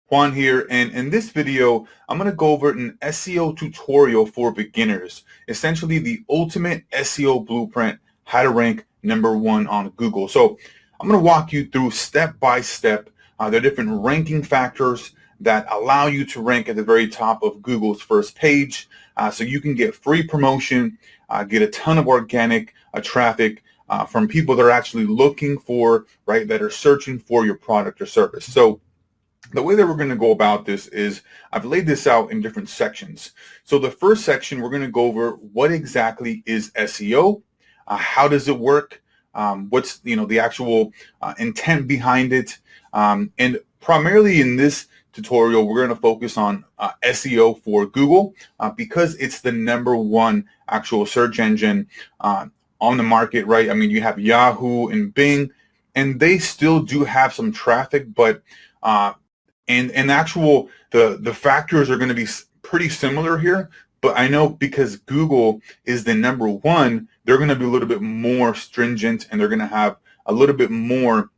Juan here, and in this video, I'm going to go over an SEO tutorial for beginners, essentially the ultimate SEO blueprint, how to rank #1 on Google. So I'm going to walk you through step by step the different ranking factors that allow you to rank at the very top of Google's first page, so you can get free promotion, get a ton of organic traffic from people that are actually looking for, right, that are searching for your product or service. So the way that we're going to go about this is I've laid this out in different sections. So the first section, we're going to go over what exactly is SEO, how does it work, what's the actual intent behind it, and primarily in this tutorial, we're going to focus on SEO for Google because it's the #1 actual search engine on the market, right? I mean, you have Yahoo and Bing, and they still do have some traffic, but and actual the factors are going to be pretty similar here, but I know because Google is the #1, they're going to be a little bit more stringent, and they're going to have a little bit more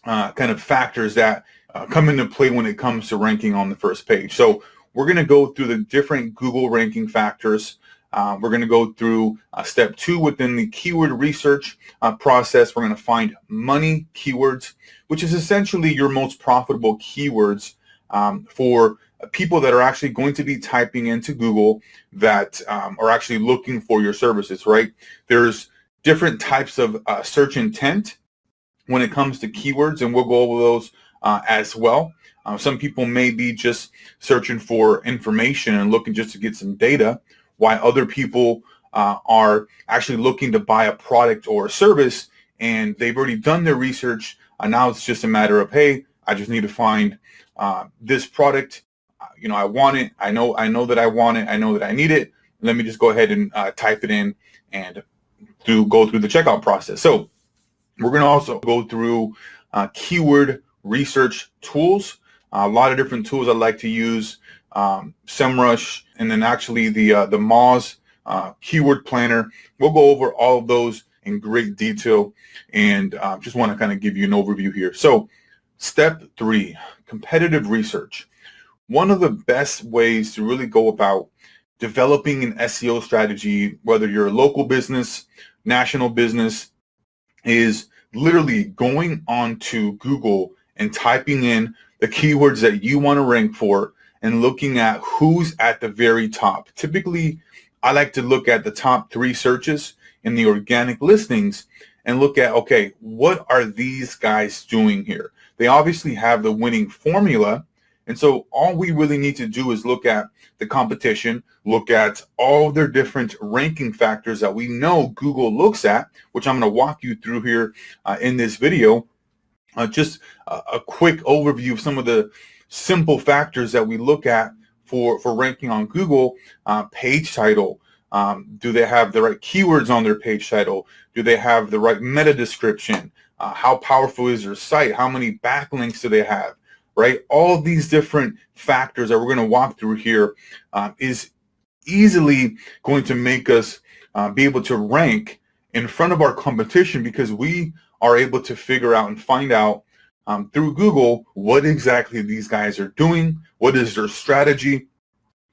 kind of factors that come into play when it comes to ranking on the first page. So we're going to go through the different Google ranking factors. We're going to go through step 2 within the keyword research process. We're going to find money keywords, which is essentially your most profitable keywords for people that are actually going to be typing into Google that are actually looking for your services, right? There's different types of search intent when it comes to keywords, and we'll go over those as well. Some people may be just searching for information and looking just to get some data, while other people are actually looking to buy a product or a service, and they've already done their research, and now it's just a matter of, hey, I just need to find this product. I want it. I know that I want it. I know that I need it. Let me just go ahead and type it in and go through the checkout process. So we're going to also go through keyword research tools. A lot of different tools I like to use. SEMrush, and then actually the Moz keyword planner. We'll go over all of those in great detail, and just want to kind of give you an overview here. So step 3, competitive research. One of the best ways to really go about developing an SEO strategy, whether you're a local business, national business, is literally going onto Google and typing in the keywords that you want to rank for and looking at who's at the very top. Typically, I like to look at the top 3 searches in the organic listings and look at, okay, what are these guys doing here? They obviously have the winning formula, and so all we really need to do is look at the competition, look at all their different ranking factors that we know Google looks at, which I'm going to walk you through here in this video. Just a quick overview of some of the simple factors that we look at for ranking on Google. Page title. Do they have the right keywords on their page title? Do they have the right meta description? How powerful is their site? How many backlinks do they have? Right? All these different factors that we're going to walk through here is easily going to make us be able to rank in front of our competition, because we are able to figure out and find out through Google what exactly these guys are doing, what is their strategy,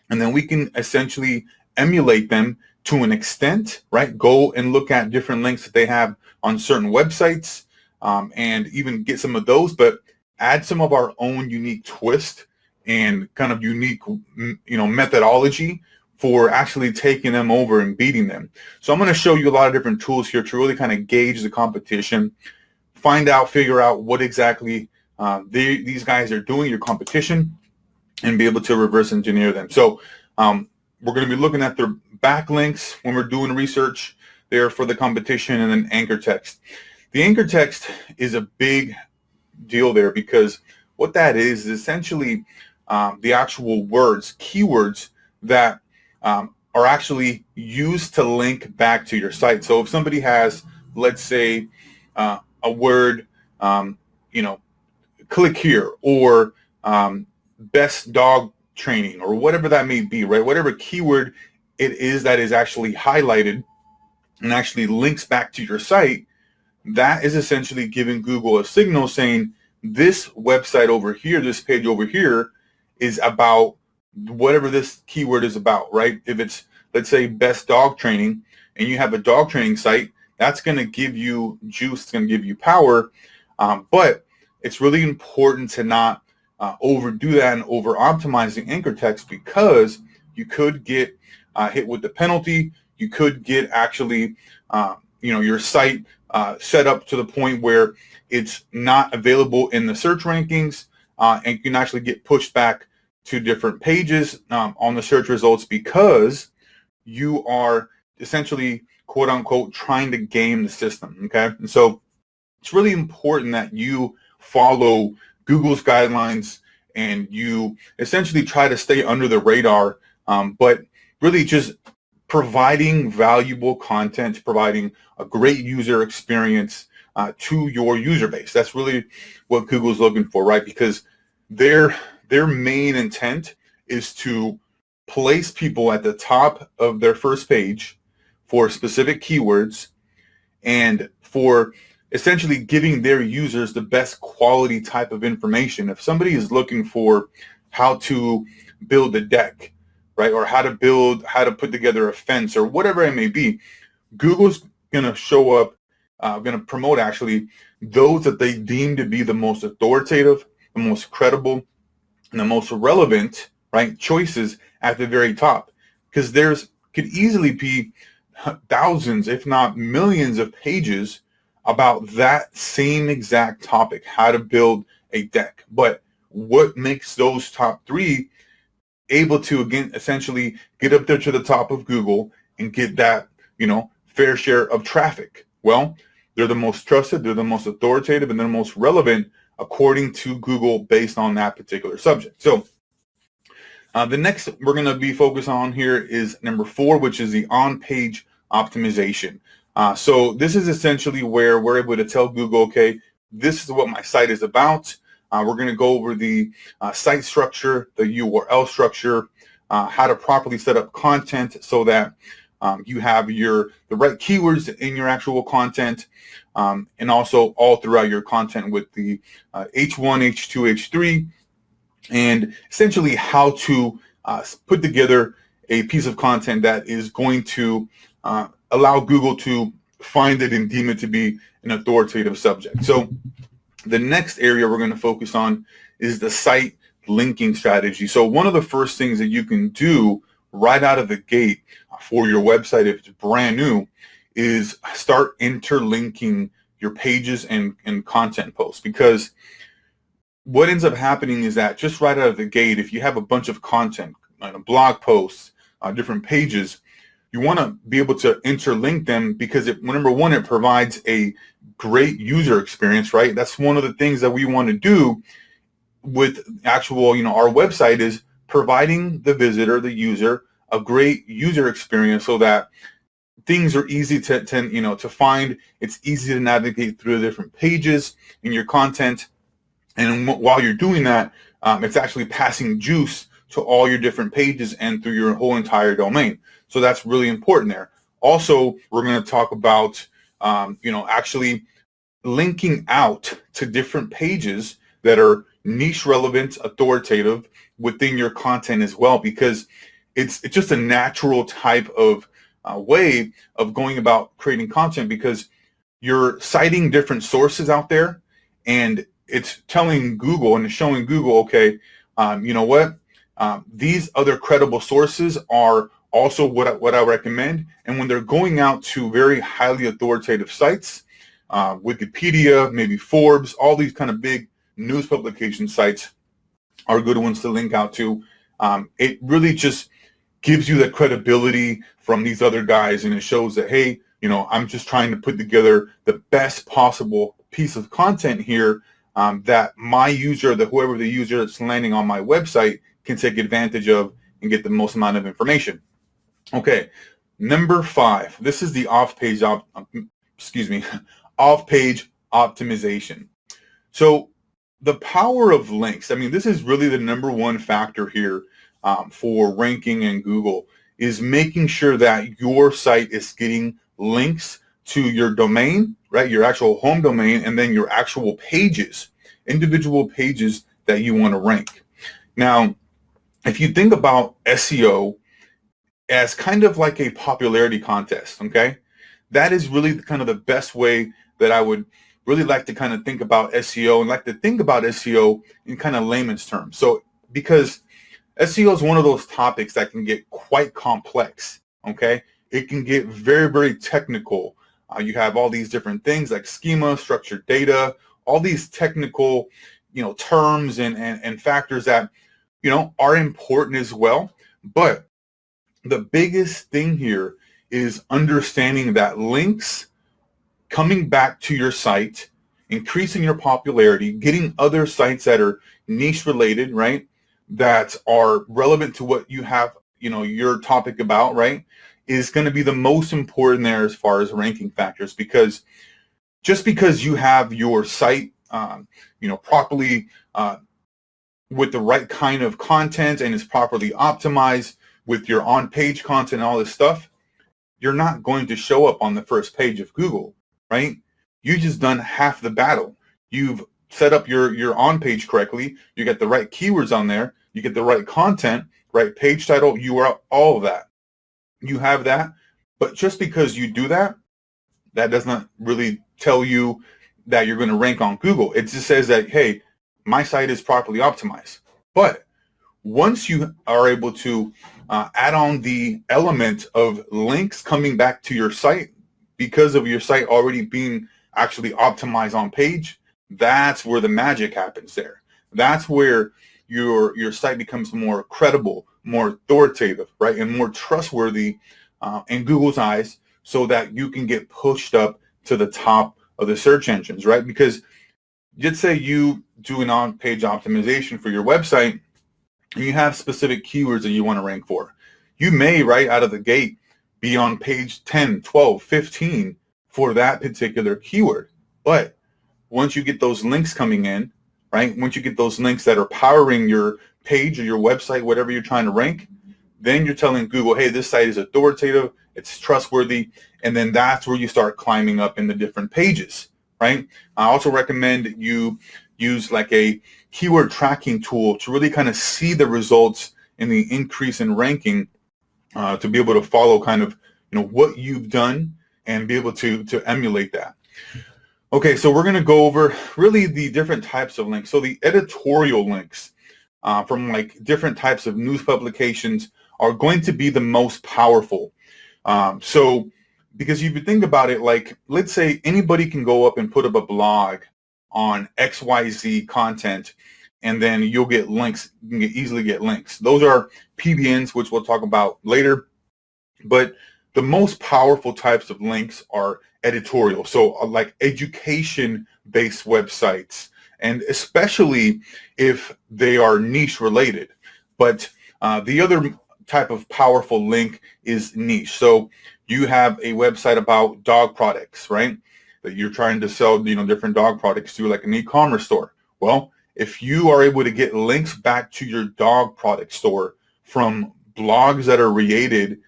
and then we can essentially emulate them to an extent, right? Go and look at different links that they have on certain websites and even get some of those, but add some of our own unique twist and kind of unique, methodology for actually taking them over and beating them. So I'm going to show you a lot of different tools here to really kind of gauge the competition, figure out what exactly these guys are doing, your competition, and be able to reverse engineer them. So we're going to be looking at their backlinks when we're doing research there for the competition, and then anchor text. The anchor text is a big deal there, because what that is essentially the actual words, keywords that are actually used to link back to your site. So if somebody has, let's say, a word, click here, or best dog training, or whatever that may be, right? Whatever keyword it is that is actually highlighted and actually links back to your site, that is essentially giving Google a signal saying this website over here, this page over here, is about whatever this keyword is about, right? If it's, let's say, best dog training, and you have a dog training site, that's going to give you juice, it's going to give you power, but it's really important to not overdo that and over optimize the anchor text, because you could get hit with the penalty. You could get actually your site set up to the point where it's not available in the search rankings, and you can actually get pushed back to different pages on the search results, because you are essentially, quote unquote, trying to game the system. Okay, and so it's really important that you follow Google's guidelines and you essentially try to stay under the radar, but really just providing valuable content, providing a great user experience to your user base. That's really what Google's looking for, right? Because their main intent is to place people at the top of their first page for specific keywords, and for essentially giving their users the best quality type of information. If somebody is looking for how to build a deck, right, or how to put together a fence, or whatever it may be, Google's going to show up, going to promote actually those that they deem to be the most authoritative, the most credible, and the most relevant, right, choices at the very top. Because could easily be thousands, if not millions, of pages about that same exact topic, how to build a deck. But what makes those top three able to, again, essentially get up there to the top of Google and get that, fair share of traffic? Well, they're the most trusted, they're the most authoritative, and they're the most relevant according to Google based on that particular subject. So the next we're going to be focused on here is number 4, which is the on-page optimization. So this is essentially where we're able to tell Google, okay, this is what my site is about. We're going to go over the site structure, the URL structure, how to properly set up content so that you have the right keywords in your actual content, and also all throughout your content with the H1, H2, H3, and essentially how to put together a piece of content that is going to allow Google to find it and deem it to be an authoritative subject. So the next area we're going to focus on is the site linking strategy. So one of the first things that you can do right out of the gate for your website, if it's brand new, is start interlinking your pages and content posts. Because what ends up happening is that just right out of the gate, if you have a bunch of content, blog posts, different pages, you want to be able to interlink them, because number one, it provides a great user experience, right? That's one of the things that we want to do with actual, our website, is providing the visitor, the user, a great user experience so that things are easy to find. It's easy to navigate through the different pages in your content. And while you're doing that, it's actually passing juice to all your different pages and through your whole entire domain. So that's really important there. Also, we're going to talk about, actually linking out to different pages that are niche relevant, authoritative within your content as well, because it's just a natural type of way of going about creating content, because you're citing different sources out there, and it's telling Google and showing Google, okay, you know what? These other credible sources are also what I recommend. And when they're going out to very highly authoritative sites, Wikipedia, maybe Forbes, all these kind of big news publication sites are good ones to link out to. It really just gives you the credibility from these other guys, and it shows that, hey, I'm just trying to put together the best possible piece of content here, that my user, whoever the user that's landing on my website, can take advantage of and get the most amount of information. Okay, number 5. This is the off-page optimization. So the power of links. I mean, this is really the number one factor here for ranking in Google, is making sure that your site is getting links to your domain, right? Your actual home domain, and then your actual pages. individual pages that you want to rank. Now, if you think about SEO as kind of like a popularity contest, okay, that is really kind of the best way that I would really like to kind of think about SEO, and like to think about SEO in kind of layman's terms. So because SEO is one of those topics that can get quite complex, okay? It can get very, very technical. You have all these different things like schema, structured data, all these technical, terms and factors that, are important as well. But the biggest thing here is understanding that links coming back to your site, increasing your popularity, getting other sites that are niche related, right? That are relevant to what you have, your topic about, right? Is going to be the most important there as far as ranking factors, because just because you have your site, properly with the right kind of content and is properly optimized with your on-page content and all this stuff, you're not going to show up on the first page of Google, right? You just done half the battle. You've set up your on-page correctly. You get the right keywords on there. You get the right content, right page title, URL, all of that. You have that. But just because you do that, that does not really tell you that you're going to rank on Google. It just says that, hey, my site is properly optimized. But once you are able to add on the element of links coming back to your site because of your site already being actually optimized on page, that's where the magic happens there. That's where your site becomes more credible, more authoritative, right, and more trustworthy in Google's eyes, so that you can get pushed up to the top of the search engines, right? Because let's say you do an on-page optimization for your website and you have specific keywords that you want to rank for. You may, right out of the gate, be on page 10, 12, 15 for that particular keyword. But once you get those links coming in, right, once you get those links that are powering your page or your website, whatever you're trying to rank, then you're telling Google, hey, this site is authoritative, it's trustworthy, and then that's where you start climbing up in the different pages, right? I also recommend you use like a keyword tracking tool to really kind of see the results in the increase in ranking, to be able to follow kind of, what you've done and be able to emulate that. Okay, so we're going to go over really the different types of links. So the editorial links from like different types of news publications are going to be the most powerful. So because if you think about it, like let's say anybody can go up and put up a blog on XYZ content, and then you'll get links. You can easily get links. Those are PBNs, which we'll talk about later. But the most powerful types of links are editorial. So like education-based websites, and especially if they are niche related. But the other type of powerful link is niche. So you have a website about dog products, right? That you're trying to sell, different dog products to, like an e-commerce store. Well, if you are able to get links back to your dog product store from blogs that are related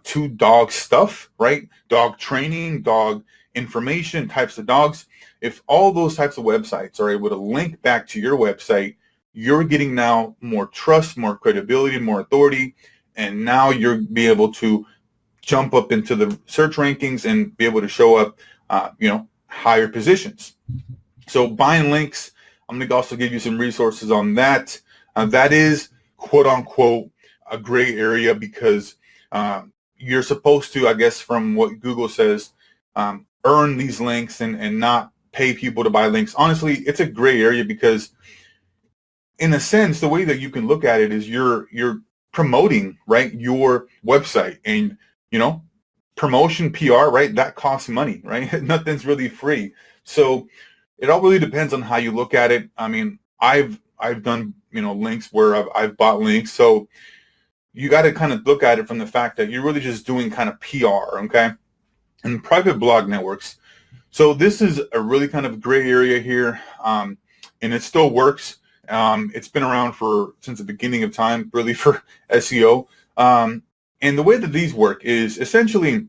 to dog stuff, right? Dog training, dog information, types of dogs. If all those types of websites are able to link back to your website, you're getting now more trust, more credibility, more authority, and now you'll be able to jump up into the search rankings and be able to show up, higher positions. So buying links, I'm going to also give you some resources on that. That is, quote unquote, a gray area, because you're supposed to, I guess, from what Google says, earn these links and not pay people to buy links. Honestly, it's a gray area, because in a sense, the way that you can look at it is you're promoting, right, your website, and promotion, PR, right, that costs money, right? Nothing's really free. So it all really depends on how you look at it. I mean, I've done links where I've bought links. So you got to kind of look at it from the fact that you're really just doing kind of PR, okay? And private blog networks. So this is a really kind of gray area here, and it still works. It's been around since the beginning of time, really, for SEO. And the way that these work is essentially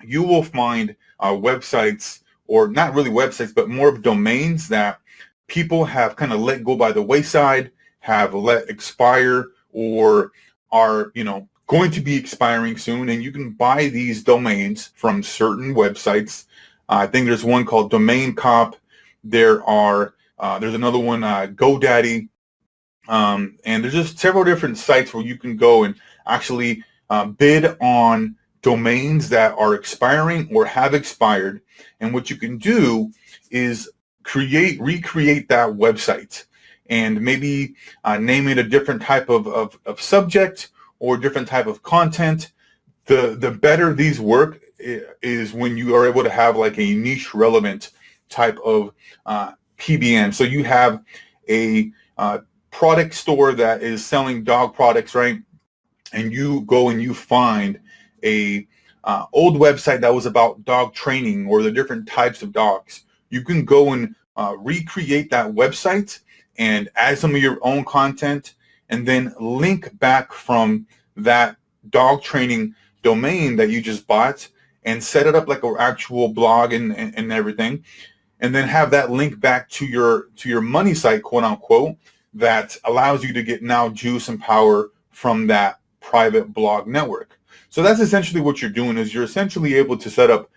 you will find websites, or not really websites, but more of domains that people have kind of let go by the wayside, have let expire, or are, going to be expiring soon. And you can buy these domains from certain websites. I think there's one called Domain Cop. There's another one, GoDaddy. And there's just several different sites where you can go and actually bid on domains that are expiring or have expired. And what you can do is recreate that website and maybe name it a different type of subject or different type of content. The better these work is when you are able to have like a niche relevant type of PBN. So you have a product store that is selling dog products, right? And you go and you find a old website that was about dog training or the different types of dogs. You can go and recreate that website and add some of your own content and then link back from that dog training domain that you just bought and set it up like an actual blog and everything, and then have that link back to your money site, quote unquote, that allows you to get now juice and power from that private blog network. So that's essentially what you're doing, is you're essentially able to set up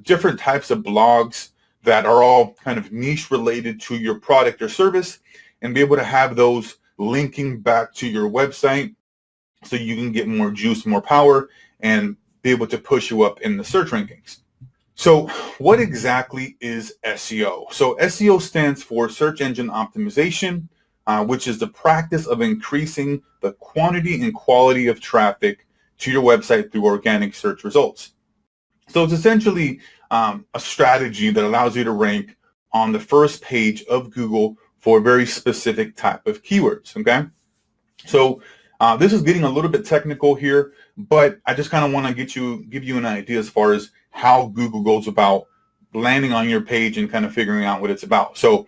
different types of blogs that are all kind of niche related to your product or service, and be able to have those linking back to your website so you can get more juice, more power, and be able to push you up in the search rankings. So what exactly is SEO? So SEO stands for search engine optimization, which is the practice of increasing the quantity and quality of traffic to your website through organic search results. So it's essentially a strategy that allows you to rank on the first page of Google for a very specific type of keywords, okay? So this is getting a little bit technical here, but I just kind of want to give you an idea as far as how Google goes about landing on your page and kind of figuring out what it's about. So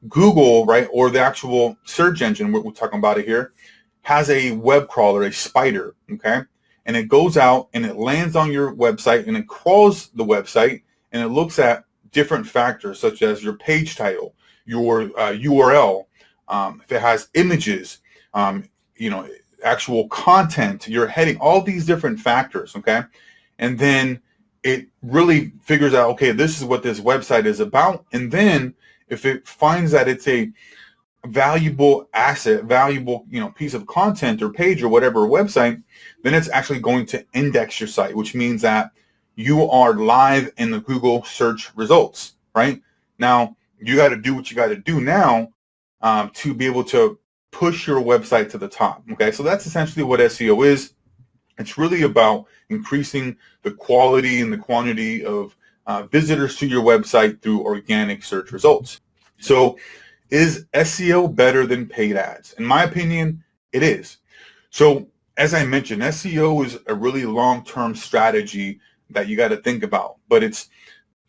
Google, right, or the actual search engine, we're talking about it here, has a web crawler, a spider, okay? And it goes out and it lands on your website and it crawls the website and it looks at different factors such as your page title, your URL, if it has images, actual content, your heading, all these different factors, okay? And then it really figures out, okay, this is what this website is about. And then if it finds that it's a valuable asset, valuable, piece of content or page or whatever website, then it's actually going to index your site, which means that you are live in the Google search results, right? Now, you got to do what you got to do now to be able to push your website to the top, okay? So that's essentially what SEO is. It's really about increasing the quality and the quantity of visitors to your website through organic search results. So is SEO better than paid ads? In my opinion, it is. So as I mentioned, SEO is a really long-term strategy that you got to think about, but it's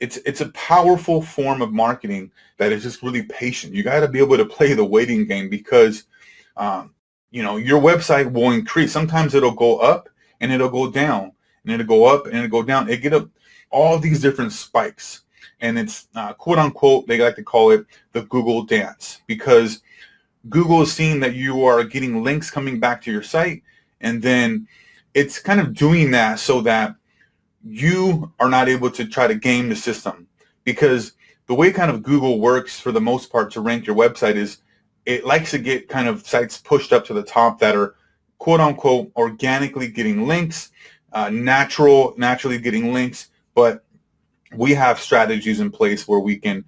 a powerful form of marketing that is just really patient. You got to be able to play the waiting game because, your website will increase. Sometimes it'll go up and it'll go down and it'll go up and it'll go down. It get up all these different spikes. And it's quote unquote, they like to call it the Google dance, because Google is seeing that you are getting links coming back to your site. And then it's kind of doing that so that you are not able to try to game the system, because the way kind of Google works for the most part to rank your website is it likes to get kind of sites pushed up to the top that are quote unquote organically getting links, naturally getting links. But we have strategies in place where we can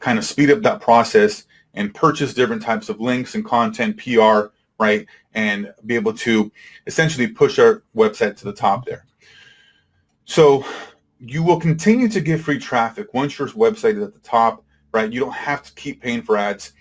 kind of speed up that process and purchase different types of links and content, PR, right, and be able to essentially push our website to the top there. So you will continue to get free traffic once your website is at the top, right? You don't have to keep paying for ads.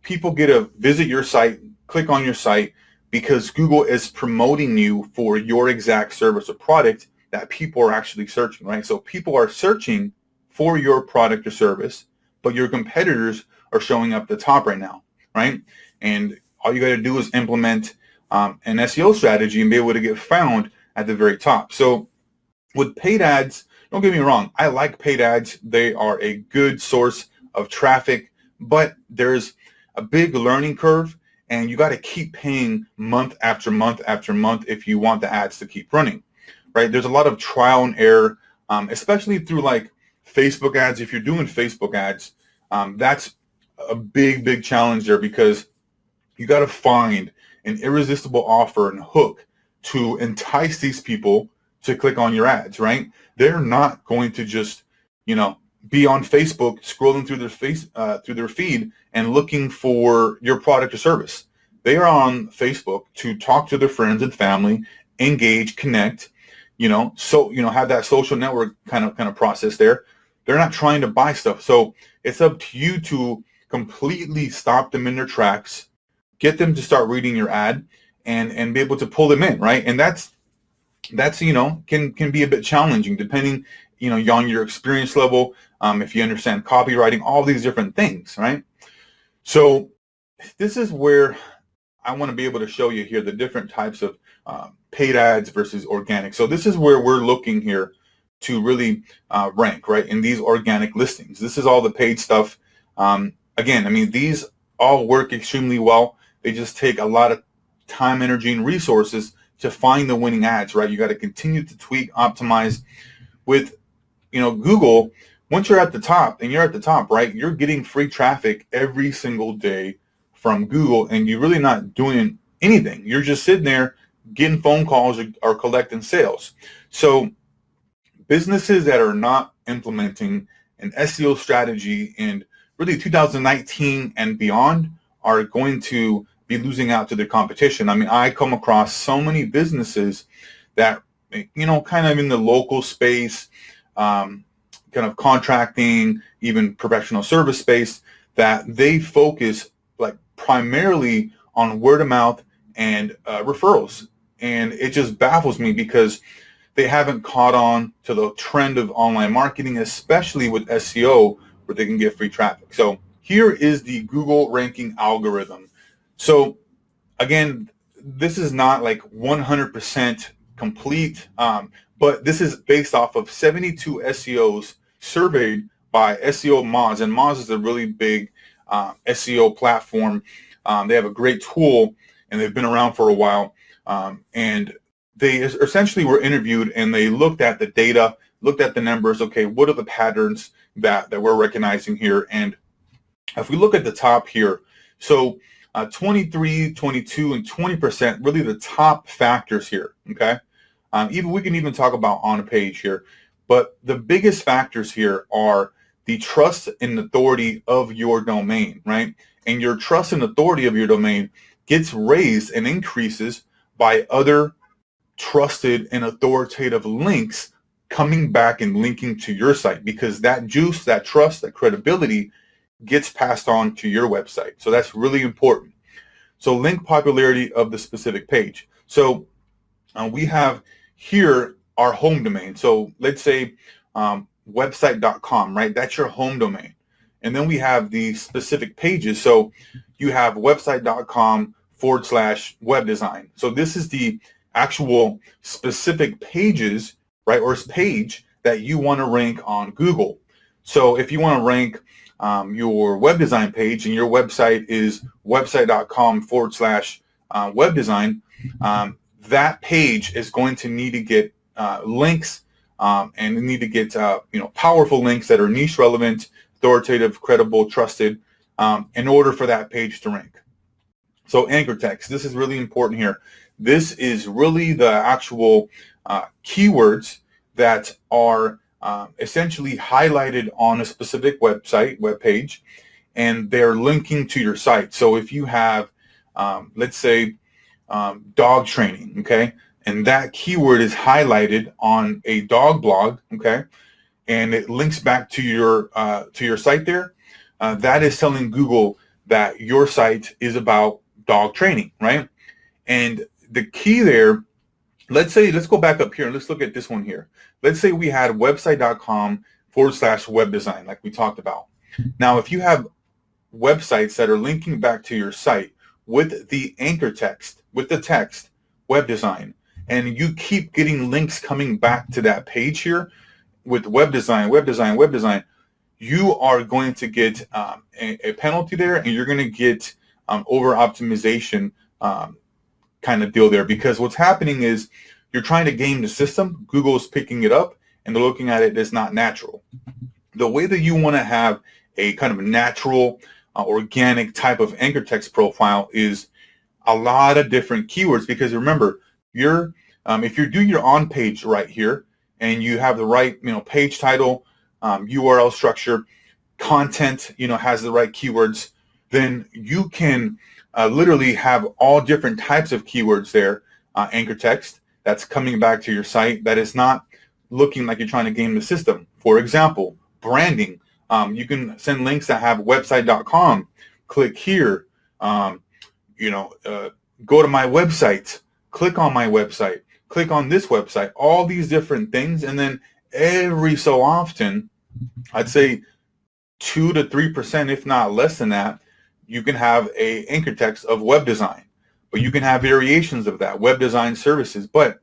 People get to visit your site, click on your site, because Google is promoting you for your exact service or product that people are actually searching, right? So people are searching for your product or service, but your competitors are showing up at the top right now, right? And all you got to do is implement an SEO strategy and be able to get found at the very top. So with paid ads, don't get me wrong, I like paid ads. They are a good source of traffic, but there's a big learning curve, and you got to keep paying month after month after month if you want the ads to keep running, right? There's a lot of trial and error, especially through like Facebook ads. If you're doing Facebook ads, that's a big challenge there, because you got to find an irresistible offer and hook to entice these people to click on your ads, right? They're not going to just, be on Facebook scrolling through their feed and looking for your product or service. They are on Facebook to talk to their friends and family, engage, connect, have that social network kind of process there. They're not trying to buy stuff. So it's up to you to completely stop them in their tracks, get them to start reading your ad, and be able to pull them in, right? And that's can be a bit challenging depending on your experience level, if you understand copywriting, all these different things, right? So this is where I want to be able to show you here the different types of paid ads versus organic. So this is where we're looking here to really rank, right, in these organic listings. This is all the paid stuff. Again, these all work extremely well. They just take a lot of time, energy, and resources to find the winning ads, right? You got to continue to tweak, optimize. With Google, once you're at the top, and you're at the top, right, you're getting free traffic every single day from Google, and you're really not doing anything. You're just sitting there getting phone calls or collecting sales. So businesses that are not implementing an SEO strategy in really 2019 and beyond are going to be losing out to their competition. I come across so many businesses that, kind of in the local space, kind of contracting, even professional service space, that they focus like primarily on word of mouth and referrals. And it just baffles me because they haven't caught on to the trend of online marketing, especially with SEO, where they can get free traffic. So here is the Google ranking algorithm. So again, this is not like 100% complete, but this is based off of 72 SEOs surveyed by SEO Moz, and Moz is a really big SEO platform. They have a great tool, and they've been around for a while, and they essentially were interviewed, and they looked at the data, looked at the numbers. Okay, what are the patterns that we're recognizing here? And if we look at the top here, so 23, 22, and 20%, really the top factors here, okay? We can even talk about on a page here, but the biggest factors here are the trust and authority of your domain, right? And your trust and authority of your domain gets raised and increases by other trusted and authoritative links coming back and linking to your site, because that juice, that trust, that credibility gets passed on to your website. So that's really important. So link popularity of the specific page. So we have here our home domain. So let's say website.com, right? That's your home domain. And then we have the specific pages. So you have website.com/web design. So this is the actual specific pages, right, or page that you want to rank on Google. So if you want to rank your web design page, and your website is website.com/web design, that page is going to need to get links, and need to get powerful links that are niche relevant, authoritative, credible, trusted, in order for that page to rank. So anchor text, this is really important here. This is really the actual keywords that are essentially highlighted on a specific website, web page, and they're linking to your site. So if you have, let's say, dog training, okay, and that keyword is highlighted on a dog blog, okay, and it links back to your site there, that is telling Google that your site is about dog training, right? And the key there, let's go back up here and let's look at this one here. Let's say we had website.com/web design, like we talked about. Now, if you have websites that are linking back to your site with the anchor text, with the text, web design, and you keep getting links coming back to that page here with web design, you are going to get a penalty there, and you're going to get over optimization kind of deal there, because what's happening is you're trying to game the system. Google's picking it up and they're looking at it as not natural. The way that you want to have a kind of natural, organic type of anchor text profile is a lot of different keywords, because remember, if you do your on page right here and you have the right page title, URL structure, content has the right keywords, then you can literally have all different types of keywords there, anchor text that's coming back to your site that is not looking like you're trying to game the system. For example, branding. You can send links that have website.com. Click here. Go to my website. Click on my website. Click on this website. All these different things, and then every so often, I'd say 2 to 3%, if not less than that, you can have a anchor text of web design, but you can have variations of that, web design services. But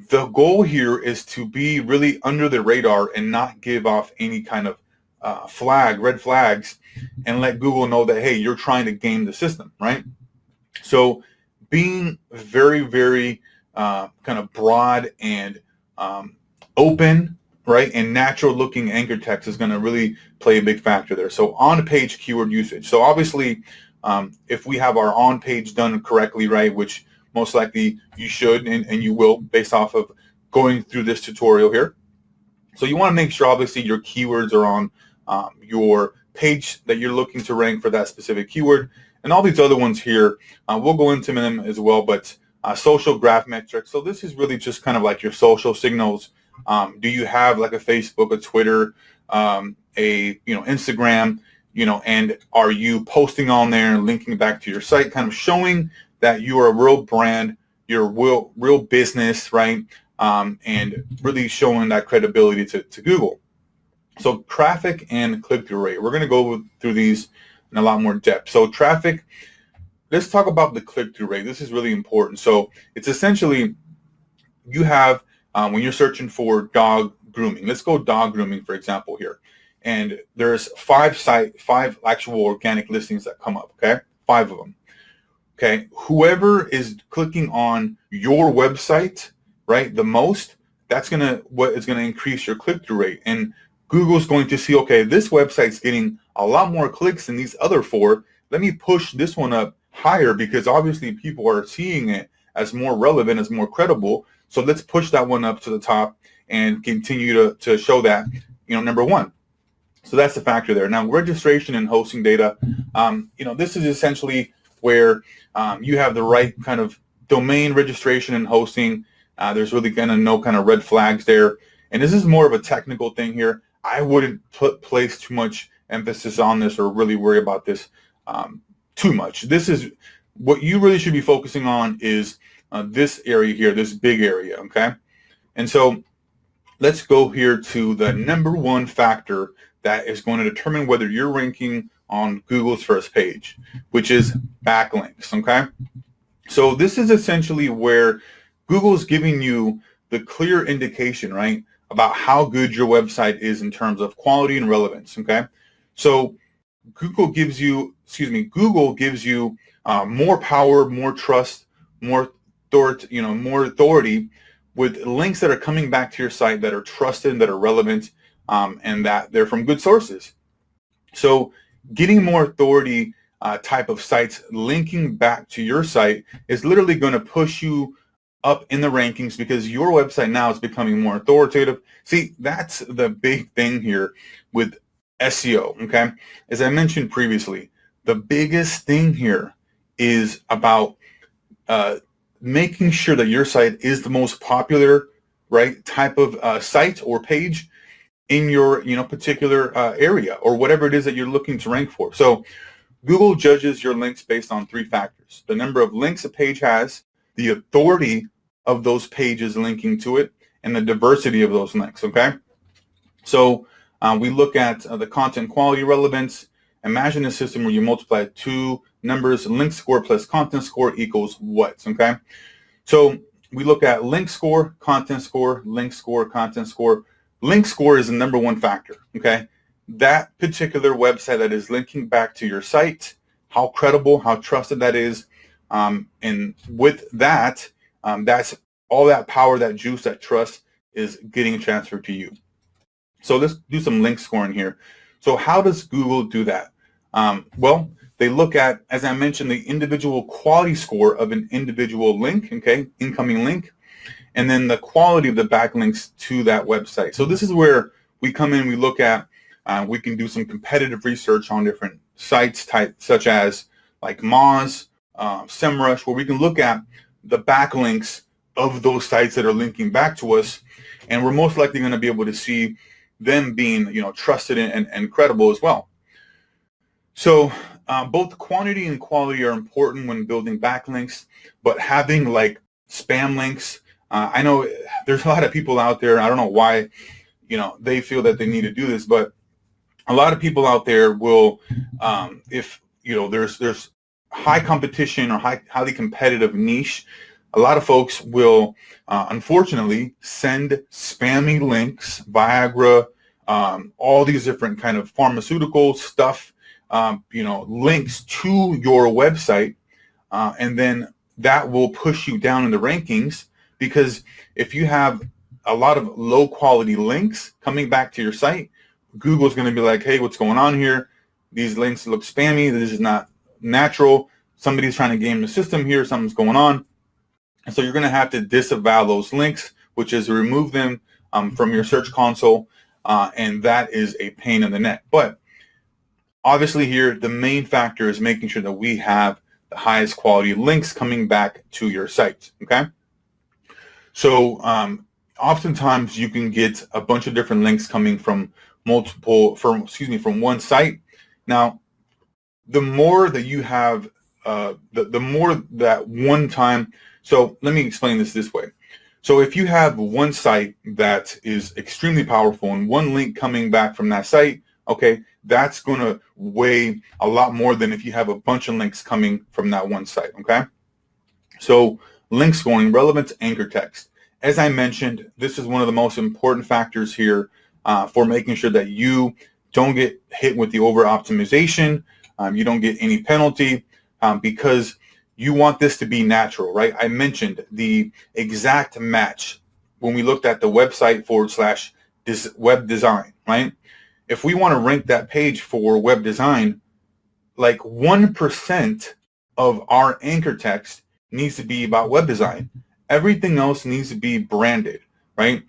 the goal here is to be really under the radar and not give off any kind of red flags, and let Google know that, hey, you're trying to game the system, right? So being very, very kind of broad and open, right, and natural looking anchor text is going to really play a big factor there. So on page keyword usage. So obviously, if we have our on page done correctly, right, which most likely you should and you will based off of going through this tutorial here. So you want to make sure obviously your keywords are on your page that you're looking to rank for that specific keyword, and all these other ones here, we'll go into them as well. But social graph metrics. So this is really just kind of like your social signals. Do you have like a Facebook, a Twitter, Instagram, and are you posting on there and linking back to your site, kind of showing that you are a real brand, you're a real business, right? And really showing that credibility to Google. So traffic and click-through rate. We're going to go through these in a lot more depth. So traffic, let's talk about the click-through rate. This is really important. So it's essentially, you have, when you're searching for dog grooming, let's go dog grooming, for example, here. And there's five actual organic listings that come up, okay? 5 of them. Okay, whoever is clicking on your website, right, the most, that's what is gonna increase your click-through rate. And Google's going to see, okay, this website's getting a lot more clicks than these other 4. Let me push this one up higher, because obviously people are seeing it as more relevant, as more credible. So let's push that one up to the top and continue to show that, number 1. So that's the factor there. Now, registration and hosting data, this is essentially where you have the right kind of domain registration and hosting. There's really no kind of red flags there. And this is more of a technical thing here. I wouldn't place too much emphasis on this or really worry about this too much. This is what you really should be focusing on, is this area here, this big area, okay? And so let's go here to the number 1 factor that is going to determine whether you're ranking on Google's first page, which is backlinks, okay? So this is essentially where Google's giving you the clear indication, right, about how good your website is in terms of quality and relevance, okay? So Google gives you more power, more trust, more authority with links that are coming back to your site that are trusted, that are relevant, and that they're from good sources. So getting more authority type of sites linking back to your site is literally going to push you up in the rankings, because your website now is becoming more authoritative. See, that's the big thing here with SEO, okay? As I mentioned previously, the biggest thing here is about making sure that your site is the most popular, right, type of site or page in your particular area, or whatever it is that you're looking to rank for. So Google judges your links based on 3 factors: the number of links a page has, the authority of those pages linking to it, and the diversity of those links, okay? So we look at the content quality relevance. Imagine a system where you multiply 2 numbers, link score plus content score equals what, okay? So we look at link score, content score, link score, content score. Link score is the number 1 factor, okay? that particular website that is linking back to your site, how credible, how trusted that is. And with that, that's all that power, that juice, that trust is getting transferred to you. So let's do some link scoring here. So how does Google do that? Well, they look at, as I mentioned, the individual quality score of an individual link, okay, incoming link, and then the quality of the backlinks to that website. So this is where we come in, we look at, we can do some competitive research on different sites such as like Moz, SEMrush, where we can look at the backlinks of those sites that are linking back to us, and we're most likely going to be able to see them being, trusted and credible as well. So both quantity and quality are important when building backlinks, but having like spam links, I know there's a lot of people out there, I don't know why, they feel that they need to do this, but a lot of people out there will, if, there's high competition or highly competitive niche, a lot of folks will, unfortunately, send spammy links, Viagra, all these different kind of pharmaceutical stuff, links to your website, and then that will push you down in the rankings, because if you have a lot of low quality links coming back to your site, Google's going to be like, hey, what's going on here? These links look spammy. This is not natural. Somebody's trying to game the system here. Something's going on. And so you're going to have to disavow those links, which is remove them from your search console. And that is a pain in the neck. But obviously here, the main factor is making sure that we have the highest quality links coming back to your site. Okay. So oftentimes you can get a bunch of different links coming from from one site. Now, the more that you have, the more that one time. So let me explain this way. So if you have one site that is extremely powerful and one link coming back from that site, okay, that's going to weigh a lot more than if you have a bunch of links coming from that one site. Okay. So link scoring, relevant anchor text. As I mentioned, this is one of the most important factors here for making sure that you don't get hit with the over optimization. You don't get any penalty because you want this to be natural, right? I mentioned the exact match when we looked at the website / web design, right? If we want to rank that page for web design, like 1% of our anchor text needs to be about web design. Everything else needs to be branded, right?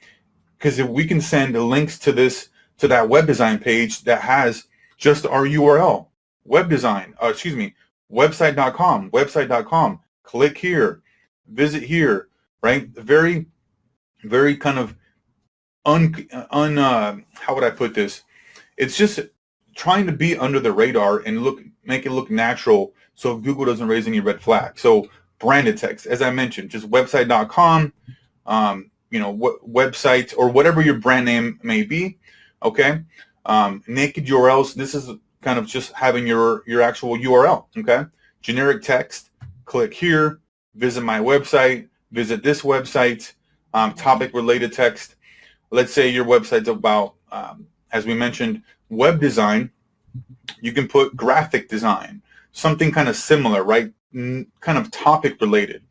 Because if we can send the links to that web design page that has just our URL, website.com, click here, visit here, right? Very, very kind of how would I put this? It's just trying to be under the radar and make it look natural so Google doesn't raise any red flags. So branded text, as I mentioned, just website.com, website or whatever your brand name may be. Okay. Naked URLs. This is kind of just having your actual URL. Okay. Generic text, click here, visit my website, visit this website, topic related text. Let's say your website's about, as we mentioned, web design. You can put graphic design, something kind of similar, right? Kind of topic related.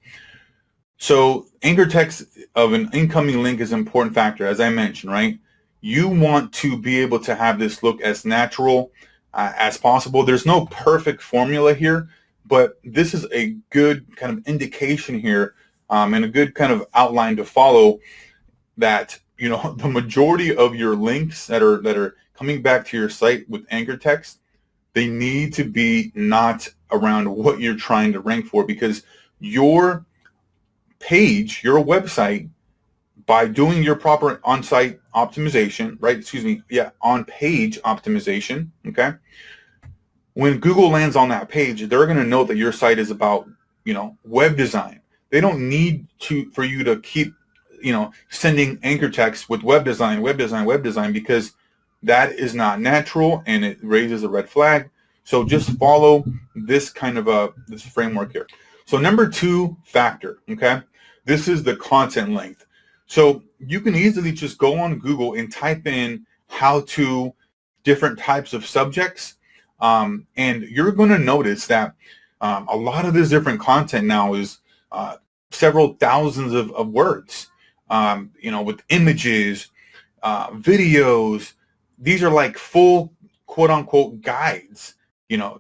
So anchor text of an incoming link is an important factor, as I mentioned, right? You want to be able to have this look as natural as possible. There's no perfect formula here, but this is a good kind of indication here and a good kind of outline to follow that, the majority of your links that are coming back to your site with anchor text, they need to be not around what you're trying to rank for, because your page, your website, by doing your proper on-site optimization, right? On-page optimization, okay? When Google lands on that page, they're going to know that your site is about, web design. They don't need for you to keep, sending anchor text with web design, because that is not natural and it raises a red flag. So just follow this kind of this framework here. So number 2 factor, okay? This is the content length. So you can easily just go on Google and type in how to different types of subjects. And you're going to notice that a lot of this different content now is several thousands of words, with images, videos. These are like full quote unquote guides,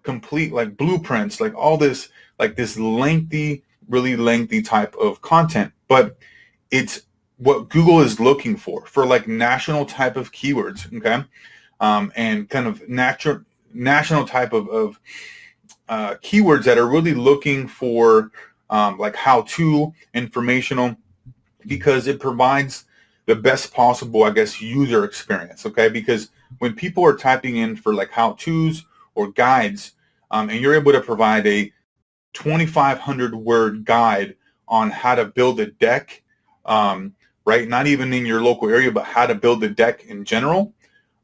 complete like blueprints, like all this, like this lengthy, really lengthy type of content. But it's what Google is looking for like national type of keywords, okay? And kind of national type of keywords that are really looking for like how-to, informational, because it provides the best possible, I guess, user experience, okay? Because when people are typing in for like how-tos or guides, and you're able to provide a 2,500 word guide on how to build a deck, right? Not even in your local area, but how to build a deck in general,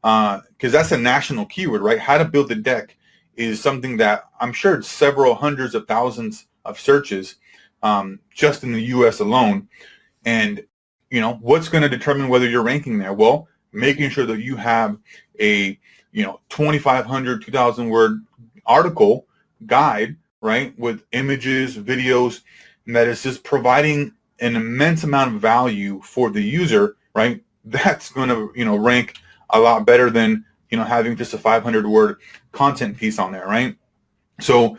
because that's a national keyword, right? How to build a deck is something that I'm sure it's several hundreds of thousands of searches just in the US alone. And what's going to determine whether you're ranking there? Well, making sure that you have a 2,500, 2,000 word article guide, right, with images, videos, and that is just providing an immense amount of value for the user, right? That's going to rank a lot better than having just a 500 word content piece on there, right? So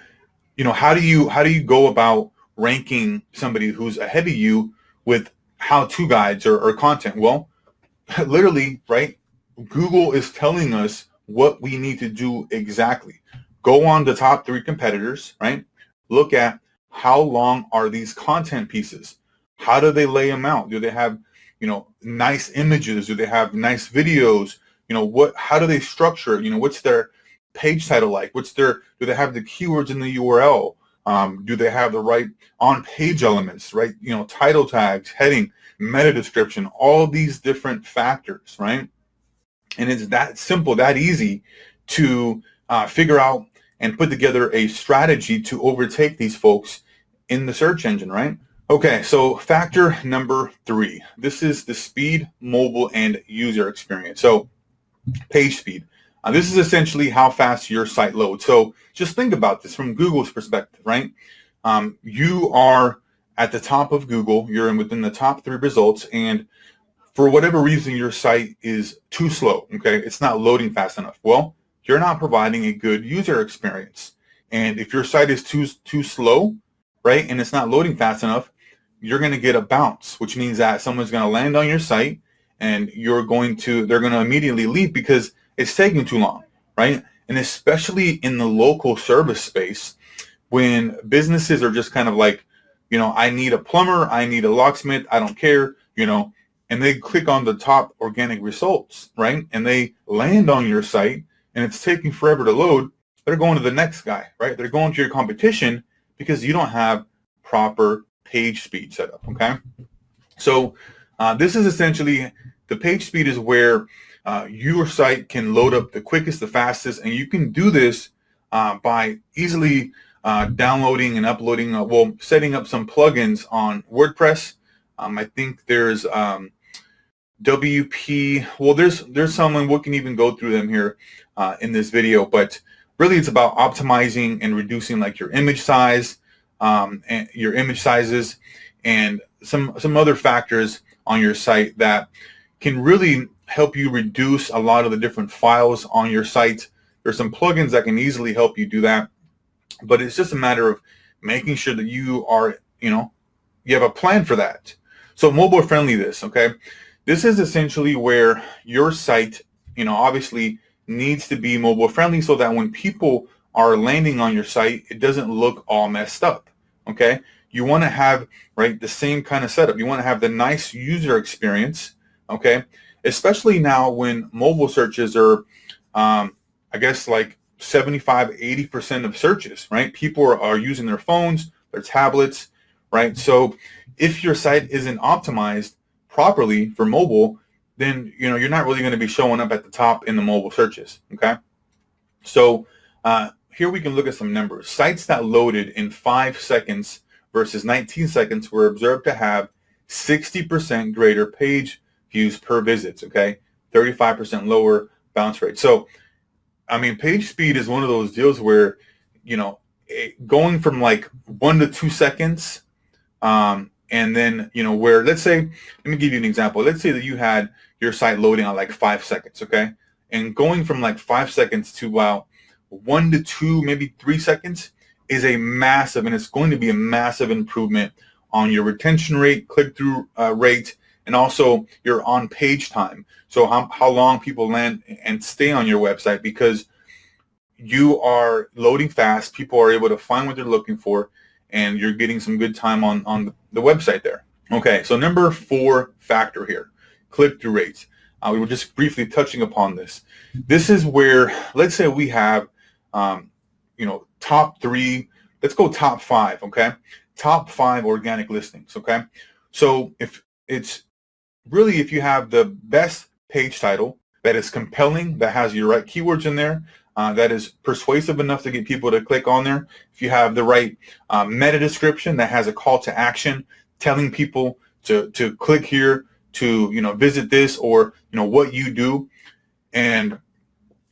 how do you go about ranking somebody who's ahead of you with how-to guides or content? Well, literally, right, Google is telling us what we need to do exactly. Go on the top 3 competitors, right? Look at how long are these content pieces? How do they lay them out? Do they have, nice images? Do they have nice videos? How do they structure it? What's their page title like? Do they have the keywords in the URL? Do they have the right on-page elements, right? Title tags, heading, meta description, all these different factors, right? And it's that simple, that easy to figure out and put together a strategy to overtake these folks in the search engine, right? Okay, so factor number 3. This is the speed, mobile, and user experience. So page speed. This is essentially how fast your site loads. So just think about this from Google's perspective, right? You are at the top of Google. You're within the top 3 results, and for whatever reason, your site is too slow, okay? It's not loading fast enough. Well, you're not providing a good user experience. And if your site is too slow, right, and it's not loading fast enough, you're going to get a bounce, which means that someone's going to land on your site, and they're going to immediately leave because it's taking too long, right? And especially in the local service space, when businesses are just kind of like, I need a plumber, I need a locksmith, I don't care, and they click on the top organic results, right? And they land on your site and it's taking forever to load. They're going to the next guy, right? They're going to your competition because you don't have proper page speed set up, okay? So this is essentially, the page speed is where your site can load up the quickest, the fastest, and you can do this by easily downloading and uploading, setting up some plugins on WordPress. I think there's WP, there's someone, we can even go through them here in this video, but really it's about optimizing and reducing like your image size, and your image sizes, and some other factors on your site that can really help you reduce a lot of the different files on your site. There's some plugins that can easily help you do that, but it's just a matter of making sure that you are, you have a plan for that. So mobile friendly okay? This is essentially where your site, obviously needs to be mobile friendly so that when people are landing on your site, it doesn't look all messed up, okay? You want to have, right, the same kind of setup. You want to have the nice user experience, okay? Especially now when mobile searches are, I guess, like 75, 80% of searches, right? People are using their phones, their tablets, right? So if your site isn't optimized properly for mobile, then you're not really going to be showing up at the top in the mobile searches, okay? So here we can look at some numbers. Sites that loaded in 5 seconds versus 19 seconds were observed to have 60% greater page views per visit, okay? 35% lower bounce rate. So I mean, page speed is one of those deals where, going from like 1 to 2 seconds, and then, where, let's say, let me give you an example. Let's say that you had your site loading on like 5 seconds, okay? And going from like 5 seconds to about 1 to 2, maybe 3 seconds is a massive, and it's going to be a massive improvement on your retention rate, click-through rate, and also your on-page time. So how long people land and stay on your website, because you are loading fast, people are able to find what they're looking for, and you're getting some good time on the website there. Okay, so number 4 factor here, click-through rates. We were just briefly touching upon this. This is where, let's say we have, top 3, let's go top 5, okay? Top 5 organic listings, okay? So if you have the best page title that is compelling, that has your right keywords in there, that is persuasive enough to get people to click on there. If you have the right meta description that has a call to action, telling people to click here to visit this, or what you do, and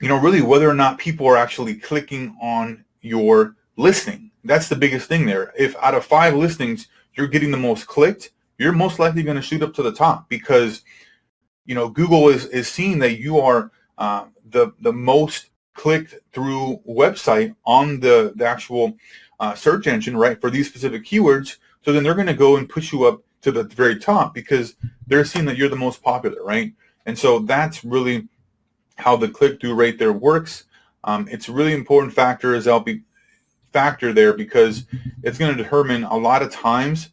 really whether or not people are actually clicking on your listing. That's the biggest thing there. If out of 5 listings you're getting the most clicked, you're most likely going to shoot up to the top, because Google is seeing that you are the most clicked through website on the actual search engine, right, for these specific keywords. So then they're going to go and push you up to the very top, because they're seeing that you're the most popular, right? And so that's really how the click-through rate there works. It's a really important factor there, because it's going to determine a lot of times,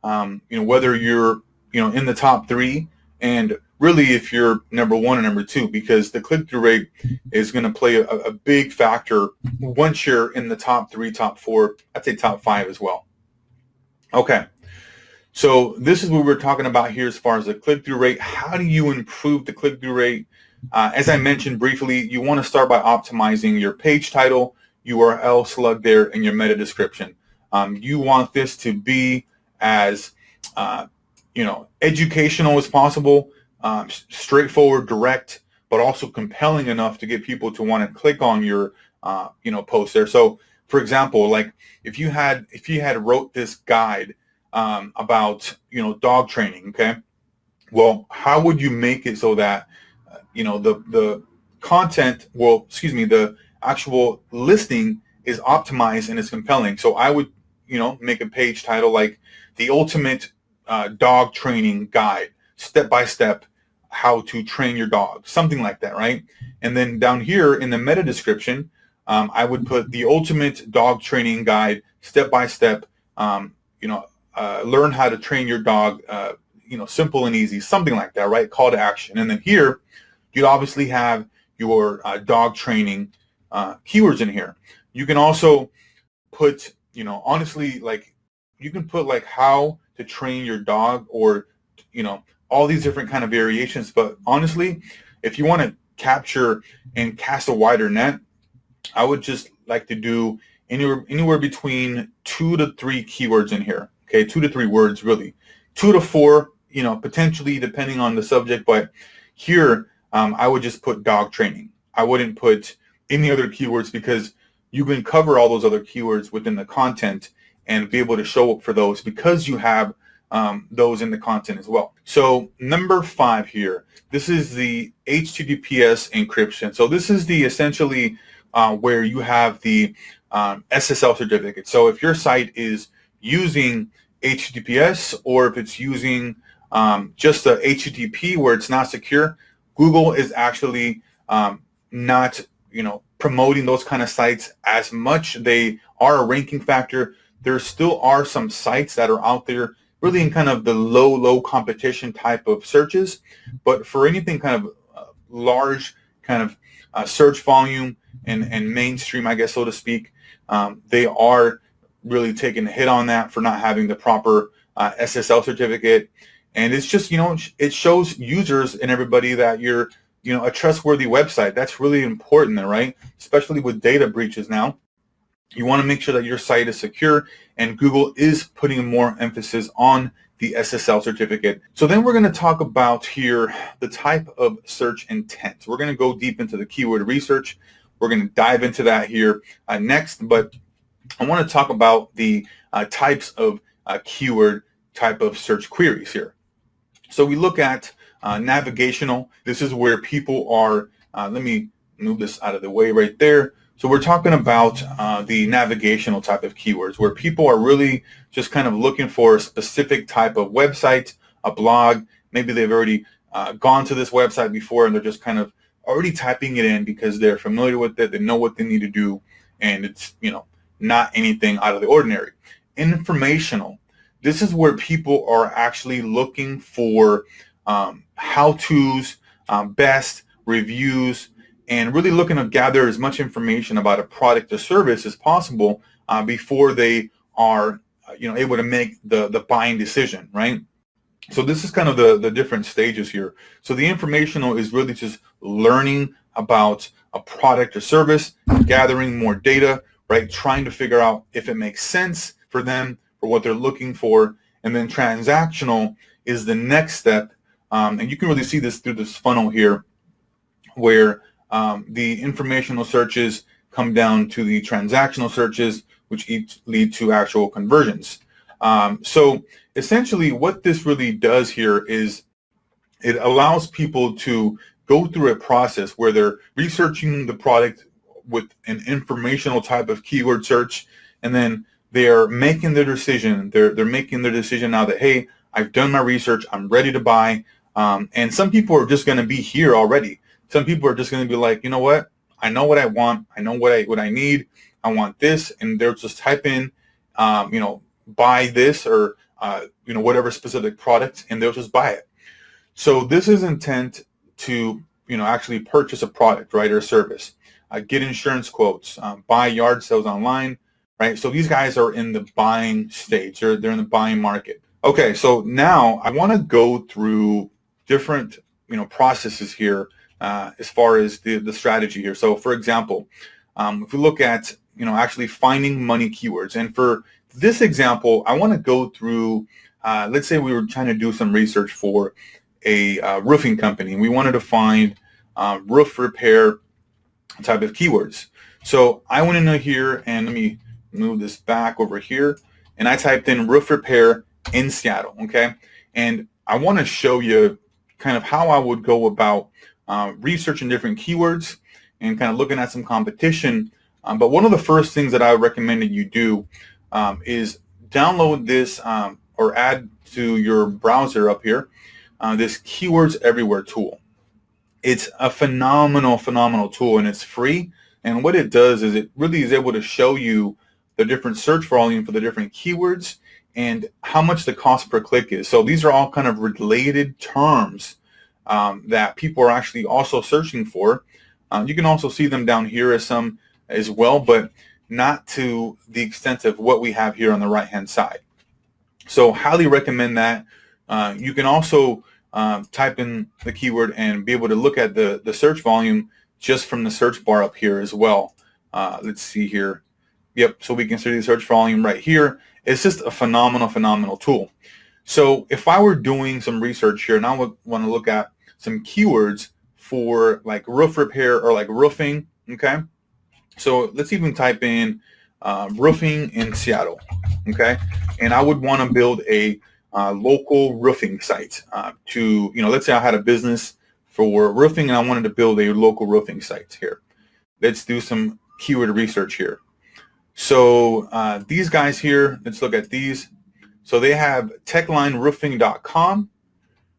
whether you're, in the top 3, and really if you're number 1 or number 2, because the click-through rate is going to play a big factor once you're in the top 3, top 4, I'd say top 5 as well. Okay, so this is what we're talking about here as far as the click-through rate. How do you improve the click-through rate? As I mentioned briefly, you want to start by optimizing your page title, URL slug there, and your meta description. You want this to be as educational as possible, straightforward, direct, but also compelling enough to get people to want to click on your post there. So, for example, like if you had wrote this guide about dog training, okay, well, how would you make it so that the content, the actual listing is optimized and is compelling? So I would make a page title like the ultimate dog training guide, step by step how to train your dog, something like that, right? And then down here in the meta description, I would put the ultimate dog training guide, step by step, learn how to train your dog, simple and easy, something like that, right? Call to action. And then here, you'd obviously have your dog training keywords in here. You can also put, honestly, like you can put like how to train your dog, or, all these different kind of variations. But honestly, if you want to capture and cast a wider net, I would just like to do anywhere between 2 to 3 keywords in here. Okay, 2 to 3 words, really. 2 to 4, potentially depending on the subject. But here, I would just put dog training. I wouldn't put any other keywords, because you can cover all those other keywords within the content and be able to show up for those, because you have those in the content as well. So number 5 here, this is the HTTPS encryption. So this is the essentially where you have the SSL certificate. So if your site is using HTTPS, or if it's using just the HTTP where it's not secure, Google is actually not promoting those kind of sites as much. They are a ranking factor. There still are some sites that are out there really in kind of the low competition type of searches, but for anything kind of large kind of search volume and mainstream, I guess, so to speak, they are really taking a hit on that for not having the proper SSL certificate. And it's just, it shows users and everybody that you're, a trustworthy website. That's really important there, right? Especially with data breaches now. You want to make sure that your site is secure, and Google is putting more emphasis on the SSL certificate. So then we're going to talk about here the type of search intent. We're going to go deep into the keyword research. We're going to dive into that here next, but I want to talk about the types of keyword type of search queries here. So we look at navigational. This is where people are, let me move this out of the way right there. So we're talking about the navigational type of keywords where people are really just kind of looking for a specific type of website, a blog. Maybe they've already gone to this website before and they're just kind of already typing it in because they're familiar with it. They know what they need to do, and it's, not anything out of the ordinary. Informational. This is where people are actually looking for how-tos, best reviews, and really looking to gather as much information about a product or service as possible before they are able to make the buying decision, right? So this is kind of the different stages here. So the informational is really just learning about a product or service, gathering more data, right? Trying to figure out if it makes sense for them, for what they're looking for. And then transactional is the next step. And you can really see this through this funnel here where the informational searches come down to the transactional searches, which each lead to actual conversions. So essentially what this really does here is it allows people to go through a process where they're researching the product with an informational type of keyword search, and then they're making their decision. They're making their decision now that, hey, I've done my research, I'm ready to buy. And some people are just going to be here already. Some people are just going to be like, you know what? I know what I want. I know what I need. I want this, and they'll just type in, buy this or whatever specific product, and they'll just buy it. So this is intent to actually purchase a product, right, or a service, get insurance quotes, buy yard sales online, right? So these guys are in the buying stage. They're in the buying market. Okay, so now I want to go through different processes here as far as the strategy here. So for example, if we look at actually finding money keywords, and for this example, I want to go through, let's say we were trying to do some research for a roofing company, and we wanted to find roof repair type of keywords. So I went into here, and let me move this back over here, and I typed in roof repair in Seattle, okay? And I want to show you kind of how I would go about researching different keywords and kind of looking at some competition. But one of the first things that I would recommend that you do is download this or add to your browser up here this Keywords Everywhere tool. It's a phenomenal tool, and it's free. And what it does is it really is able to show you the different search volume for the different keywords and how much the cost per click is. So these are all kind of related terms that people are actually also searching for. You can also see them down here as well, but not to the extent of what we have here on the right-hand side. So highly recommend that. You can also type in the keyword and be able to look at the search volume just from the search bar up here as well. Let's see here. Yep, so we can see the search volume right here. It's just a phenomenal tool. So if I were doing some research here and I would want to look at some keywords for like roof repair or like roofing, okay? So let's even type in roofing in Seattle, okay? And I would want to build a local roofing site to, let's say I had a business for roofing and I wanted to build a local roofing site here. Let's do some keyword research here. So these guys here, let's look at these. So they have techlineroofing.com,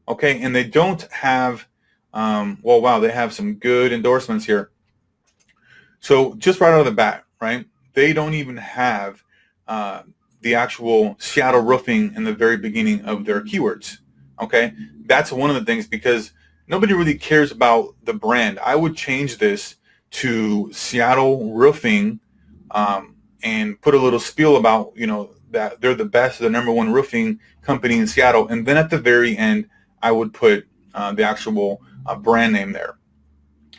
okay, and they don't have, well, wow, they have some good endorsements here. So just right out of the bat, right, they don't even have the actual Seattle roofing in the very beginning of their keywords, okay? That's one of the things, because nobody really cares about the brand. I would change this to Seattle roofing and put a little spiel about, that they're the best, the #1 roofing company in Seattle. And then at the very end, I would put the actual brand name there.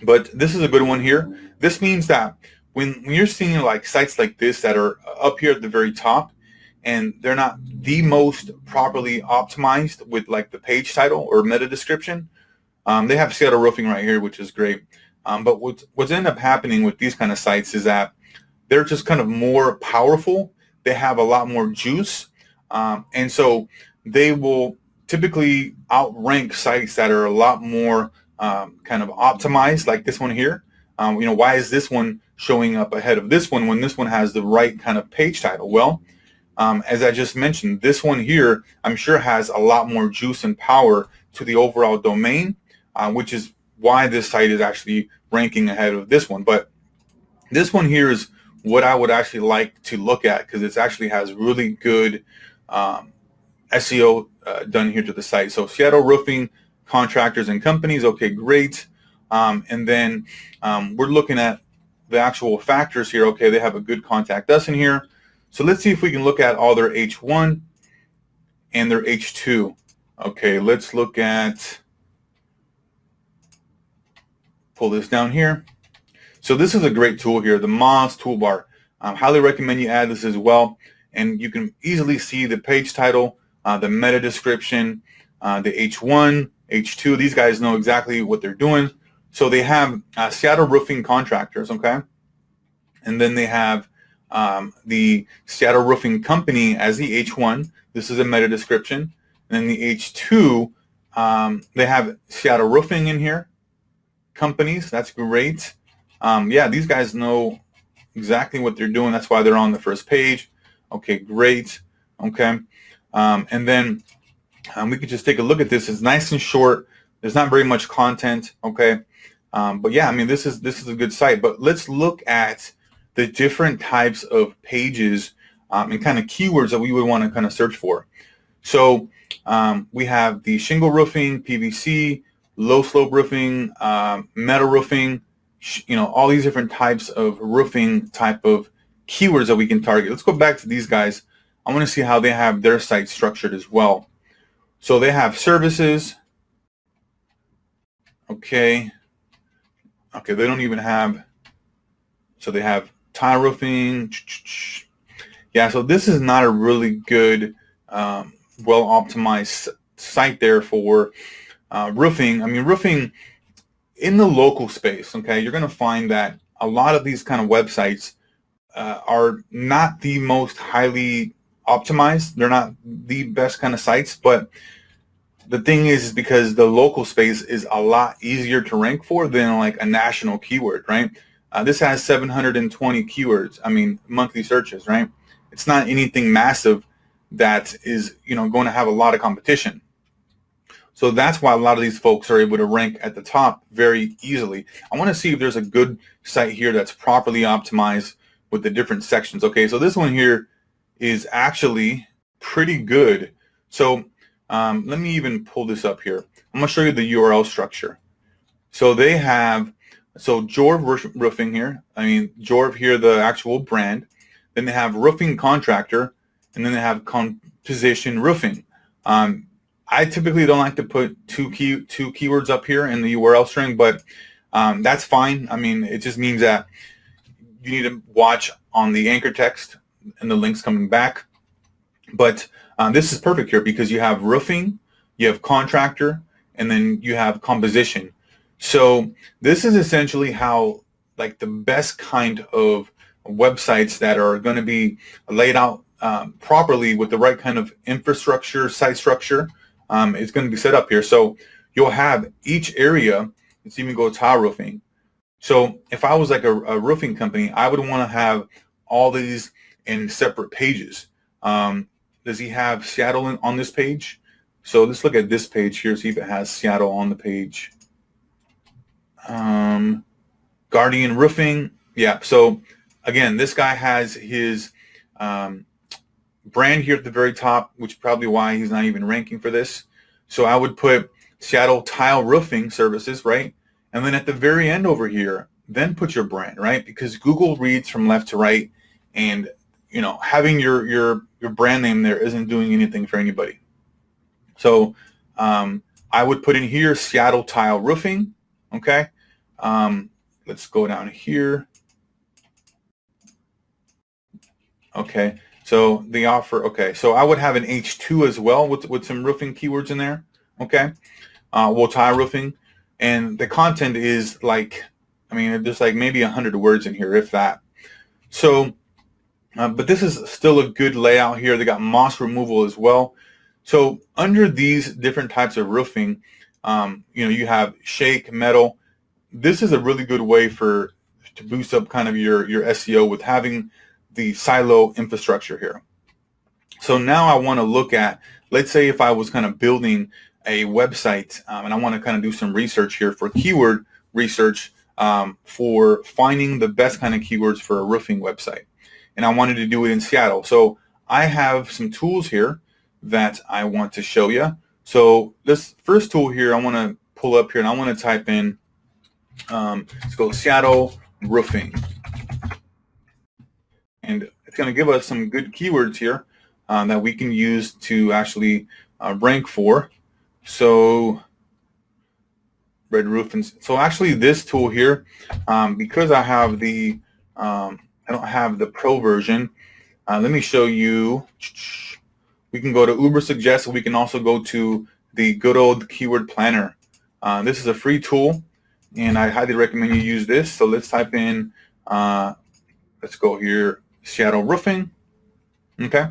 But this is a good one here. This means that when you're seeing like sites like this that are up here at the very top, and they're not the most properly optimized with like the page title or meta description, they have Seattle roofing right here, which is great. But what's ended up happening with these kind of sites is that they're just kind of more powerful. They have a lot more juice, and so they will typically outrank sites that are a lot more kind of optimized, like this one here. Why is this one showing up ahead of this one when this one has the right kind of page title? Well, as I just mentioned, this one here, I'm sure has a lot more juice and power to the overall domain, which is why this site is actually ranking ahead of this one. But this one here is what I would actually like to look at, because it actually has really good SEO done here to the site. So Seattle Roofing Contractors and Companies, okay, great. And then we're looking at the actual factors here. Okay, they have a good contact us in here. So let's see if we can look at all their H1 and their H2. Okay, let's look at, pull this down here. So this is a great tool here, the Moz toolbar. Highly recommend you add this as well. And you can easily see the page title, the meta description, the H1, H2. These guys know exactly what they're doing. So they have Seattle Roofing Contractors, okay? And then they have the Seattle Roofing Company as the H1. This is a meta description. And then the H2, they have Seattle Roofing in here. Companies, that's great. Yeah, these guys know exactly what they're doing. That's why they're on the first page. Okay, great. Okay. And then we could just take a look at this. It's nice and short. There's not very much content. Okay. But yeah, I mean, this is a good site. But let's look at the different types of pages and kind of keywords that we would want to kind of search for. So we have the shingle roofing, PVC, low slope roofing, metal roofing, all these different types of roofing type of keywords that we can target. Let's go back to these guys. I want to see how they have their site structured as well. So they have services. Okay, they don't even have, so they have tile roofing. Yeah, so this is not a really good, well-optimized site there for roofing. I mean, roofing in the local space, okay, you're going to find that a lot of these kind of websites are not the most highly optimized. They're not the best kind of sites, but the thing is because the local space is a lot easier to rank for than like a national keyword, right? This has 720 keywords, I mean, monthly searches, right? It's not anything massive that is, going to have a lot of competition. So that's why a lot of these folks are able to rank at the top very easily. I want to see if there's a good site here that's properly optimized with the different sections. Okay, so this one here is actually pretty good. So let me even pull this up here. I'm going to show you the URL structure. So they have, Jorv Roofing here. I mean, Jorv here, the actual brand. Then they have Roofing Contractor, and then they have Composition Roofing. I typically don't like to put two keywords up here in the URL string, but that's fine. I mean, it just means that you need to watch on the anchor text and the links coming back. But this is perfect here because you have roofing, you have contractor, and then you have composition. So this is essentially how, like, the best kind of websites that are going to be laid out properly with the right kind of infrastructure, site structure, is going to be set up here. So you'll have each area. Let's even go tile roofing. So if I was like a roofing company, I would want to have all these in separate pages. Does he have Seattle on this page? So let's look at this page here, see if it has Seattle on the page. Guardian Roofing. Yeah, so again, this guy has his brand here at the very top, which is probably why he's not even ranking for this. So I would put Seattle Tile Roofing Services, right? And then at the very end over here, then put your brand, right? Because Google reads from left to right, and having your brand name there isn't doing anything for anybody. So I would put in here Seattle Tile Roofing. Okay, let's go down here. Okay, so the offer. Okay, so I would have an H2 as well with some roofing keywords in there. Okay, well, tile roofing, and the content is like I mean, there's like maybe 100 words in here, if that. So, but this is still a good layout here. They got moss removal as well. So under these different types of roofing, you have shake, metal. This is a really good way to boost up kind of your SEO with having the silo infrastructure here. So now I want to look at, let's say if I was kind of building a website and I want to kind of do some research here for keyword research for finding the best kind of keywords for a roofing website. And I wanted to do it in Seattle. So I have some tools here that I want to show you. So this first tool here I want to pull up here, and I want to type in, let's go Seattle roofing. And it's going to give us some good keywords here that we can use to actually rank for. So red roof. And so actually this tool here, because I have the, I don't have the pro version, let me show you. We can go to Ubersuggest. We can also go to the good old keyword planner. This is a free tool, and I highly recommend you use this. So let's type in, let's go here, Seattle roofing. Okay.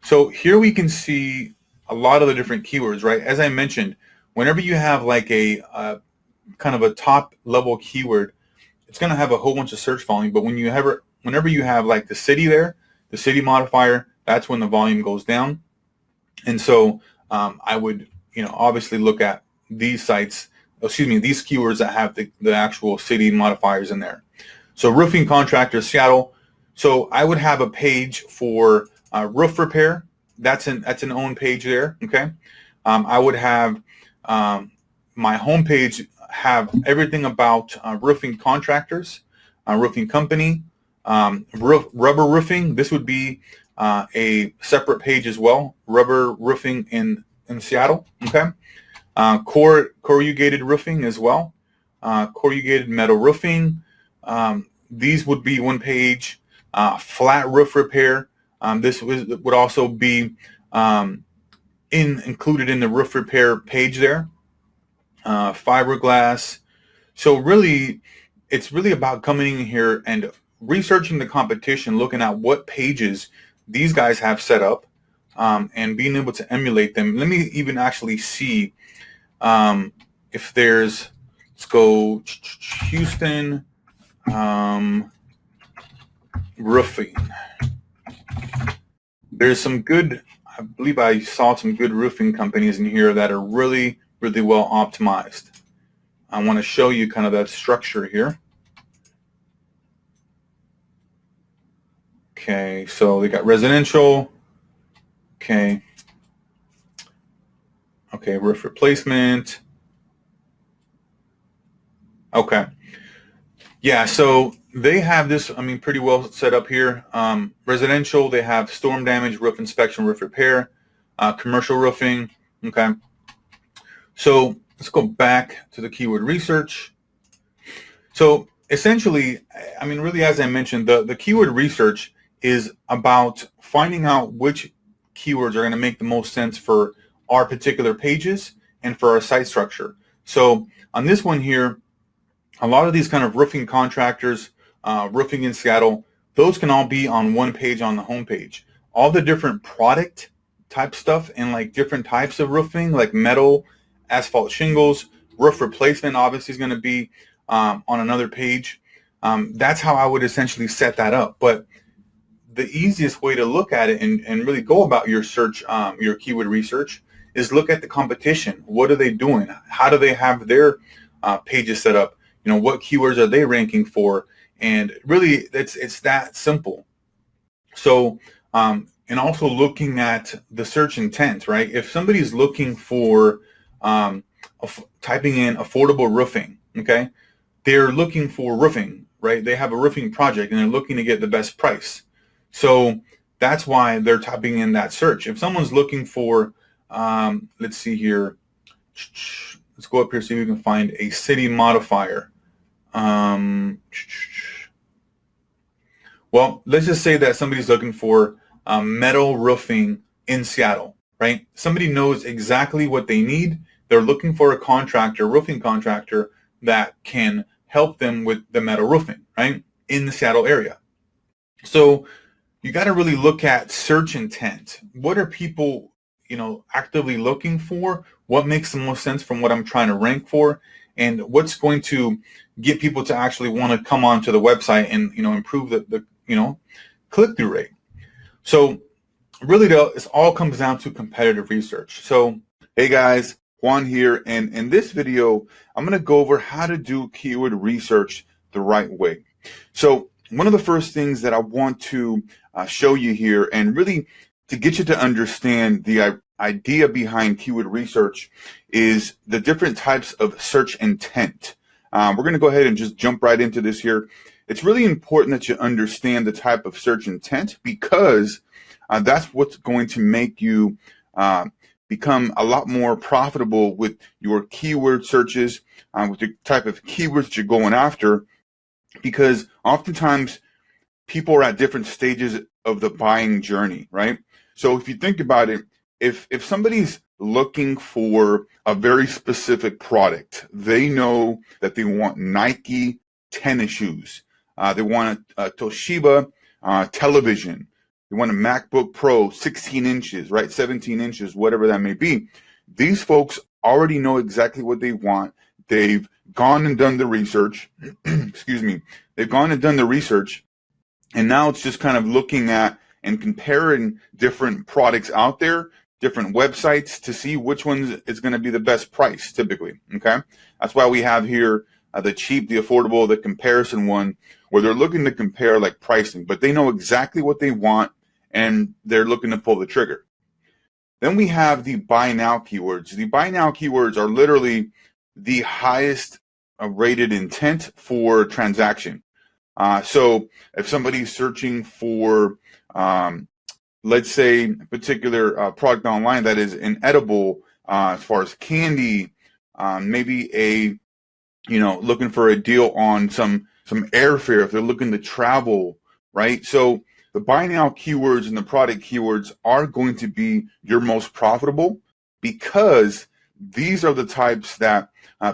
So here we can see a lot of the different keywords, right? As I mentioned, whenever you have like a kind of a top level keyword, it's going to have a whole bunch of search volume. But whenever you have like the city there, the city modifier, that's when the volume goes down. And so I would, obviously look at these sites, these keywords that have the actual city modifiers in there. So roofing contractor, Seattle. So I would have a page for roof repair. That's an own page there. Okay. I would have my homepage have everything about roofing contractors, roofing company, rubber roofing. This would be a separate page as well. Rubber roofing in Seattle. Okay. Corrugated roofing as well. Corrugated metal roofing. These would be one page. Flat roof repair. This would also be included in the roof repair page there. Fiberglass. So really, it's really about coming in here and researching the competition, looking at what pages these guys have set up, and being able to emulate them. Let me even actually see if there's, let's go Houston roofing. There's some good, I believe I saw some good roofing companies in here that are really, really well optimized. I want to show you kind of that structure here. Okay, so they got residential. Okay, roof replacement. Okay, yeah, so they have this, pretty well set up here. Residential, they have storm damage, roof inspection, roof repair, commercial roofing. Okay, so let's go back to the keyword research. So essentially, really, as I mentioned, the keyword research is about finding out which keywords are going to make the most sense for our particular pages and for our site structure. So on this one here, a lot of these kind of roofing contractors, roofing in Seattle, those can all be on one page on the home page. All the different product type stuff and like different types of roofing, like metal, asphalt shingles, roof replacement obviously is going to be on another page. That's how I would essentially set that up. But the easiest way to look at it and really go about your search, your keyword research, is look at the competition. What are they doing? How do they have their pages set up? What keywords are they ranking for? And really, it's that simple. So, and also looking at the search intent, right? If somebody's looking for typing in affordable roofing, okay, they're looking for roofing, right? They have a roofing project and they're looking to get the best price. So that's why they're typing in that search. If someone's looking for, let's see here, let's go up here so you can find a city modifier. Well, let's just say that somebody's looking for metal roofing in Seattle, right? Somebody knows exactly what they need. They're looking for a contractor, roofing contractor, that can help them with the metal roofing, right, in the Seattle area. So you got to really look at search intent. What are people, actively looking for? What makes the most sense from what I'm trying to rank for? And what's going to get people to actually want to come onto the website and, improve the click-through rate. So really, though, it all comes down to competitive research. So, hey guys, Juan here, and in this video, I'm going to go over how to do keyword research the right way. So one of the first things that I want to show you here, and really to get you to understand the idea behind keyword research, is the different types of search intent. We're going to go ahead and just jump right into this here. It's really important that you understand the type of search intent, because that's what's going to make you become a lot more profitable with your keyword searches, with the type of keywords that you're going after, because oftentimes people are at different stages of the buying journey, right? So if you think about it, if somebody's looking for a very specific product, they know that they want Nike tennis shoes, they want a Toshiba television, they want a MacBook Pro 16 inches, right? 17 inches, whatever that may be. These folks already know exactly what they want. They've gone and done the research. Excuse me. They've gone and done the research. And now it's just kind of looking at and comparing different products out there, different websites, to see which one is going to be the best price typically. Okay. That's why we have here the cheap, the affordable, the comparison one, where they're looking to compare like pricing, but they know exactly what they want and they're looking to pull the trigger. Then we have the buy now keywords. The buy now keywords are literally the highest rated intent for transaction. So if somebody's searching for, let's say, a particular product online that is an edible, as far as candy, maybe looking for a deal on some airfare if they're looking to travel, right? So the buy now keywords and the product keywords are going to be your most profitable, because these are the types that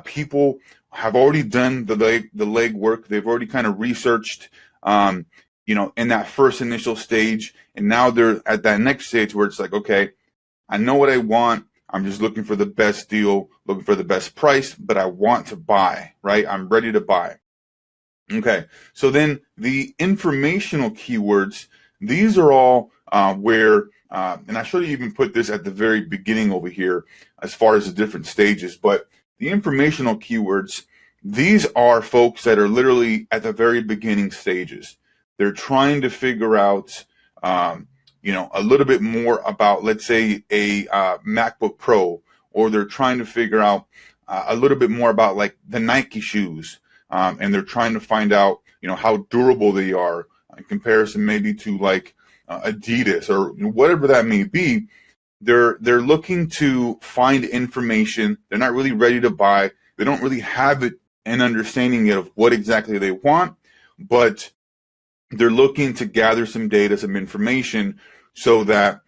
people have already done the leg work. They've already kind of researched, in that first initial stage. And now they're at that next stage where it's like, okay, I know what I want. I'm just looking for the best deal, looking for the best price, but I want to buy, right? I'm ready to buy. Okay, so then the informational keywords, these are all where, and I should have even put this at the very beginning over here as far as the different stages, but the informational keywords, these are folks that are literally at the very beginning stages. They're trying to figure out, a little bit more about, let's say, a MacBook Pro, or they're trying to figure out a little bit more about like the Nike shoes. And they're trying to find out, how durable they are in comparison maybe to like Adidas or whatever that may be. They're looking to find information. They're not really ready to buy. They don't really have an understanding yet of what exactly they want, but they're looking to gather some data, some information, so that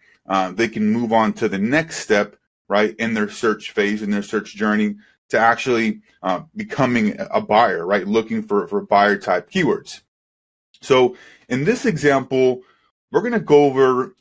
they can move on to the next step, right, in their search phase, in their search journey, to actually becoming a buyer, right? Looking for buyer type keywords. So in this example, we're going to go over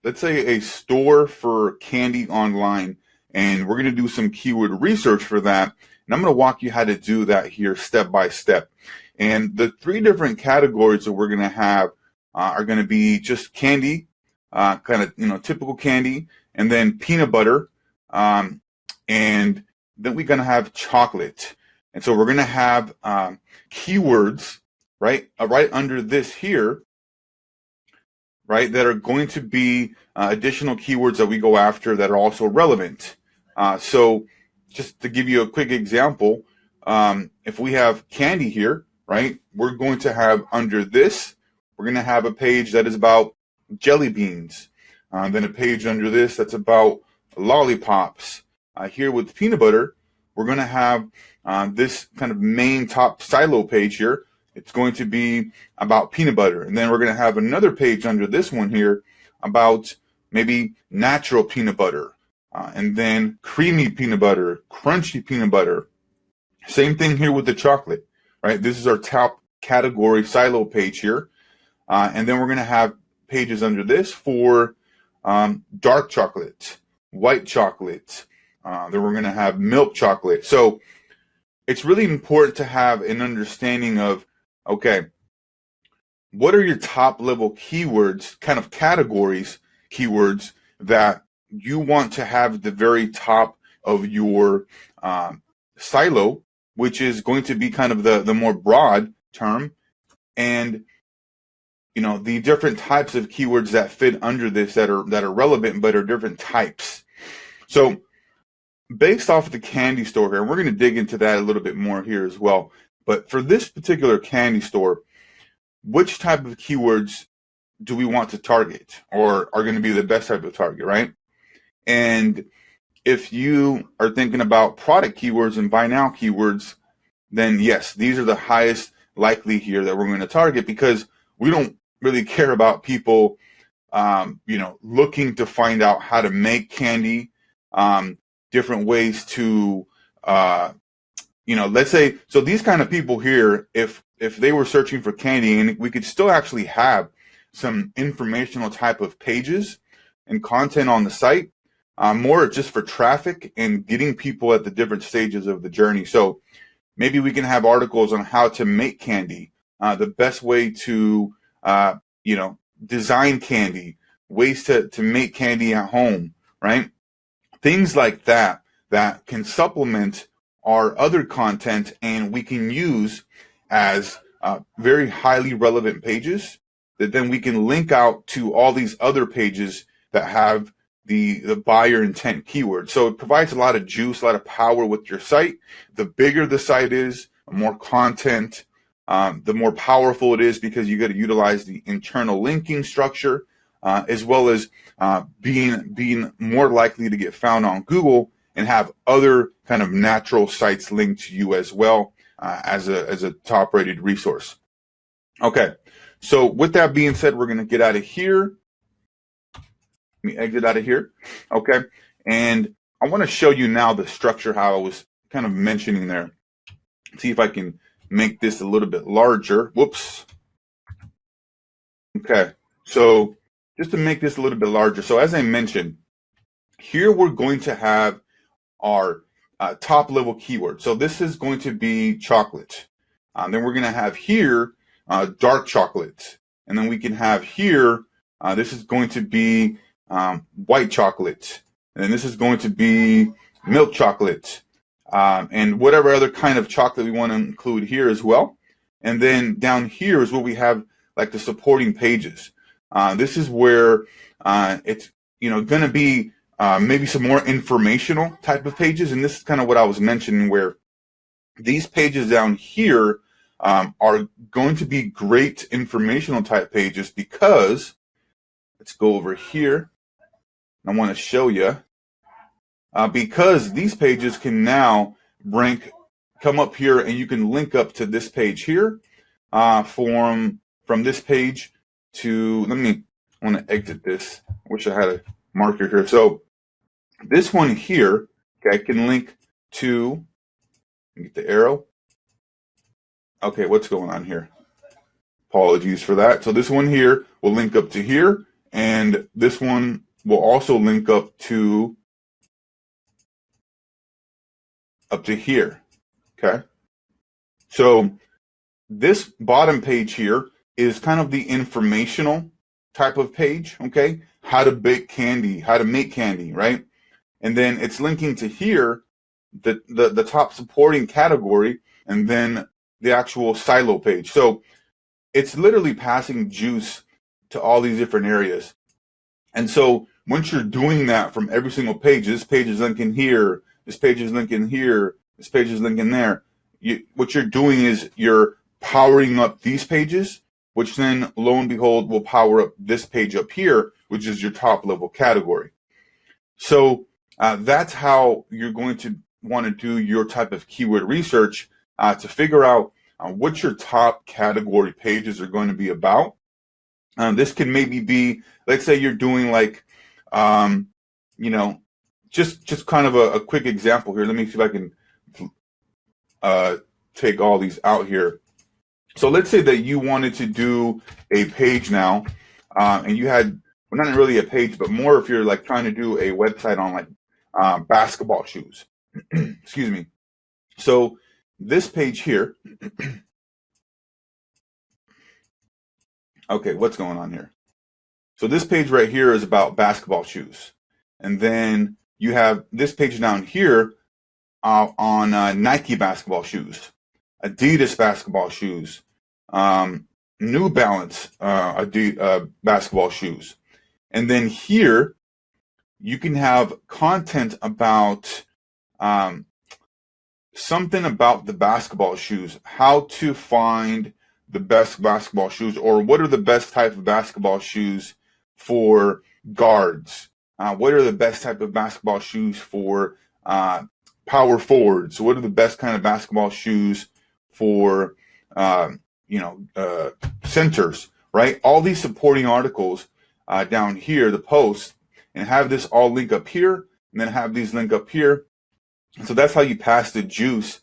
let's say a store for candy online, and we're going to do some keyword research for that. And I'm going to walk you how to do that here step by step. And the three different categories that we're going to have are going to be just candy, kind of, typical candy, and then peanut butter, and then we're going to have chocolate. And so we're going to have keywords, right, right under this here, right, that are going to be additional keywords that we go after that are also relevant. So just to give you a quick example, if we have candy here, right, we're going to have under this, we're going to have a page that is about jelly beans. Then a page under this that's about lollipops. Here with peanut butter, we're going to have this kind of main top silo page here. It's going to be about peanut butter. And then we're going to have another page under this one here about maybe natural peanut butter. And then creamy peanut butter, crunchy peanut butter. Same thing here with the chocolate. right? This is our top category silo page here. And then we're going to have pages under this for dark chocolate, white chocolate. Then we're going to have milk chocolate. So it's really important to have an understanding of, okay, what are your top level keywords, kind of categories, keywords that you want to have at the very top of your silo, which is going to be kind of the more broad term, and the different types of keywords that fit under this that are relevant but are different types. So based off of the candy store here, and we're going to dig into that a little bit more here as well, but for this particular candy store, which type of keywords do we want to target or are going to be the best type of target, right? And if you are thinking about product keywords and buy now keywords, then yes, these are the highest likely here that we're going to target, because we don't really care about people, looking to find out how to make candy, different ways to, let's say, so these kind of people here, if they were searching for candy, and we could still actually have some informational type of pages and content on the site, more just for traffic and getting people at the different stages of the journey. So maybe we can have articles on how to make candy, the best way to, design candy, ways to make candy at home, right? Things like that can supplement our other content, and we can use as very highly relevant pages that then we can link out to all these other pages that have the buyer intent keyword. So it provides a lot of juice, a lot of power with your site. The bigger the site is, the more content, the more powerful it is, because you got to utilize the internal linking structure, as well as being more likely to get found on Google and have other kind of natural sites linked to you as well, as a top rated resource. Okay, so with that being said, we're going to get out of here. Let me exit out of here. Okay, and I want to show you now the structure, how I was kind of mentioning there. See if I can make this a little bit larger. Whoops. Okay, so just to make this a little bit larger. So as I mentioned, here we're going to have our top level keyword. So this is going to be chocolate. Then we're going to have here dark chocolate. And then we can have here, this is going to be white chocolate. And then this is going to be milk chocolate. And whatever other kind of chocolate we want to include here as well. And then down here is where we have like the supporting pages. This is where it's going to be maybe some more informational type of pages. And this is kind of what I was mentioning, where these pages down here are going to be great informational type pages, because let's go over here. I want to show you, because these pages can now come up here, and you can link up to this page here, from this page to, I want to exit this. I wish I had a marker here. So this one here, okay, can link to, get the arrow. Okay, what's going on here? Apologies for that. So this one here will link up to here, and this one will also link up to here. Okay. So this bottom page here is kind of the informational type of page. Okay. How to bake candy, how to make candy, right? And then it's linking to here, the top supporting category, and then the actual silo page. So it's literally passing juice to all these different areas. And so once you're doing that from every single page, this page is linking here, this page is linking here, this page is linking there. What you're doing is you're powering up these pages, which then, lo and behold, will power up this page up here, which is your top level category. So that's how you're going to want to do your type of keyword research, to figure out what your top category pages are going to be about. This can maybe be, let's say you're doing like, just kind of a quick example here. Let me see if I can take all these out here. So let's say that you wanted to do a page now, and you had, well, not really a page, but more if you're like trying to do a website on like basketball shoes. Excuse me. So this page here, okay, what's going on here? So this page right here is about basketball shoes. And then you have this page down here on Nike basketball shoes, Adidas basketball shoes, New Balance basketball shoes. And then here you can have content about something about the basketball shoes, how to find the best basketball shoes, or what are the best type of basketball shoes for guards. What are the best type of basketball shoes for power forwards? What are the best kind of basketball shoes for centers, right? All these supporting articles down here, the post, and have this all link up here, and then have these link up here. So that's how you pass the juice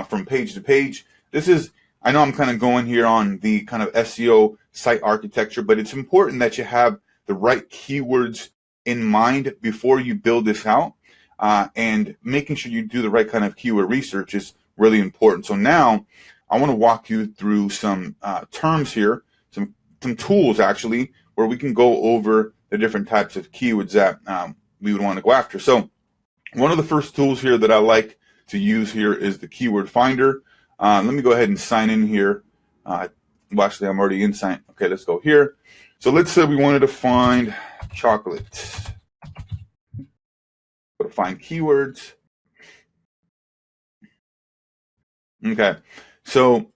from page to page. This is, I know I'm kind of going here on the kind of SEO site architecture, but it's important that you have the right keywords in mind before you build this out, and making sure you do the right kind of keyword research is really important. So now I want to walk you through some terms here, some tools actually, where we can go over the different types of keywords that we would want to go after. So one of the first tools here that I like to use here is the keyword finder. Let me go ahead and sign in here. Well, actually, I'm already in sign. Okay, let's go here. So let's say we wanted to find chocolate. Go to find keywords. Okay, so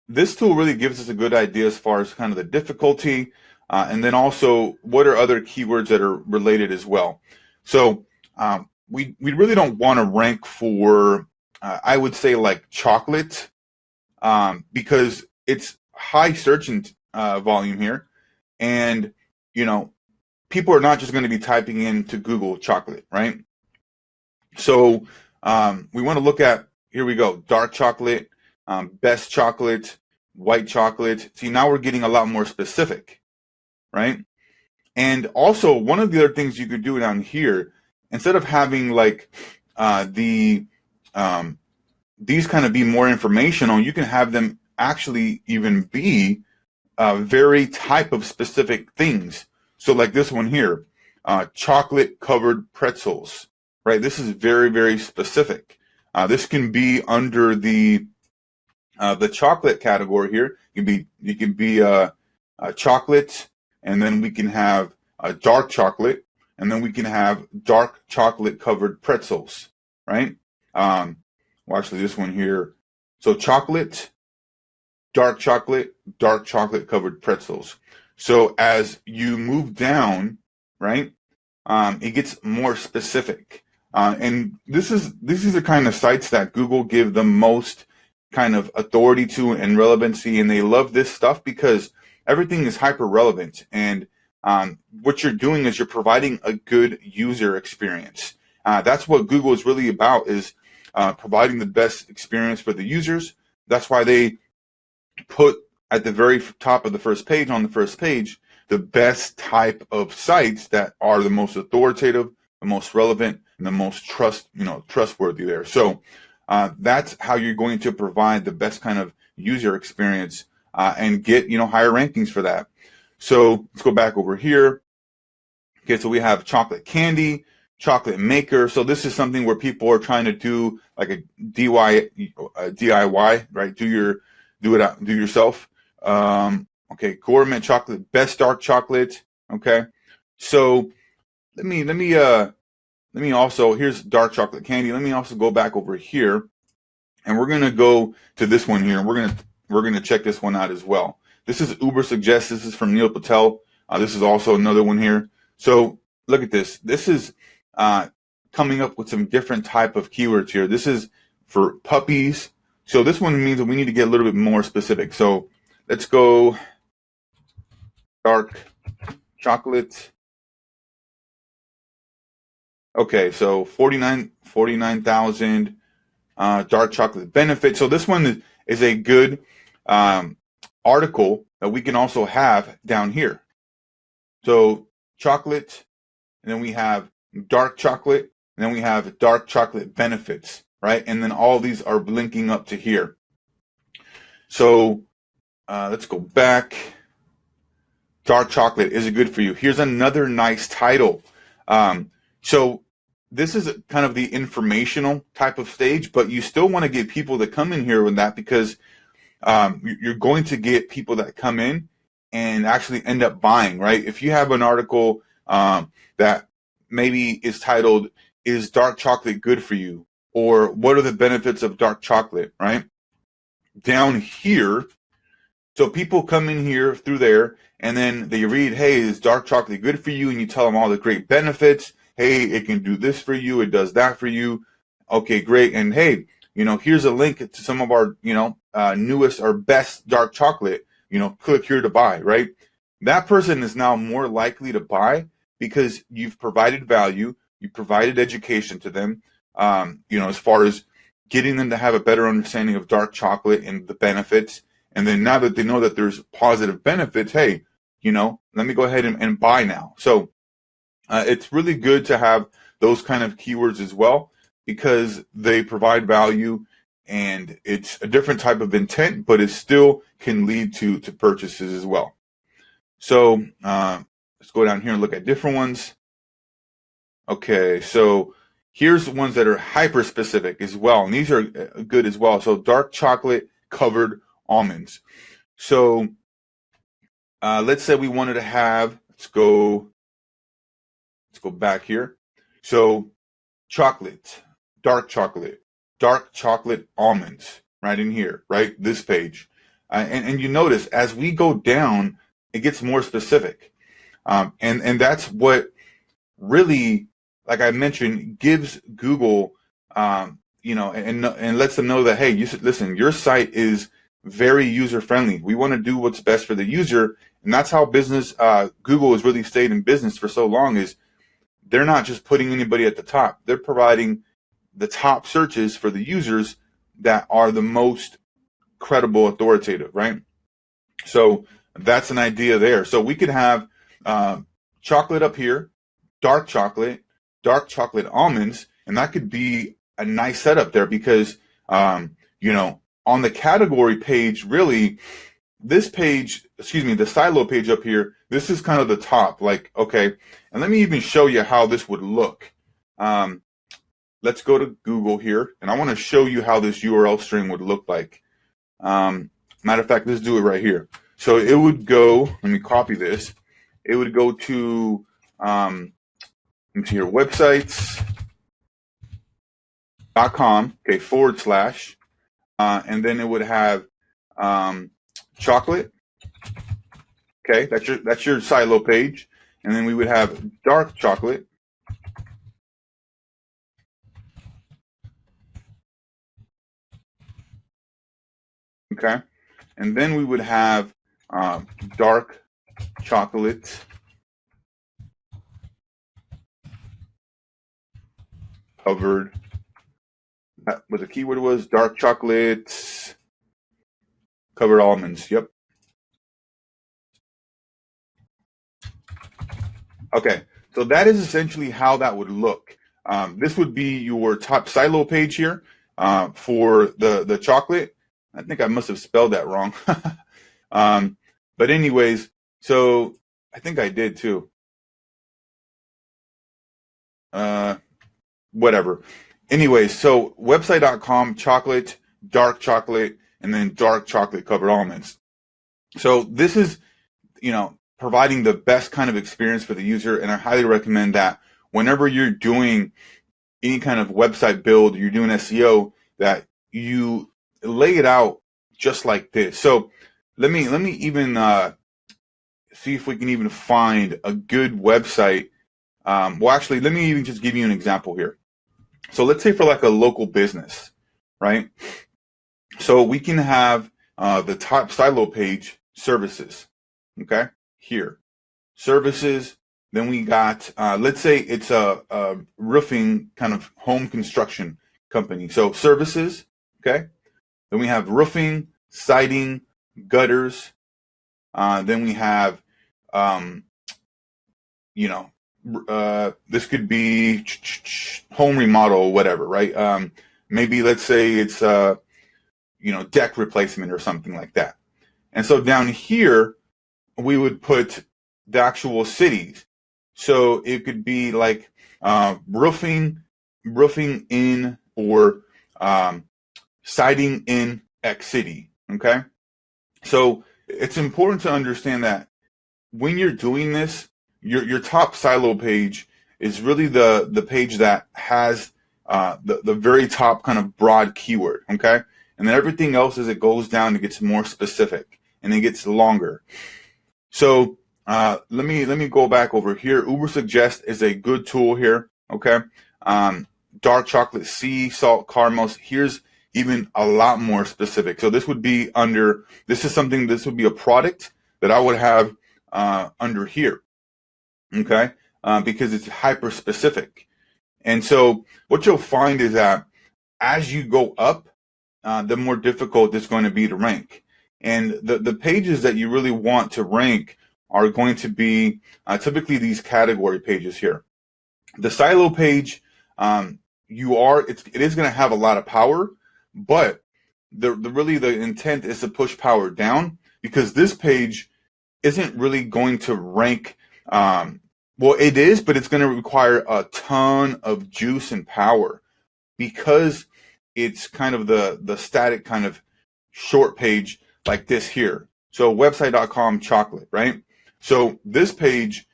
this tool really gives us a good idea as far as kind of the difficulty, and then also what are other keywords that are related as well. So we really don't want to rank for, I would say, like chocolate, because it's high search volume here, and people are not just going to be typing into Google chocolate, right? So we want to look at, here we go, dark chocolate, best chocolate, white chocolate. See, now we're getting a lot more specific, right? And also, one of the other things you could do down here, instead of having like these kind of be more informational, you can have them actually even be very type of specific things. So like this one here, chocolate covered pretzels, right? This is very, very specific. This can be under the chocolate category here. You can be chocolate, and then we can have dark chocolate, and then we can have dark chocolate covered pretzels, right? Well, actually, this one here. So chocolate, dark chocolate covered pretzels. So as you move down, right, it gets more specific. And this is the kind of sites that Google give the most kind of authority to and relevancy, and they love this stuff because everything is hyper relevant. And what you're doing is you're providing a good user experience. That's what Google is really about, is providing the best experience for the users. That's why they put at the very top of the first page, on the first page, the best type of sites that are the most authoritative, the most relevant, and the most trustworthy there. So that's how you're going to provide the best kind of user experience and get higher rankings for that. So let's go back over here. Okay, so we have chocolate candy, chocolate maker. So this is something where people are trying to do like a DIY, right? Do yourself. Okay, gourmet chocolate, best dark chocolate. Okay, so let me also, here's dark chocolate candy. Let me also go back over here, and we're gonna go to this one here. We're gonna check this one out as well. This is Uber Suggest. This is from Neil Patel. This is also another one here. So look at this. This is coming up with some different type of keywords here. This is for puppies. So this one means that we need to get a little bit more specific. So let's go dark chocolate. Okay, so 49,000 dark chocolate benefit. So this one is a good article that we can also have down here. So chocolate, and then we have dark chocolate, and then we have dark chocolate benefits, right? And then all these are linking up to here. So let's go back. Dark chocolate, is it good for you? Here's another nice title. So this is kind of the informational type of stage, but you still want to get people to come in here with that, because you're going to get people that come in and actually end up buying, right? If you have an article that maybe is titled, "Is dark chocolate good for you?" or "What are the benefits of dark chocolate?" right? Down here, so people come in here through there, and then they read, "Hey, is dark chocolate good for you?" And you tell them all the great benefits. Hey, it can do this for you. It does that for you. Okay, great. And hey, here's a link to some of our, newest or best dark chocolate. Click here to buy, right? That person is now more likely to buy because you've provided value, you provided education to them, as far as getting them to have a better understanding of dark chocolate and the benefits. And then now that they know that there's positive benefits, hey, let me go ahead and buy now. So it's really good to have those kind of keywords as well, because they provide value, and it's a different type of intent, but it still can lead to purchases as well. So let's go down here and look at different ones. Okay, so here's ones that are hyper specific as well, and these are good as well. So dark chocolate covered almonds. So let's say we wanted to have, let's go back here. So chocolate, dark chocolate almonds, right in here, right? This page. And you notice as we go down, it gets more specific. And that's what really, like I mentioned, gives Google, and lets them know that, hey, listen, your site is very user friendly. We want to do what's best for the user. And that's how Google has really stayed in business for so long, is they're not just putting anybody at the top. They're providing the top searches for the users that are the most credible, authoritative, right? So that's an idea there. So we could have chocolate up here, dark chocolate almonds, and that could be a nice setup there, because on the category page, really, this page, the silo page up here, this is kind of the top, like, okay, and let me even show you how this would look. Let's go to Google here, and I want to show you how this URL string would look like. Matter of fact, let's do it right here. So it would go, let me copy this. It would go to, into your websites.com, okay, / and then it would have chocolate. Okay, that's your silo page, and then we would have dark chocolate. Okay, and then we would have dark chocolate covered. That was the keyword, was dark chocolate covered almonds. Yep. Okay, so that is essentially how that would look. This would be your top silo page here for the chocolate. I think I must have spelled that wrong. But anyways, so I think I did too. Whatever. Anyways, so website.com, chocolate, dark chocolate, and then dark chocolate covered almonds. So this is, providing the best kind of experience for the user, and I highly recommend that whenever you're doing any kind of website build, you're doing SEO, that you lay it out just like this. So let me even see if we can even find a good website. Well, actually, let me even just give you an example here. So let's say for like a local business, right? So we can have the top silo page, services, okay? Here, services. Then we got, let's say it's a roofing kind of home construction company. So services, okay? Then we have roofing, siding, gutters. Then we have, this could be home remodel or whatever, right? Maybe let's say it's, deck replacement or something like that. And so down here, we would put the actual cities. So it could be like roofing in, or siding in X city. Okay. So it's important to understand that when you're doing this, your top silo page is really the page that has the very top kind of broad keyword. Okay. And then everything else, as it goes down, it gets more specific and it gets longer. So let me go back over here. Ubersuggest is a good tool here. Okay. Dark chocolate, sea salt, caramels. Here's even a lot more specific. So this would be under, this would be a product that I would have under here. Okay. Because it's hyper specific. And so what you'll find is that as you go up, the more difficult it's going to be to rank. And the pages that you really want to rank are going to be typically these category pages here. The silo page, it is going to have a lot of power, but the intent is to push power down, because this page isn't really going to rank. Well, it is, but it's going to require a ton of juice and power, because it's kind of the static kind of short page like this here. So website.com chocolate, right? So this page,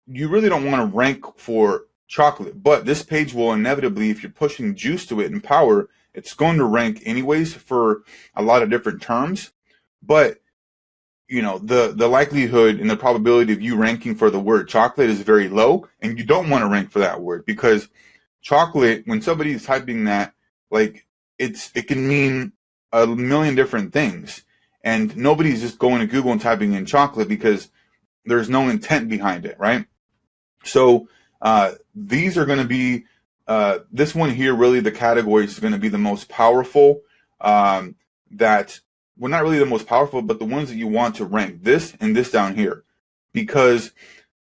you really don't want to rank for chocolate, but this page will inevitably, if you're pushing juice to it and power, it's going to rank anyways for a lot of different terms. But the likelihood and the probability of you ranking for the word chocolate is very low, and you don't want to rank for that word, because chocolate, when somebody is typing that, like it can mean a million different things, and nobody's just going to Google and typing in chocolate because there's no intent behind it, right? So these are going to be this one here, really the category is going to be the most powerful, well, not really the most powerful, but the ones that you want to rank, this and this down here, because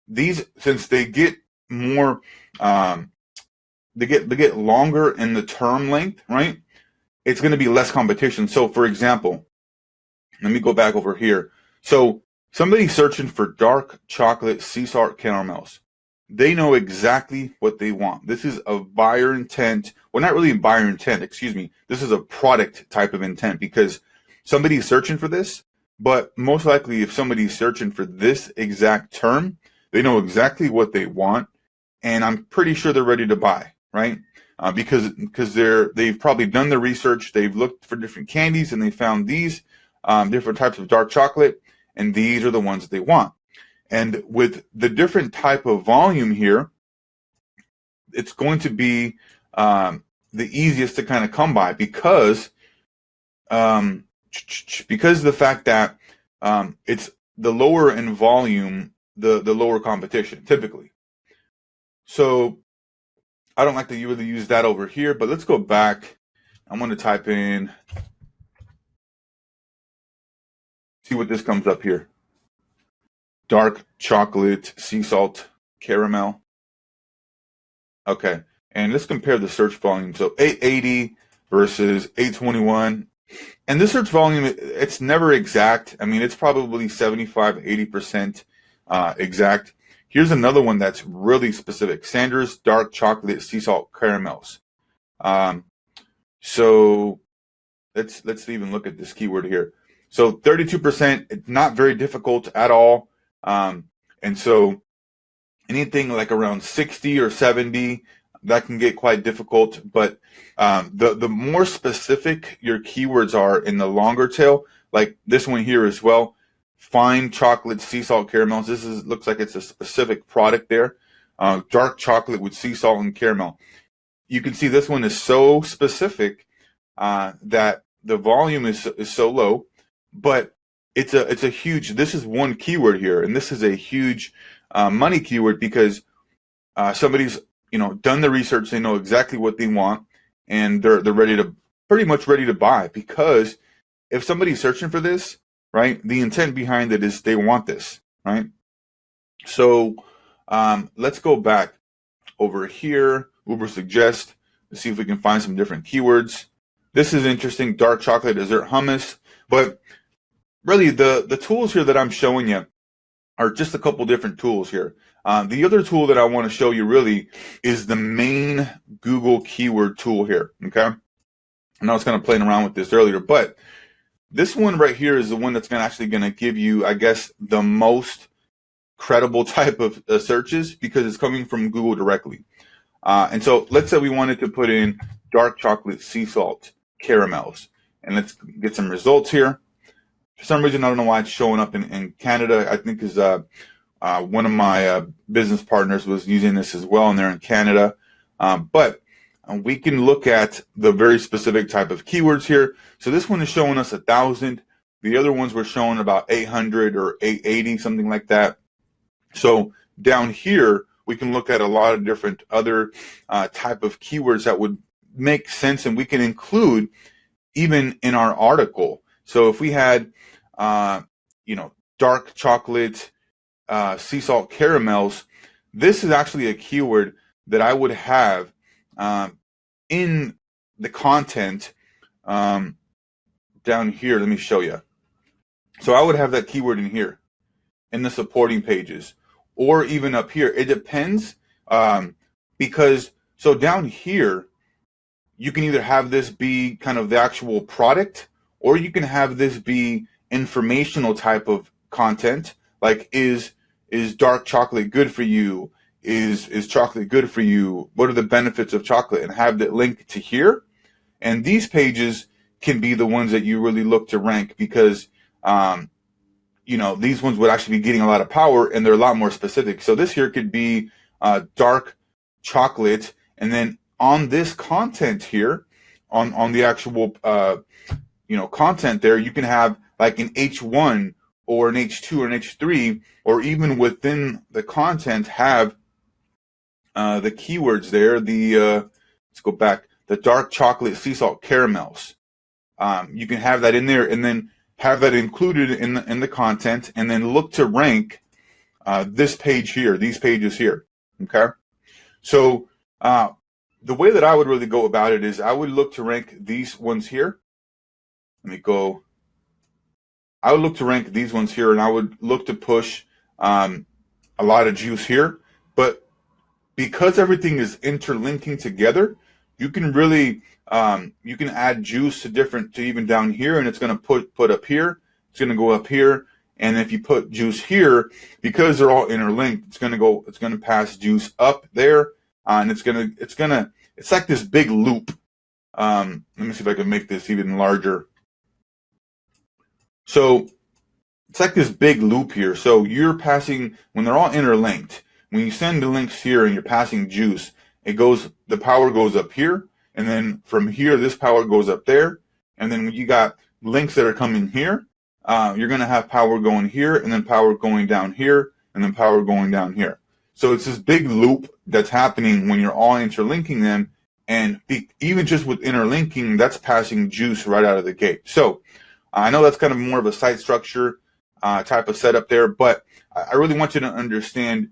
these, since they get more, they get longer in the term length, right? It's going to be less competition. So for example, let me go back over here. So somebody searching for dark chocolate sea salt caramels, they know exactly what they want. This is a buyer intent. Well, not really a buyer intent, excuse me. This is a product type of intent, because somebody's searching for this, but most likely if somebody's searching for this exact term, they know exactly what they want, and I'm pretty sure they're ready to buy, right? Because they've probably done the research, they've looked for different candies, and they found these different types of dark chocolate, and these are the ones that they want. And with the different type of volume here, it's going to be the easiest to kind of come by, because of the fact that it's the lower in volume, the lower competition typically. So I don't like to really use that over here, but let's go back. I'm going to type in, see what this comes up here. Dark chocolate, sea salt, caramel. Okay, and let's compare the search volume. So 880 versus 821. And this search volume, it's never exact. I mean, it's probably 75, 80% exact. Here's another one that's really specific. Sanders dark chocolate sea salt caramels. So let's even look at this keyword here. So 32%, not very difficult at all. And so anything like around 60 or 70, that can get quite difficult. But the more specific your keywords are in the longer tail, like this one here as well, fine chocolate sea salt caramels. This looks like it's a specific product there. Dark chocolate with sea salt and caramel. You can see this one is so specific that the volume is so low, but it's a huge. This is one keyword here, and this is a huge money keyword, because somebody's done the research. They know exactly what they want, and they're ready to pretty much ready to buy, because if somebody's searching for this, right, the intent behind it is they want this, right? So let's go back over here, Ubersuggest, to see if we can find some different keywords. This is interesting, dark chocolate dessert hummus. But really, the tools here that I'm showing you are just a couple different tools here. The other tool that I want to show you really is the main Google keyword tool here, okay? And I was kind of playing around with this earlier, but this one right here is the one that's actually going to give you, I guess, the most credible type of searches, because it's coming from Google directly. And so let's say we wanted to put in dark chocolate sea salt caramels, and let's get some results here. For some reason, I don't know why it's showing up in Canada. I think is one of my business partners was using this as well, and they're in Canada. But we can look at the very specific type of keywords here. So this one is showing us 1,000. The other ones were showing about 800 or 880, something like that. So down here, we can look at a lot of different other type of keywords that would make sense, and we can include even in our article. So if we had, dark chocolate sea salt caramels, this is actually a keyword that I would have in the content down here. Let me show you. So I would have that keyword in here in the supporting pages, or even up here. It depends, because so down here, you can either have this be kind of the actual product, or you can have this be informational type of content, like is dark chocolate good for you? Is chocolate good for you? What are the benefits of chocolate? And have that link to here. And these pages can be the ones that you really look to rank, because these ones would actually be getting a lot of power, and they're a lot more specific. So this here could be dark chocolate, and then on this content here, on the actual content there, you can have like an H1 or an H2 or an H3, or even within the content have the keywords there. Let's go back. The dark chocolate sea salt caramels. You can have that in there, and then have that included in the content, and then look to rank this page here, these pages here. Okay, so the way that I would really go about it is I would look to rank these ones here. Let me go. I would look to rank these ones here, and I would look to push a lot of juice here. But because everything is interlinking together, you can really you can add juice to even down here, and it's going to put up here. It's going to go up here, and if you put juice here, because they're all interlinked, it's going to pass juice up there, and it's like this big loop. Let me see if I can make this even larger. So it's like this big loop here. So you're passing, when they're all interlinked, when you send the links here and you're passing juice, the power goes up here, and then from here, this power goes up there. And then when you got links that are coming here, you're going to have power going here, and then power going down here, and then power going down here. So it's this big loop that's happening when you're all interlinking them. And even just with interlinking, that's passing juice right out of the gate. So I know that's kind of more of a site structure type of setup there, but I really want you to understand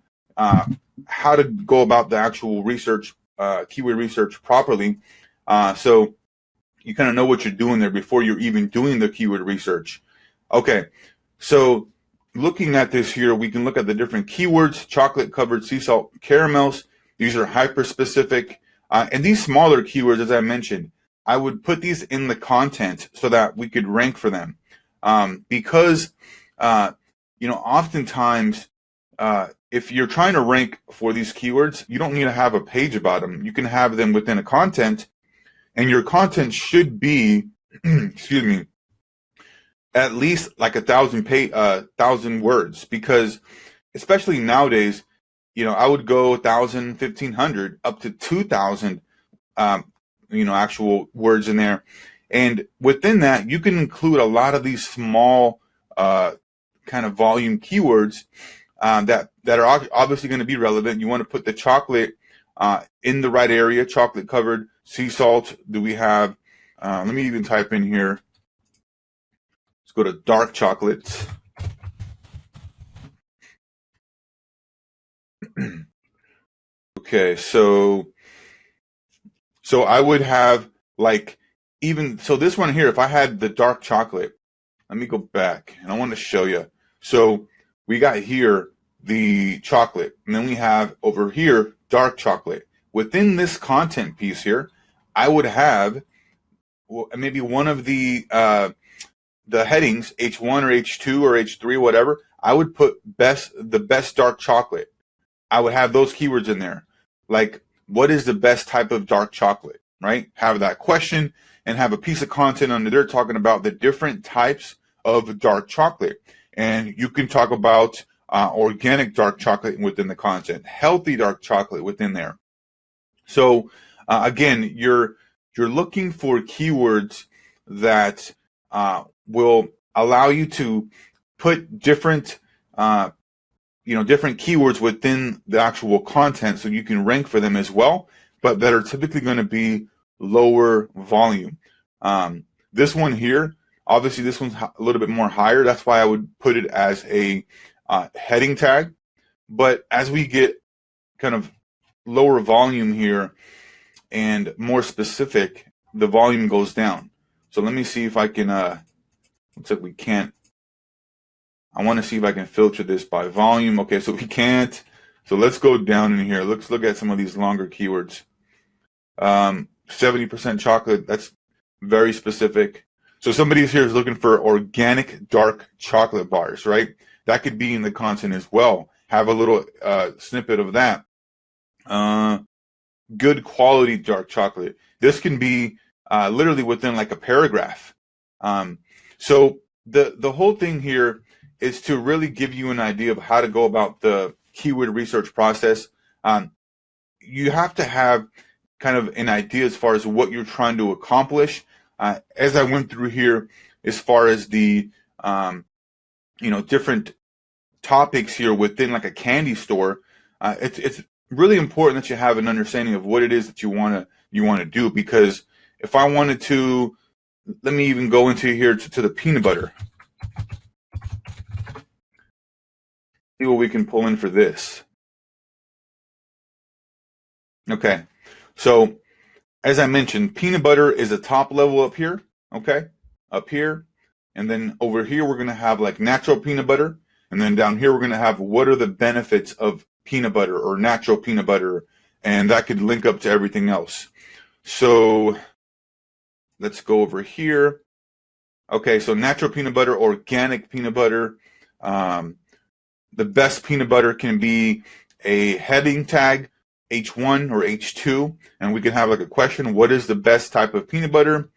how to go about the actual research, keyword research properly, so you kind of know what you're doing there before you're even doing the keyword research. Okay, so looking at this here, we can look at the different keywords: chocolate covered sea salt caramels. These are hyper specific, and these smaller keywords, as I mentioned, I would put these in the content so that we could rank for them, because oftentimes if you're trying to rank for these keywords, you don't need to have a page about them. You can have them within a content, and your content should be excuse me, at least like 1,000 words, because especially nowadays, I would go 1,000, 1,500, up to 2,000 actual words in there. And within that, you can include a lot of these small kind of volume keywords that are obviously going to be relevant. You want to put the chocolate in the right area: chocolate covered sea salt. Do we have Let me even type in here. Let's go to dark chocolate. Okay, so I would have like so this one here, if I had the dark chocolate, let me go back and I want to show you. So we got here the chocolate, and then we have over here dark chocolate. Within this content piece here, I would have maybe one of the headings, H1 or H2 or H3, whatever. I would put the best dark chocolate. I would have those keywords in there. Like, what is the best type of dark chocolate, right? Have that question and have a piece of content under there talking about the different types of dark chocolate. And you can talk about organic dark chocolate within the content, healthy dark chocolate within there. So again, you're looking for keywords that will allow you to put different different keywords within the actual content so you can rank for them as well, but that are typically going to be lower volume. This one here, obviously this one's a little bit more higher. That's why I would put it as a heading tag. But as we get kind of lower volume here and more specific, the volume goes down. So let me see if I can, looks like we can't. I want to see if I can filter this by volume. Okay, so we can't. So let's go down in here. Let's look at some of these longer keywords. 70% chocolate, that's very specific. So somebody here is looking for organic dark chocolate bars, right? That could be in the content as well. Have a little snippet of that. Good quality dark chocolate. This can be literally within like a paragraph. So the whole thing here is to really give you an idea of how to go about the keyword research process. You have to have kind of an idea as far as what you're trying to accomplish. As I went through here, as far as the different topics here within like a candy store, it's really important that you have an understanding of what it is that you want to do. Because if I wanted to, let me even go into here to the peanut butter. See what we can pull in for this. Okay, so as I mentioned, peanut butter is a top level up here, okay, up here. And then over here, we're going to have like natural peanut butter. And then down here, we're going to have what are the benefits of peanut butter or natural peanut butter. And that could link up to everything else. So let's go over here. Okay, so natural peanut butter, organic peanut butter. The best peanut butter can be a heading tag, H1 or H2, and we can have like a question, what is the best type of peanut butter?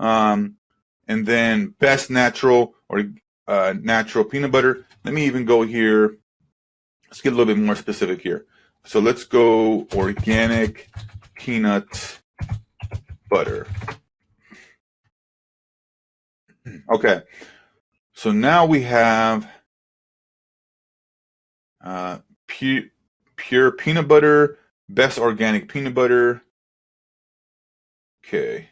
And then best natural or natural peanut butter. Let me even go here. Let's get a little bit more specific here. So let's go organic peanut butter. Okay, so now we have pure peanut butter, best organic peanut butter. Okay.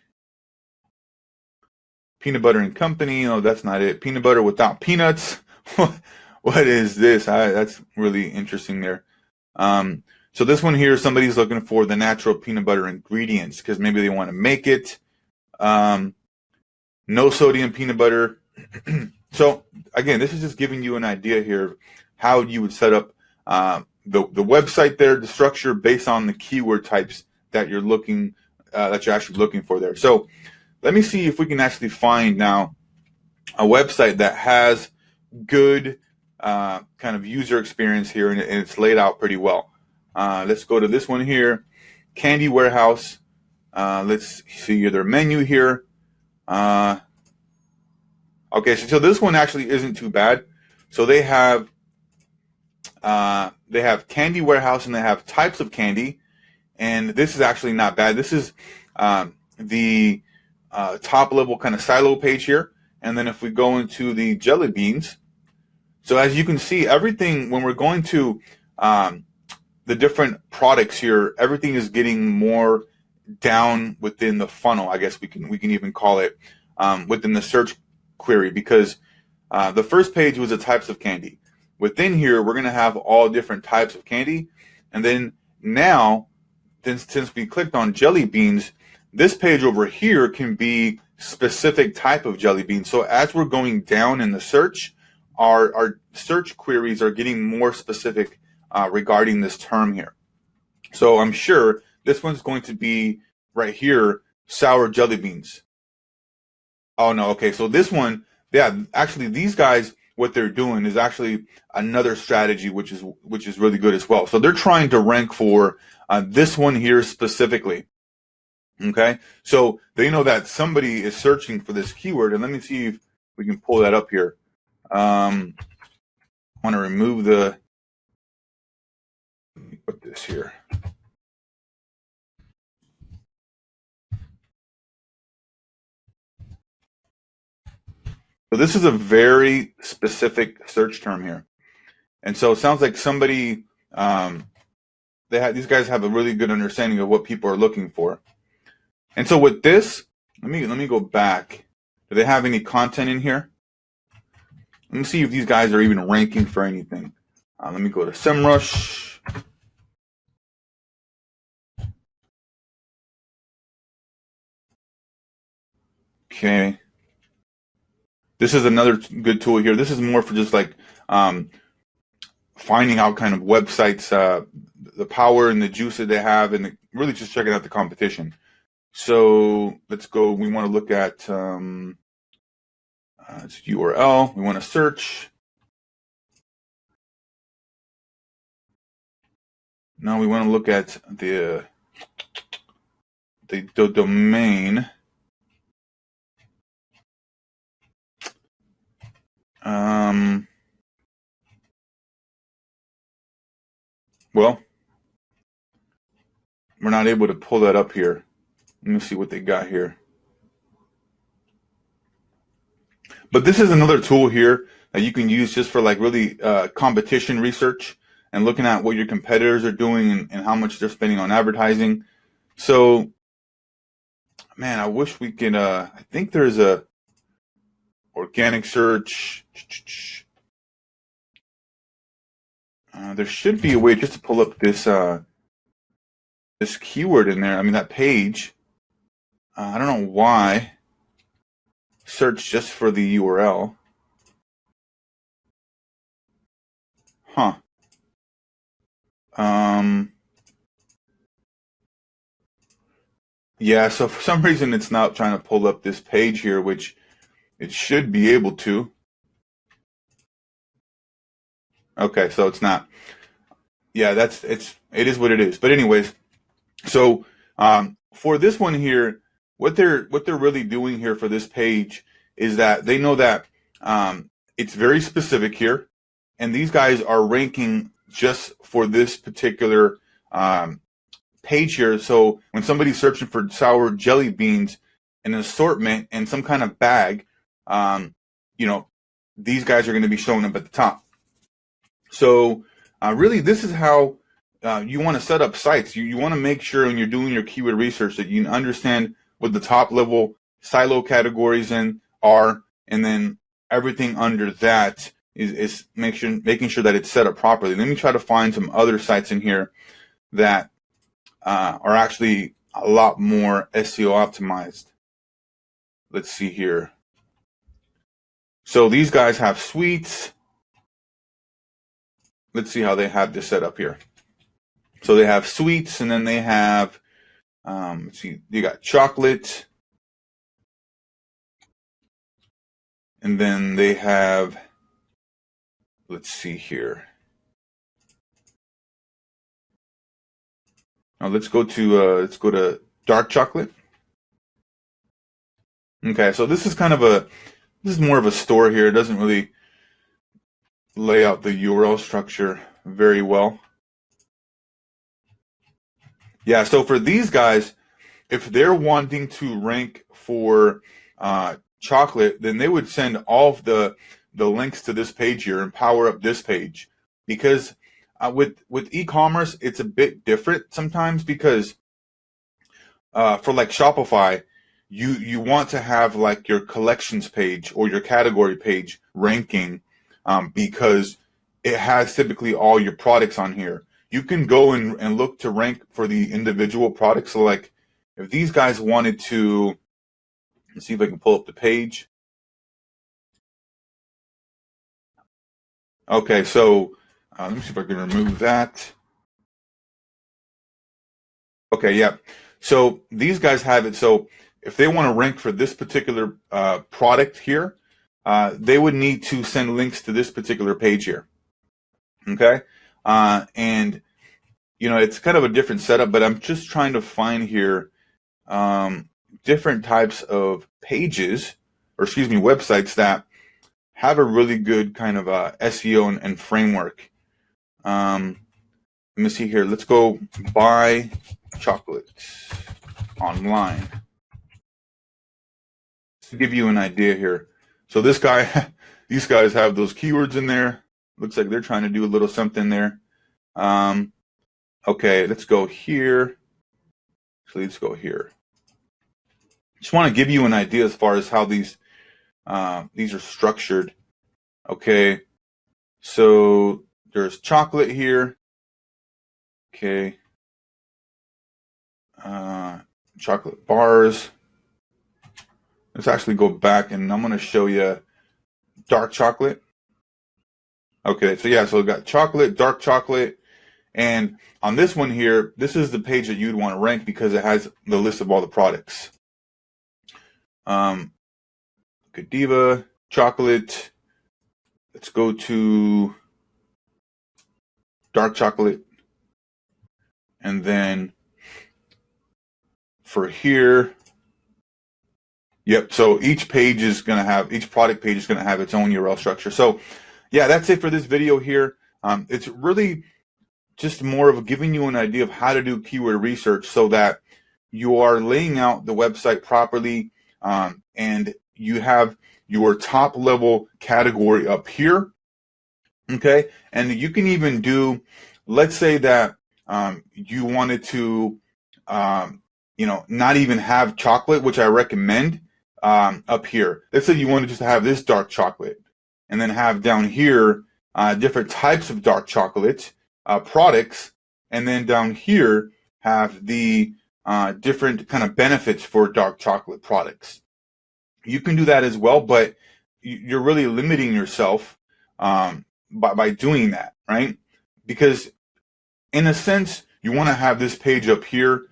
Peanut Butter and Company. No, that's not it. Peanut butter without peanuts. What is this? That's really interesting there. So this one here, somebody's looking for the natural peanut butter ingredients because maybe they want to make it. No sodium peanut butter. So again, this is just giving you an idea here of how you would set up the website there, the structure based on the keyword types that you're actually looking for there. So let me see if we can actually find now a website that has good kind of user experience here, and it's laid out pretty well. Let's go to this one here, Candy Warehouse. Let's see their menu here. Okay, so this one actually isn't too bad. So they have Candy Warehouse, and they have types of candy, and this is actually not bad. This is the top level kind of silo page here. And then if we go into the jelly beans, so as you can see, everything, when we're going to the different products here, everything is getting more down within the funnel, I guess we can even call it, within the search query, because the first page was the types of candy. Within here, we're going to have all different types of candy. And then now, since we clicked on jelly beans, this page over here can be specific type of jelly beans. So as we're going down in the search, our search queries are getting more specific regarding this term here. So I'm sure this one's going to be right here, sour jelly beans. Oh no, okay, so this one, yeah, actually these guys, what they're doing is actually another strategy, which is really good as well. So they're trying to rank for this one here specifically. Okay, so they know that somebody is searching for this keyword, and let me see if we can pull that up here. I want to remove the, let me put this here. So this is a very specific search term here. And so it sounds like somebody, these guys have a really good understanding of what people are looking for. And so with this, let me go back. Do they have any content in here? Let me see if these guys are even ranking for anything. Let me go to SEMrush. Okay. This is another good tool here. This is more for just like finding out kind of websites, the power and the juice that they have, and really just checking out the competition. So let's go. We want to look at it's URL. We want to search. Now we want to look at the domain. Well, we're not able to pull that up here. Let me see what they got here. But this is another tool here that you can use just for like really competition research and looking at what your competitors are doing and how much they're spending on advertising. So, man, I wish we could, I think there's a organic search. There should be a way just to pull up this this keyword in there. I mean, that page. I don't know why. Search just for the URL. Huh. Yeah, so for some reason it's not trying to pull up this page here, which it should be able to. Okay, so it's not. Yeah, it is what it is. But anyways, so for this one here, what they're really doing here for this page is that they know that it's very specific here, and these guys are ranking just for this particular page here. So when somebody's searching for sour jelly beans, an assortment and some kind of bag, you know, these guys are going to be showing up at the top. So really, this is how you want to set up sites. You want to make sure when you're doing your keyword research that you understand what the top level silo categories are, and then everything under that is making sure that it's set up properly. Let me try to find some other sites in here that are actually a lot more SEO optimized. Let's see here. So these guys have sweets. Let's see how they have this set up here. So they have sweets, and then they have, let's see, they got chocolate. And then they have, let's see here. Now let's go to dark chocolate. Okay, so this is more of a store here. It doesn't really lay out the URL structure very well. Yeah, so for these guys, if they're wanting to rank for chocolate, then they would send all of the links to this page here and power up this page. Because with e-commerce, it's a bit different sometimes, because for like Shopify, you want to have like your collections page or your category page ranking, because it has typically all your products on here. You can go and look to rank for the individual products. So like if these guys wanted to, let's see if I can pull up the page. Okay, so let me see if I can remove that. Okay, yeah. So these guys have it. So if they want to rank for this particular product here, they would need to send links to this particular page here. Okay, and it's kind of a different setup, but I'm just trying to find here different types of pages, or excuse me, websites that have a really good kind of SEO and framework. Let me see here. Let's go buy chocolate online to give you an idea here. So this guy, these guys have those keywords in there. Looks like they're trying to do a little something there. Okay, let's go here. So let's go here. Just want to give you an idea as far as how these are structured. Okay, so there's chocolate here. Okay, chocolate bars. Let's actually go back and I'm going to show you dark chocolate. Okay, so yeah, so we've got chocolate, dark chocolate, and on this one here, this is the page that you'd want to rank because it has the list of all the products. Godiva, chocolate. Let's go to dark chocolate. And then for here, yep, so each product page is going to have its own URL structure. So yeah, that's it for this video here. It's really just more of giving you an idea of how to do keyword research so that you are laying out the website properly, and you have your top level category up here. Okay, and you can even do, let's say that you wanted to not even have chocolate, which I recommend, up here. Let's say you wanted just to have this dark chocolate and then have down here different types of dark chocolate products, and then down here have the different kind of benefits for dark chocolate products. You can do that as well, but you're really limiting yourself by doing that, right? Because in a sense, you want to have this page up here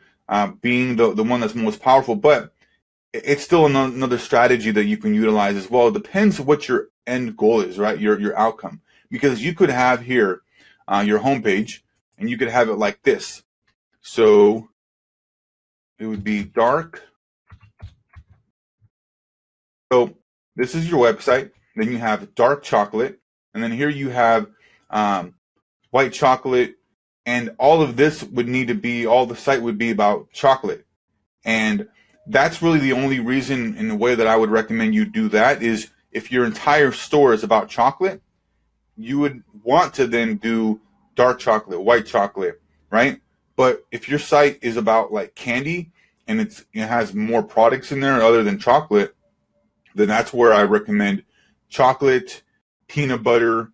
being the one that's most powerful, but it's still another strategy that you can utilize as well. It depends what your end goal is, right? Your outcome. Because you could have here your homepage, and you could have it like this. So it would be dark. So this is your website. Then you have dark chocolate, and then here you have white chocolate, and all of this would need to be, all the site would be about chocolate. And that's really the only reason in the way that I would recommend you do that is if your entire store is about chocolate, you would want to then do dark chocolate, white chocolate, right? But if your site is about like candy and it has more products in there other than chocolate, then that's where I recommend chocolate, peanut butter,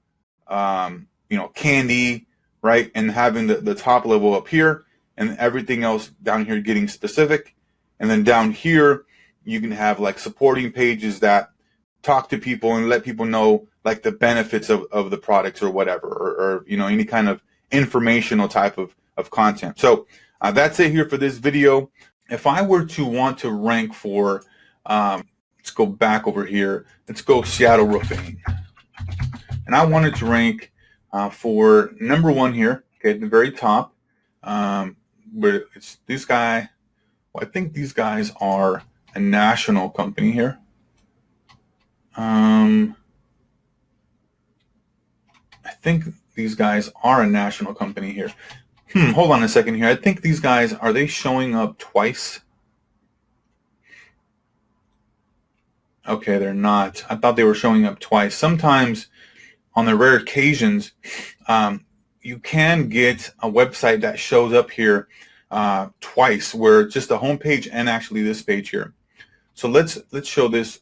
candy, right? And having the top level up here and everything else down here getting specific. And then down here, you can have like supporting pages that talk to people and let people know like the benefits of the products or whatever, or any kind of informational type of content. So that's it here for this video. If I were to want to rank for, let's go back over here. Let's go Seattle Roofing. And I wanted to rank for number one here, okay, at the very top. Where it's this guy. Well, I think these guys are a national company here. I think these guys are a national company here. Hold on a second here. I think these guys, are they showing up twice? Okay, they're not. I thought they were showing up twice. Sometimes, on the rare occasions, you can get a website that shows up here twice, where just the home page and actually this page here. So let's show this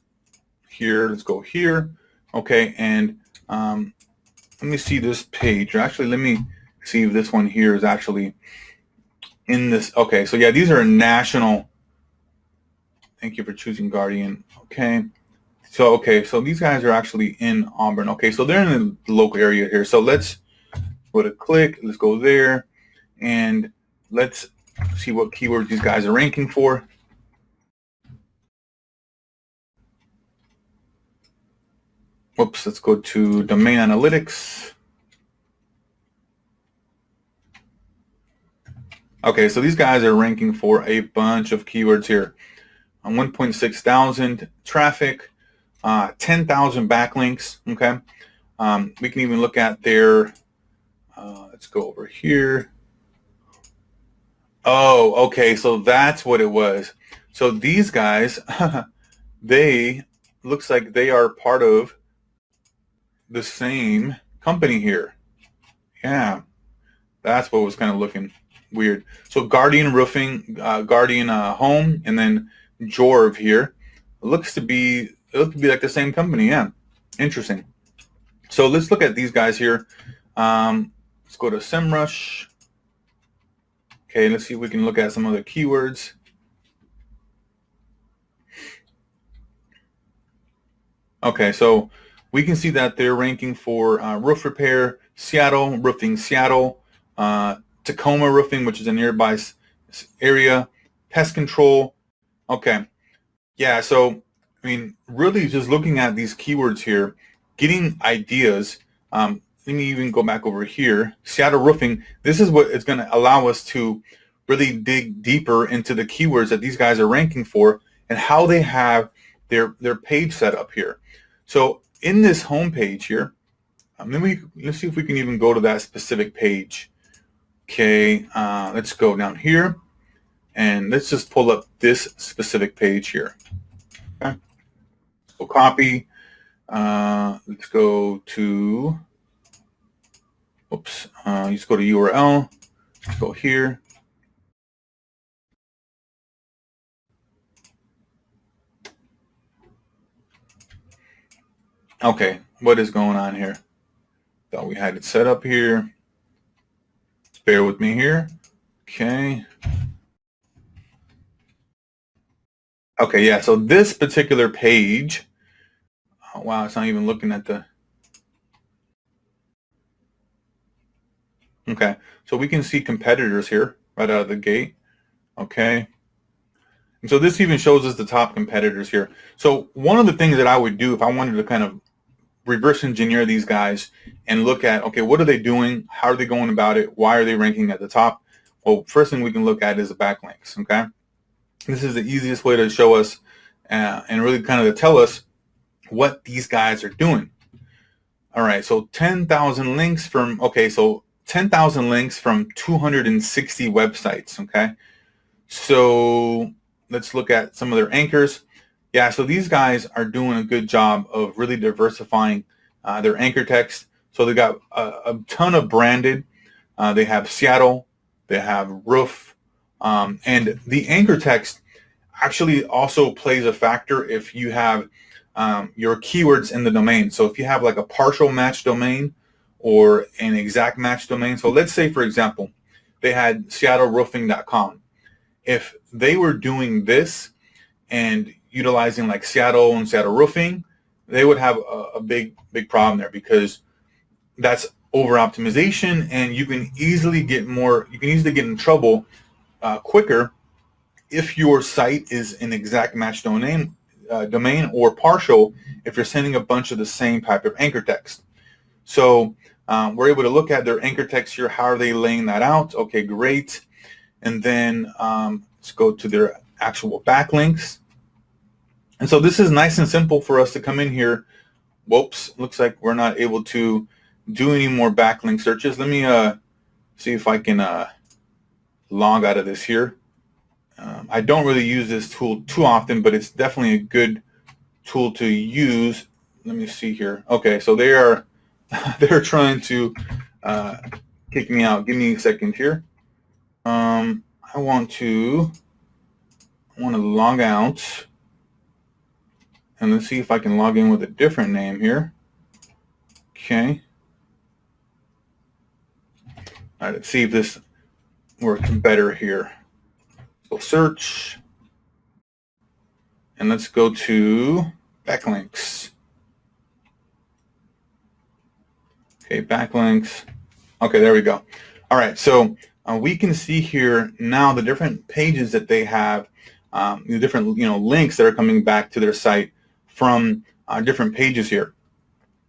here. Let's go here. Okay, and let me see this page. Or actually, let me see if this one here is actually in this. Okay, so yeah, these are national. Thank you for choosing Guardian. Okay. So, okay, so these guys are actually in Auburn. Okay, so they're in the local area here. So let's go to click. Let's go there. And let's see what keywords these guys are ranking for. Whoops, let's go to domain analytics. Okay, so these guys are ranking for a bunch of keywords here. 1.6 thousand traffic, 10,000 backlinks. Okay, we can even look at their. Let's go over here. Oh, okay, so that's what it was. So these guys, they looks like they are part of the same company here. Yeah, that's what was kind of looking weird. So Guardian Roofing, Guardian Home, and then Jorv here. It looks to be like the same company. Yeah, interesting. So let's look at these guys here. Let's go to SEMrush. Okay, let's see if we can look at some other keywords. Okay, so we can see that they're ranking for roof repair, Seattle, roofing Seattle, Tacoma roofing, which is a nearby area, pest control. Okay, yeah, so I mean, really just looking at these keywords here, getting ideas. Let me even go back over here. Seattle roofing. This is what is going to allow us to really dig deeper into the keywords that these guys are ranking for and how they have their page set up here. So in this home page here, let's see if we can even go to that specific page. Okay, let's go down here and let's just pull up this specific page here. Okay, so copy. Let's go to. Oops, just go to URL, let's go here. Okay, what is going on here? Thought we had it set up here. Bear with me here. Okay. Okay, yeah, so this particular page, oh, wow, it's not even looking at the. Okay, so we can see competitors here right out of the gate. Okay. And so this even shows us the top competitors here. So one of the things that I would do if I wanted to kind of reverse engineer these guys and look at, okay, what are they doing? How are they going about it? Why are they ranking at the top? Well, first thing we can look at is the backlinks, okay? This is the easiest way to show us and really kind of to tell us what these guys are doing. All right, so 10,000 links from, okay, so 10,000 links from 260 websites, okay? So let's look at some of their anchors. Yeah, so these guys are doing a good job of really diversifying their anchor text. So they got a ton of branded. They have Seattle, they have roof, and the anchor text actually also plays a factor if you have your keywords in the domain. So if you have like a partial match domain or an exact match domain. So let's say, for example, they had seattleroofing.com. If they were doing this and utilizing like Seattle and Seattle roofing, they would have a big problem there, because that's over optimization, and you can easily get in trouble quicker if your site is an exact match domain or partial, if you're sending a bunch of the same type of anchor text. So we're able to look at their anchor text here. How are they laying that out? Okay, great. And then let's go to their actual backlinks. And so this is nice and simple for us to come in here. Whoops, looks like we're not able to do any more backlink searches. Let me see if I can log out of this here. I don't really use this tool too often, but it's definitely a good tool to use. Let me see here. Okay, so they're trying to kick me out. Give me a second here. I I want to log out, and let's see if I can log in with a different name here. Okay. All right, let's see if this works better here. So search, and let's go to backlinks. Okay, backlinks. Okay, there we go. All right, so we can see here now the different pages that they have, the different links that are coming back to their site from different pages here.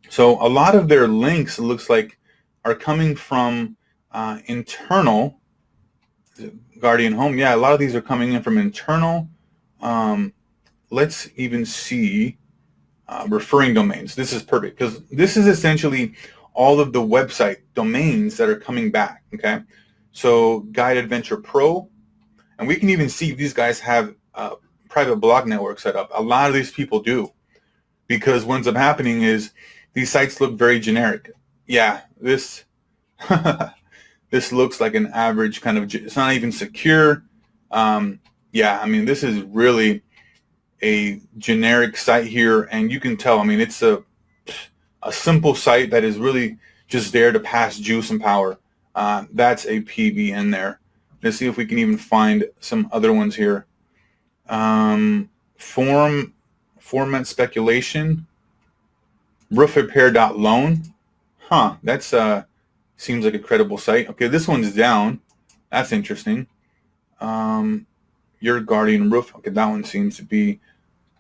So a lot of their links, it looks like, are coming from internal. Guardian Home, yeah, a lot of these are coming in from internal. Let's even see referring domains. This is perfect because this is essentially all of the website domains that are coming back. Okay, so Guide Adventure Pro, and we can even see if these guys have a private blog network set up. A lot of these people do, because what ends up happening is these sites look very generic. Yeah, this this looks like an average kind of, it's not even secure. Yeah, I mean, this is really a generic site here, and you can tell, I mean, it's a simple site that is really just there to pass juice and power. That's a PBN there. Let's see if we can even find some other ones here. Format speculation, roofrepair.loan. Huh, that's seems like a credible site. Okay, this one's down. That's interesting. Your Guardian Roof. Okay, that one seems to be.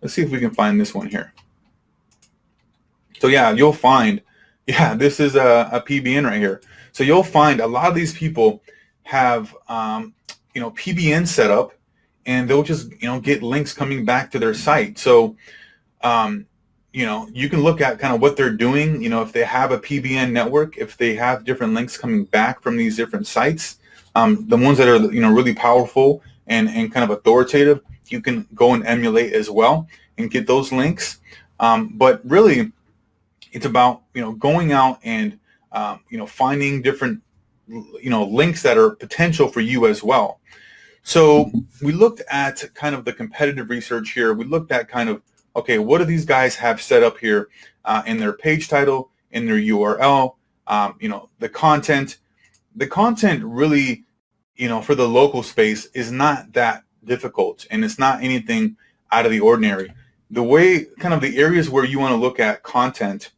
Let's see if we can find this one here. So yeah, you'll find, yeah, this is a PBN right here. So you'll find a lot of these people have PBN set up, and they'll just get links coming back to their site. So you can look at kind of what they're doing. If they have a PBN network, if they have different links coming back from these different sites, the ones that are really powerful and kind of authoritative, you can go and emulate as well and get those links. But really, it's about going out and finding different links that are potential for you as well. So we looked at kind of the competitive research here. We looked at kind of, okay, what do these guys have set up here in their page title, in their URL, the content. The content really, for the local space is not that difficult, and it's not anything out of the ordinary. The way, kind of the areas where you want to look at content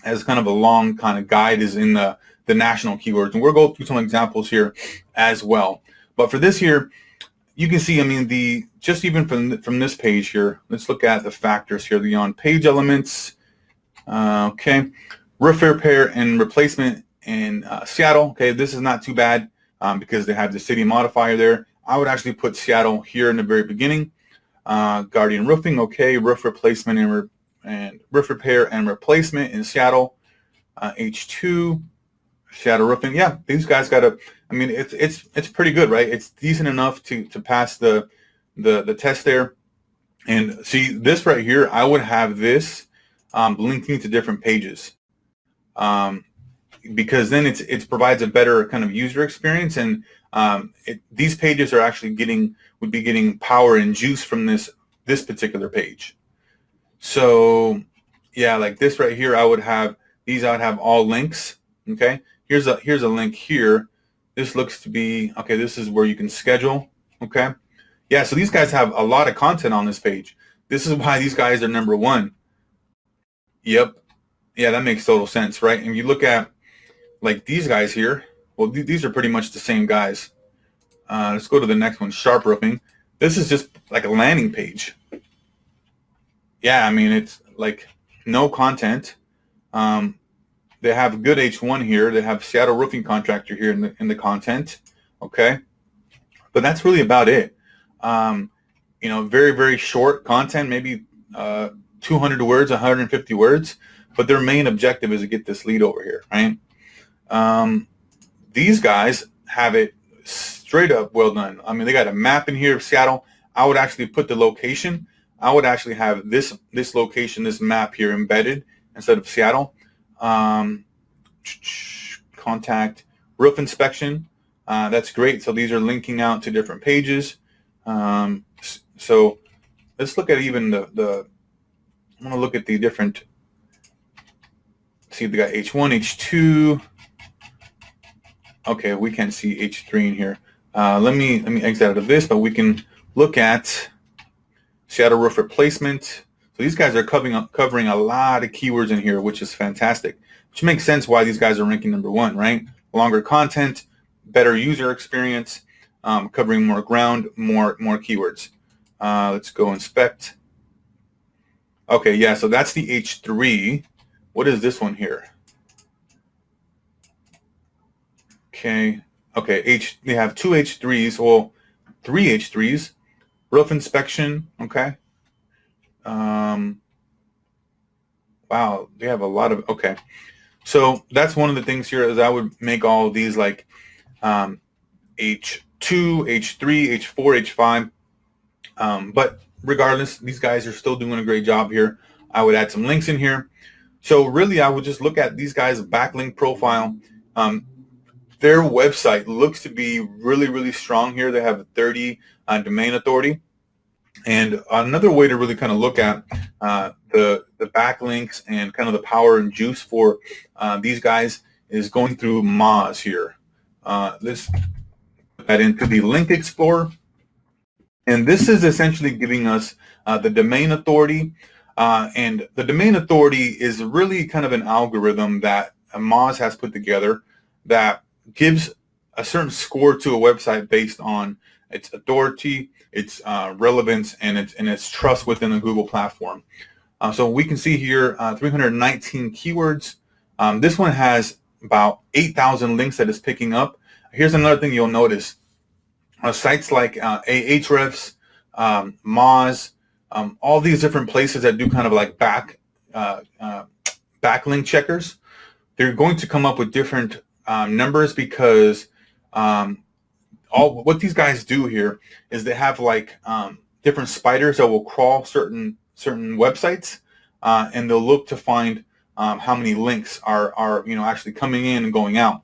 as kind of a long kind of guide is in the national keywords. And we'll go through some examples here as well. But for this here, you can see, I mean, just even from this page here, let's look at the factors here, the on-page elements. Okay, roof repair and replacement in Seattle. Okay, this is not too bad because they have the city modifier there. I would actually put Seattle here in the very beginning. Guardian Roofing, okay, roof replacement and roof repair and replacement in Seattle. H2, Seattle Roofing. Yeah, these guys got a. I mean, it's pretty good, right? It's decent enough to pass the test there. And see this right here, I would have this linking to different pages, because then it provides a better kind of user experience, and these pages are actually would be getting power and juice from this particular page. So yeah, like this right here, I would have these. I would have all links. Okay, here's a link here. This looks to be, okay, this is where you can schedule, okay? Yeah, so these guys have a lot of content on this page. This is why these guys are number one. Yep. Yeah, that makes total sense, right? And you look at, like, these guys here. Well, these are pretty much the same guys. Let's go to the next one, Sharp Roofing. This is just like a landing page. Yeah, I mean, it's like no content. They have good H1 here. They have Seattle Roofing Contractor here in the content, okay? But that's really about it. Very, very short content, maybe 200 words, 150 words, but their main objective is to get this lead over here, right? These guys have it straight up well done. I mean, they got a map in here of Seattle. I would actually put the location. I would actually have this location, this map here embedded instead of Seattle. Contact roof inspection. That's great. So these are linking out to different pages. So let's look at even I'm going to look at the different. See, they got H1, H2. Okay, we can't see H3 in here. Let me exit out of this, but we can look at shadow roof replacement. So these guys are covering a lot of keywords in here, which is fantastic. Which makes sense why these guys are ranking number one, right? Longer content, better user experience, covering more ground, more keywords. Let's go inspect. Okay, yeah, so that's the H3. What is this one here? Okay, they have two H3s, well, three H3s. Roof inspection, okay. Wow, they have a lot of, okay. So that's one of the things here is I would make all of these like H2, H3, H4, H5. But regardless, these guys are still doing a great job here. I would add some links in here. So really, I would just look at these guys' backlink profile. Their website looks to be really, really strong here. They have 30 domain authority. And another way to really kind of look at the backlinks and kind of the power and juice for these guys is going through Moz here. Let's put that into the Link Explorer. And this is essentially giving us the domain authority. And the domain authority is really kind of an algorithm that Moz has put together that gives a certain score to a website based on its authority, its relevance, and its trust within the Google platform. So we can see here 319 keywords. This one has about 8,000 links that it's picking up. Here's another thing you'll notice. Sites like Ahrefs, Moz, all these different places that do kind of like backlink checkers, they're going to come up with different numbers because what these guys do here is they have like different spiders that will crawl certain websites, and they'll look to find how many links are actually coming in and going out.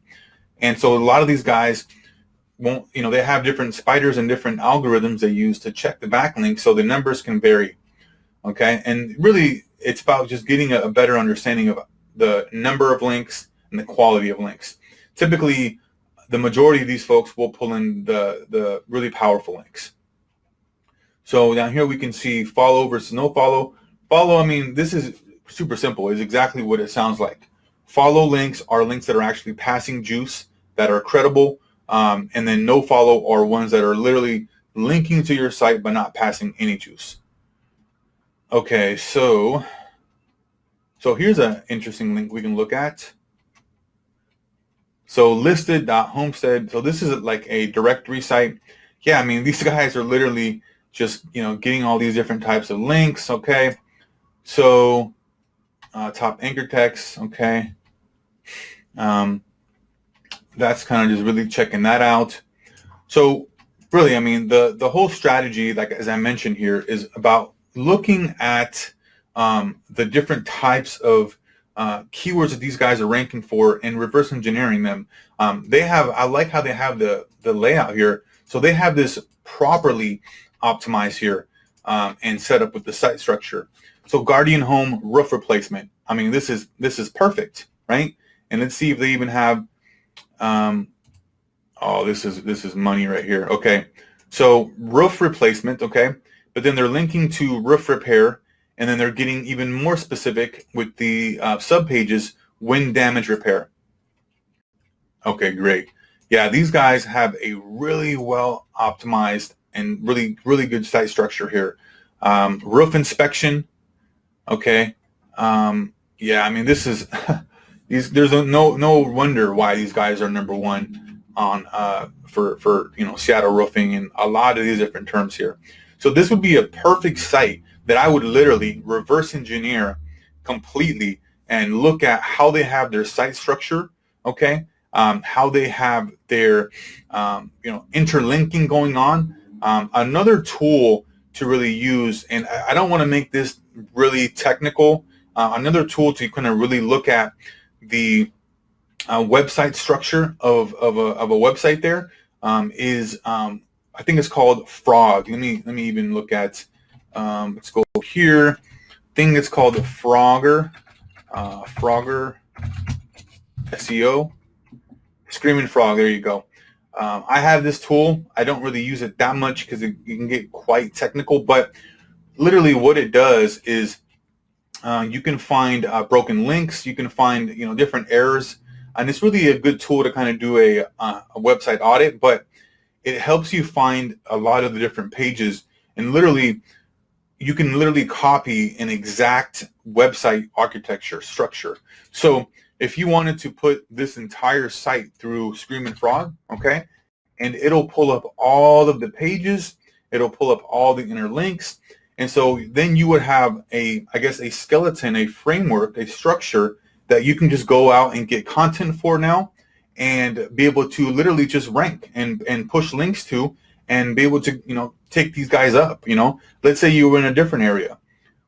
And so a lot of these guys won't, they have different spiders and different algorithms they use to check the backlinks, so the numbers can vary. Okay, and really it's about just getting a better understanding of the number of links and the quality of links. Typically, the majority of these folks will pull in the really powerful links. So down here we can see follow versus no follow. Follow, I mean, this is super simple. It's exactly what it sounds like. Follow links are links that are actually passing juice, that are credible, and then no follow are ones that are literally linking to your site but not passing any juice. Okay, so here's an interesting link we can look at. So listed.homestead. So this is like a directory site. Yeah, I mean, these guys are literally just, getting all these different types of links. Okay. So top anchor text. Okay. That's kind of just really checking that out. So really, I mean, the whole strategy, like as I mentioned here, is about looking at the different types of keywords that these guys are ranking for and reverse engineering them. I like how they have the layout here. So they have this properly optimized here and set up with the site structure. So Guardian Home roof replacement. I mean, this is perfect, right? And let's see if they even have. This is money right here. Okay, so roof replacement. Okay, but then they're linking to roof repair. And then they're getting even more specific with the subpages, wind damage repair. Okay, great. Yeah, these guys have a really well optimized and really good site structure here. Roof inspection. Okay. Yeah, I mean, this is there's no wonder why these guys are number one on for Seattle roofing and a lot of these different terms here. So this would be a perfect site that I would literally reverse engineer completely and look at how they have their site structure, okay, how they have their interlinking going on. Another tool to really use, and I don't want to make this really technical. Another tool to kind of really look at the website structure of a website there is I think it's called Frog. Let me even look at let's go here. Thing that's called the Frogger SEO. Screaming Frog. There you go. I have this tool. I don't really use it that much because it can get quite technical, but literally what it does is you can find broken links. You can find different errors, and it's really a good tool to kind of do a website audit. But it helps you find a lot of the different pages, and literally you can literally copy an exact website architecture structure. So if you wanted to put this entire site through Screaming Frog, okay, and it'll pull up all of the pages, it'll pull up all the inner links, and so then you would have a skeleton, a framework, a structure that you can just go out and get content for now and be able to literally just rank and push links to and be able to, take these guys up. Let's say you were in a different area.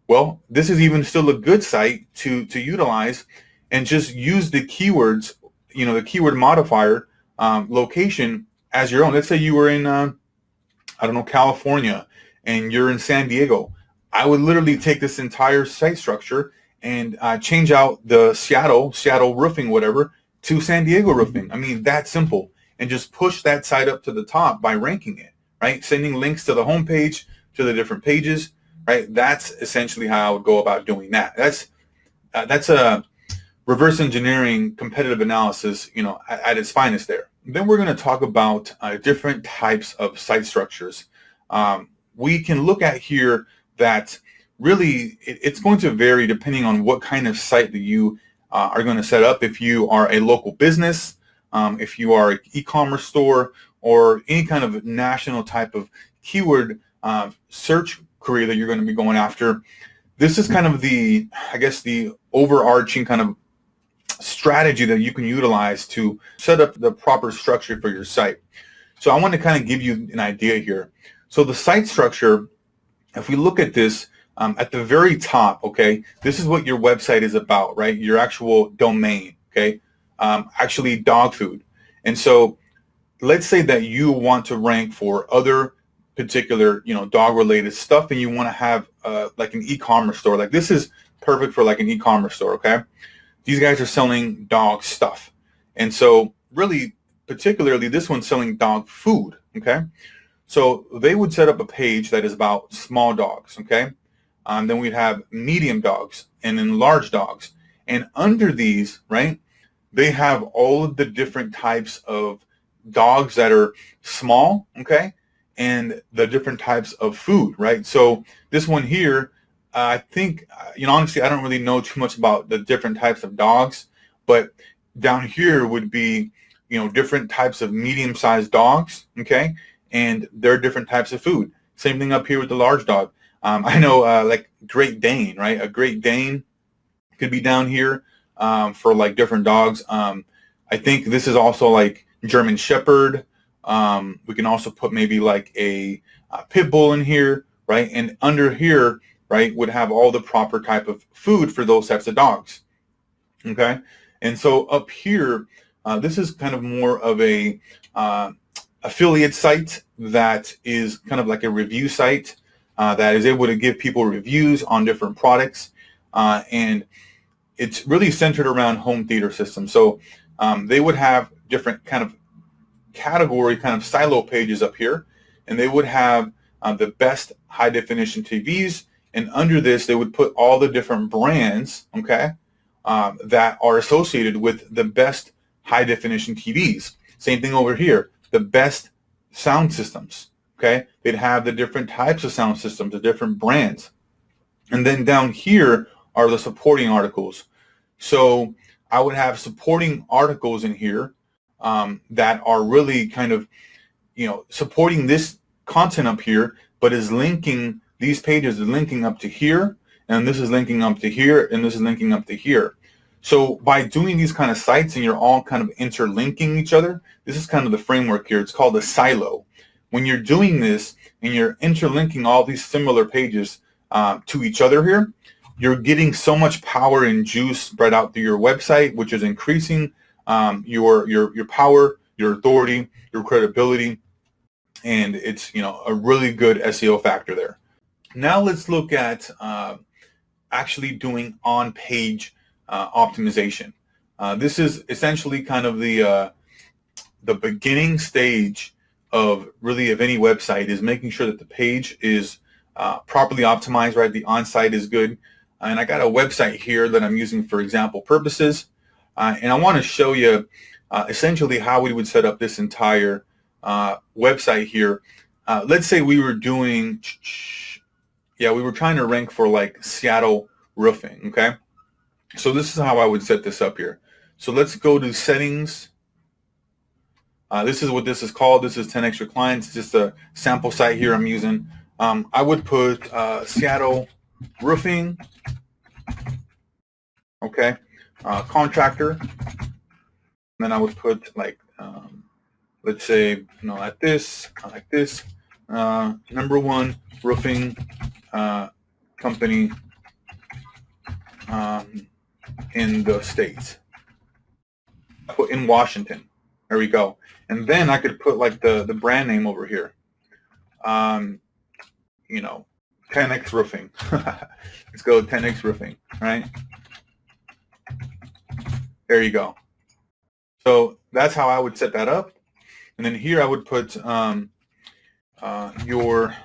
Well, this is even still a good site to utilize and just use the keywords, the keyword modifier location as your own. Let's say you were in, California, and you're in San Diego. I would literally take this entire site structure and change out the Seattle roofing, whatever, to San Diego roofing. I mean, that simple. And just push that site up to the top by ranking it, right? Sending links to the homepage, to the different pages, right? That's essentially how I would go about doing that. That's a reverse engineering competitive analysis, at its finest there. Then we're going to talk about different types of site structures. We can look at here that really it's going to vary depending on what kind of site that you are going to set up. If you are a local business, if you are an e-commerce store, or any kind of national type of keyword search query that you're going to be going after, this is kind of the overarching kind of strategy that you can utilize to set up the proper structure for your site. So I want to kind of give you an idea here. So the site structure, if we look at this at the very top, okay, this is what your website is about, right? Your actual domain, okay? Actually dog food. And so let's say that you want to rank for other particular, dog related stuff, and you want to have like an e-commerce store. Like this is perfect for like an e-commerce store, okay? These guys are selling dog stuff. And so really, particularly this one's selling dog food, okay? So they would set up a page that is about small dogs, okay? Then we'd have medium dogs and then large dogs. And under these, right, they have all of the different types of dogs that are small, okay, and the different types of food, right? So this one here, I think, honestly, I don't really know too much about the different types of dogs, but down here would be, different types of medium-sized dogs, okay, and there are different types of food. Same thing up here with the large dog. I know like Great Dane, right? A Great Dane could be down here for like different dogs. I think this is also like German Shepherd. We can also put maybe like a pit bull in here, right? And under here, right, would have all the proper type of food for those types of dogs, okay? And so up here, this is kind of more of a affiliate site that is kind of like a review site that is able to give people reviews on different products, and it's really centered around home theater systems. So they would have different kind of category, kind of silo pages up here, and they would have the best high definition TVs. And under this, they would put all the different brands, okay, that are associated with the best high-definition TVs. Same thing over here, the best sound systems, okay? They'd have the different types of sound systems, the different brands. And then down here are the supporting articles. So I would have supporting articles in here that are really kind of, supporting this content up here, but is linking. These pages are linking up to here, and this is linking up to here, and this is linking up to here. So by doing these kind of sites and you're all kind of interlinking each other, this is kind of the framework here. It's called a silo. When you're doing this and you're interlinking all these similar pages to each other here, you're getting so much power and juice spread out through your website, which is increasing your power, your authority, your credibility, and it's a really good SEO factor there. Now let's look at actually doing on-page optimization. This is essentially kind of the beginning stage of any website, is making sure that the page is properly optimized, right? The on-site is good. And I got a website here that I'm using for example purposes. And I want to show you essentially how we would set up this entire website here. Let's say we were doing, we were trying to rank for like Seattle roofing, okay? So this is how I would set this up here. So let's go to settings. This is what this is called. This is 10 extra clients. It's just a sample site here I'm using. I would put Seattle roofing, okay, contractor. And then I would put like, let's say, like this, number one roofing company in the States. Put in Washington. There we go. And then I could put like the brand name over here. 10X Roofing. Let's go with 10X Roofing, right? There you go. So that's how I would set that up. And then here I would put your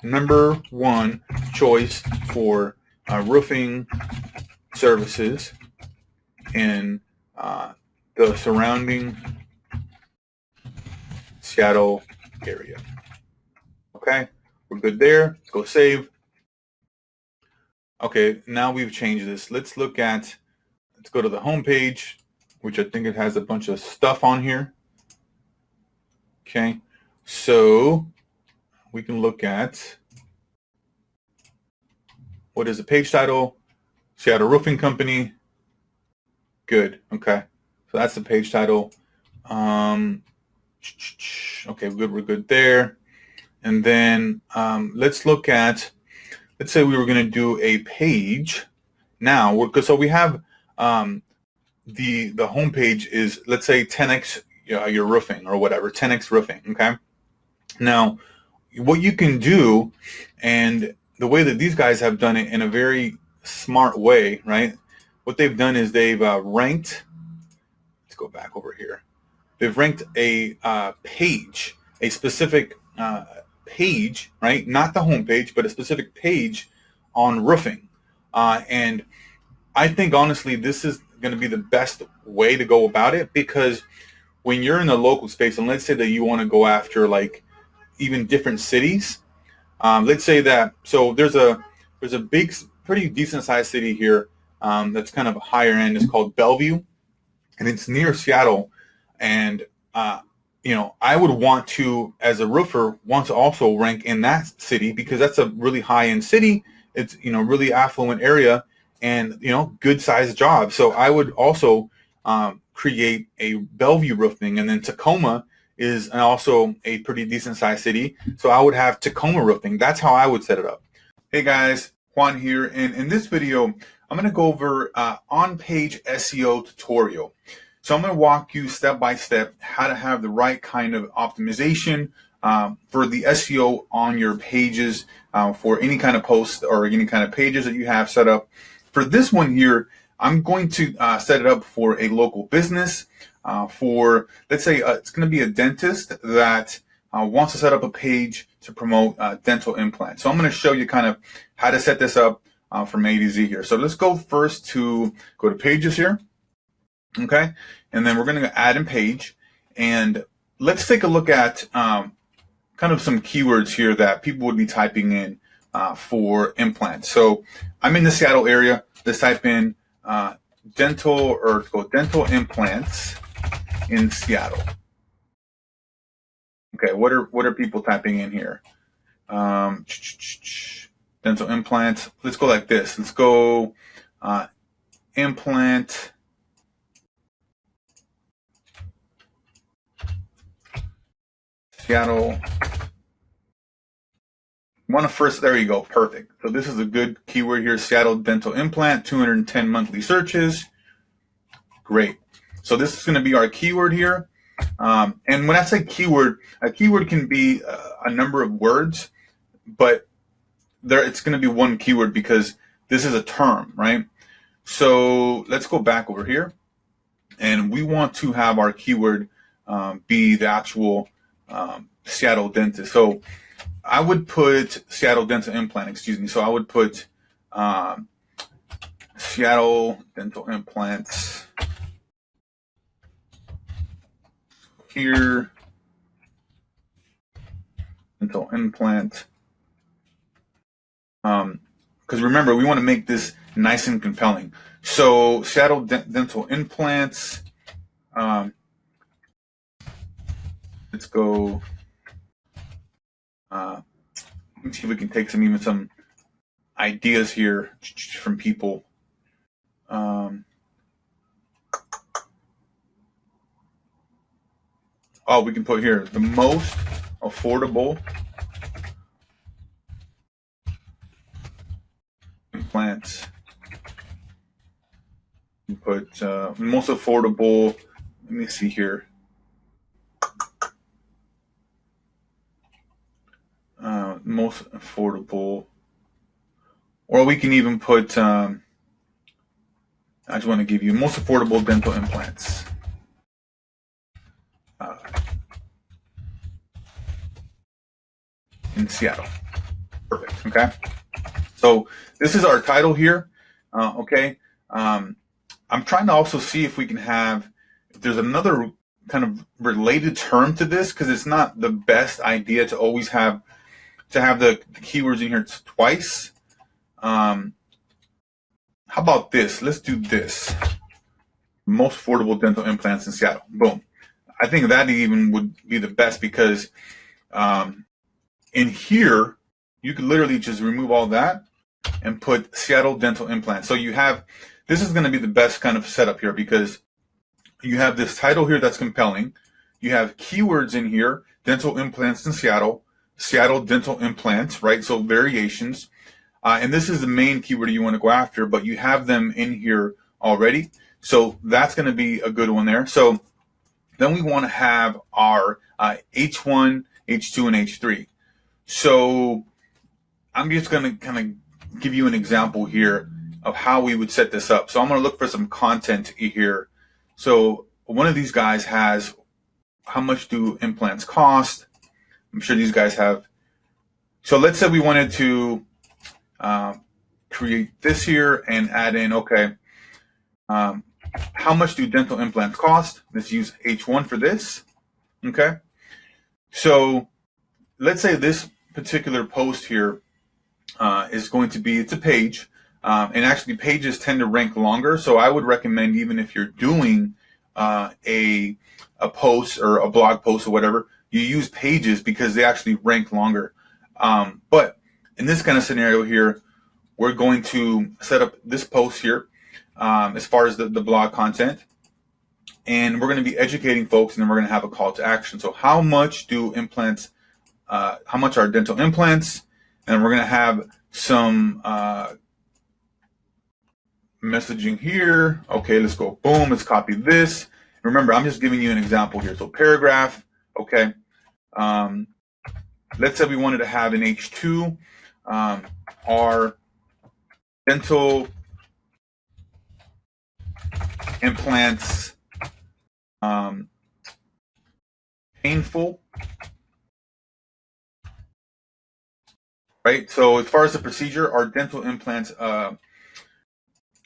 number one choice for roofing services in the surrounding Seattle area. Okay, we're good there. Let's go save. Okay, now we've changed this. Let's go to the home page, which I think it has a bunch of stuff on here. Okay, so we can look at, what is the page title? Seattle Roofing Company. Good. Okay, so that's the page title. Okay, we're good there. And then let's look at, let's say we were going to do a page now. So we have the home page is, let's say 10x your roofing or whatever, 10x roofing. Okay. Now, what you can do, and the way that these guys have done it in a very smart way, right? What they've done is they've ranked. Let's go back over here. They've ranked a page, a specific page, right? Not the home page, but a specific page on roofing. And I think honestly, this is going to be the best way to go about it, because when you're in a local space, and let's say that you want to go after like even different cities, let's say that, so there's a big, pretty decent sized city here that's kind of higher end. It's called Bellevue, and it's near Seattle. And I would want to, as a roofer, want to also rank in that city, because that's a really high end city. It's really affluent area, and good sized job. So I would also create a Bellevue roofing, and then Tacoma is also a pretty decent sized city. So I would have Tacoma roofing. That's how I would set it up. Hey guys, Juan here, and in this video, I'm going to go over on-page SEO tutorial. So I'm going to walk you step by step how to have the right kind of optimization for the SEO on your pages for any kind of post or any kind of pages that you have set up. For this one here, I'm going to set it up for a local business. For, let's say, it's going to be a dentist that wants to set up a page to promote dental implants. So I'm going to show you kind of how to set this up from A to Z here. So let's go first to go to pages here. Okay, and then we're going to add in page, and let's take a look at kind of some keywords here that people would be typing in for implants. So I'm in the Seattle area. Let's type in dental implants in Seattle. Okay, what are people typing in here? Dental implants. Let's go like this. Let's go implant Seattle. There you go, perfect. So this is a good keyword here, Seattle dental implant, 210 monthly searches. Great. So this is going to be our keyword here. And when I say keyword, a keyword can be a number of words, but it's going to be one keyword because this is a term, right? So let's go back over here, and we want to have our keyword be the actual Seattle dentist. So I would put Seattle dental implant, excuse me. So I would put Seattle dental implants here, dental implant. Because remember, we want to make this nice and compelling. So Seattle dental implants. Let's go. Let's see if we can take some ideas here from people. Oh, we can put here the most affordable implants. We put most affordable. Let me see here. Most affordable, or we can even put. I just want to give you most affordable dental implants. In Seattle. Perfect. Okay. So this is our title here. Okay. I'm trying to also see if we can have, if there's another kind of related term to this, because it's not the best idea to always have the keywords in here twice. How about this? Let's do this. Most affordable dental implants in Seattle. Boom. I think that even would be the best because in here, you could literally just remove all that and put Seattle dental implants. So you have, this is going to be the best kind of setup here because you have this title here that's compelling. You have keywords in here, dental implants in Seattle, Seattle dental implants, right? So variations. And this is the main keyword you want to go after, but you have them in here already. So that's going to be a good one there. So then we want to have our H1, H2, and H3. So I'm just going to kind of give you an example here of how we would set this up. So I'm going to look for some content here. So one of these guys has how much do implants cost? I'm sure these guys have. So let's say we wanted to create this here and add in, okay, how much do dental implants cost? Let's use H1 for this. Okay. So let's say this particular post here is going to be, it's a page. And actually pages tend to rank longer. So I would recommend, even if you're doing a post or a blog post or whatever, you use pages because they actually rank longer. But in this kind of scenario here, we're going to set up this post here as far as the blog content. And we're going to be educating folks, and then we're going to have a call to action. So how much do implants, how much are dental implants? And we're going to have some messaging here. Okay, let's go. Boom, let's copy this. Remember, I'm just giving you an example here. So paragraph, okay. Let's say we wanted to have an H2, our dental implants painful, right? So as far as the procedure, our dental implants, let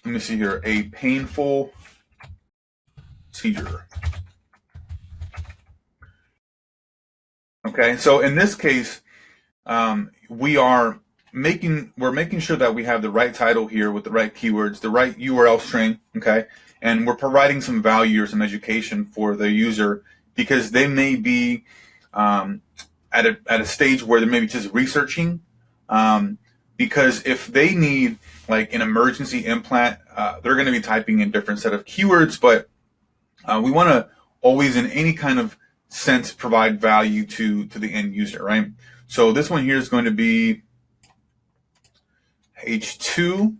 me see here, a painful procedure. Okay, so in this case, we're making sure that we have the right title here with the right keywords, the right URL string, okay? And we're providing some value or some education for the user because they may be at a stage where they may be just researching. Because if they need like an emergency implant, they're going to be typing in different set of keywords, but we want to always, in any kind of sense, provide value to the end user, right? So this one here is going to be H2,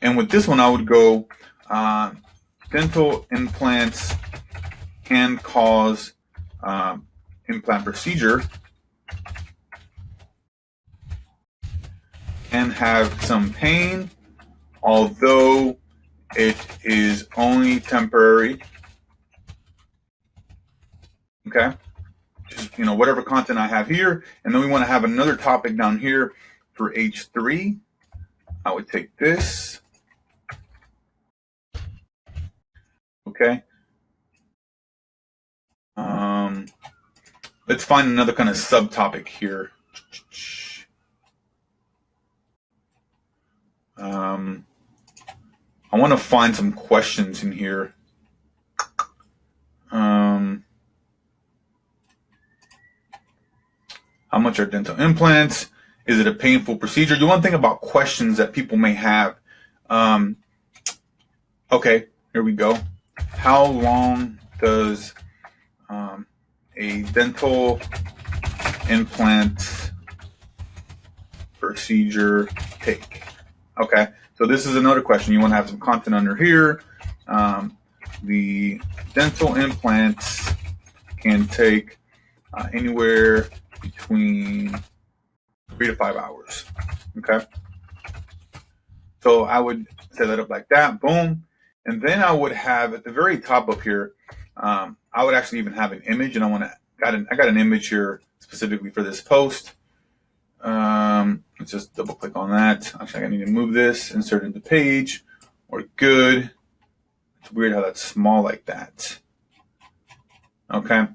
and with this one I would go dental implants can cause implant procedure and have some pain, although it is only temporary. Okay, just whatever content I have here, and then we want to have another topic down here for H3. I would take this. Okay. Let's find another kind of subtopic here. I want to find some questions in here. How much are dental implants? Is it a painful procedure? You want to think about questions that people may have. Okay, here we go. How long does a dental implant procedure take? Okay, so this is another question. You want to have some content under here. The dental implants can take anywhere between 3 to 5 hours. Okay, so I would set that up like that. Boom. And then I would have at the very top up here, I would actually even have an image, and I got an image here specifically for this post. Let's just double click on that. Actually, I need to move this, insert into page. We're good. It's weird how that's small like that. Okay,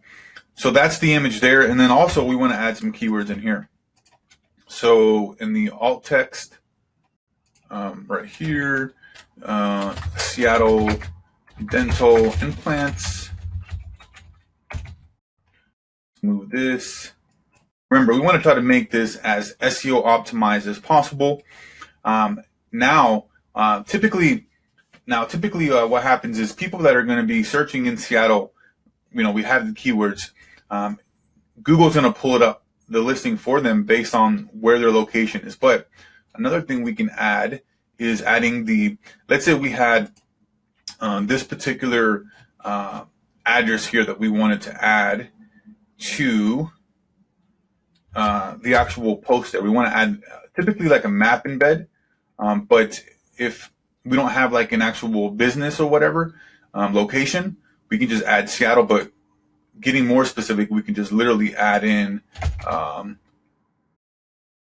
so that's the image there, and then also we want to add some keywords in here. So in the alt text, right here, Seattle dental implants. Move this. Remember, we want to try to make this as SEO optimized as possible. Typically, what happens is people that are going to be searching in Seattle, we have the keywords. Google's going to pull it up, the listing for them based on where their location is. But another thing we can add is adding let's say we had this particular address here that we wanted to add to the actual post there. We want to add typically like a map embed, but if we don't have like an actual business or whatever location, we can just add Seattle. But getting more specific, we can just literally add in,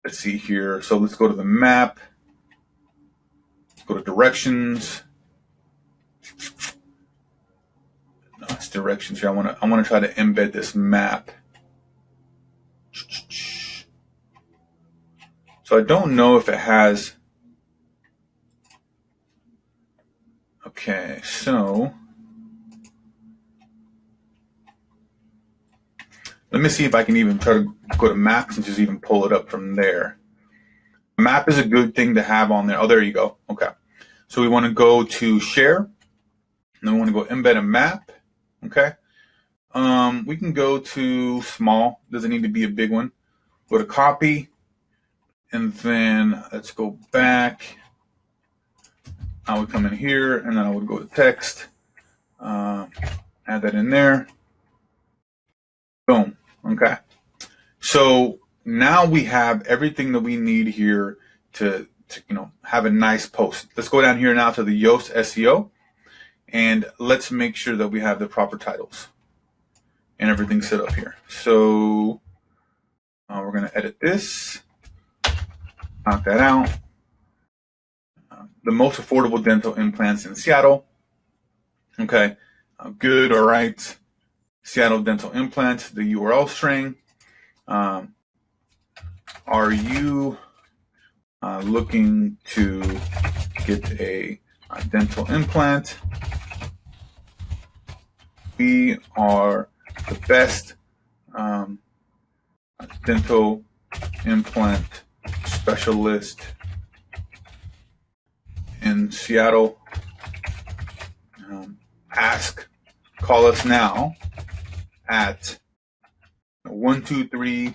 let's see here. So let's go to the map, go to directions. No, it's directions here. I want to try to embed this map. So I don't know if it has. Okay, so let me see if I can even try to go to maps and just even pull it up from there. Map is a good thing to have on there. Oh, there you go. Okay. So we want to go to share, and then we want to go embed a map. Okay. We can go to small. Doesn't need to be a big one. Go to copy, and then let's go back. I would come in here, and then I would go to text. Add that in there. Boom. Okay. So now we have everything that we need here to have a nice post. Let's go down here now to the Yoast SEO, and let's make sure that we have the proper titles and everything set up here. So we're going to edit this, knock that out. The most affordable dental implants in Seattle. Okay, good. All right. Seattle dental implant, the URL string. Are you looking to get a dental implant? We are the best dental implant specialist in Seattle. Call us now at 123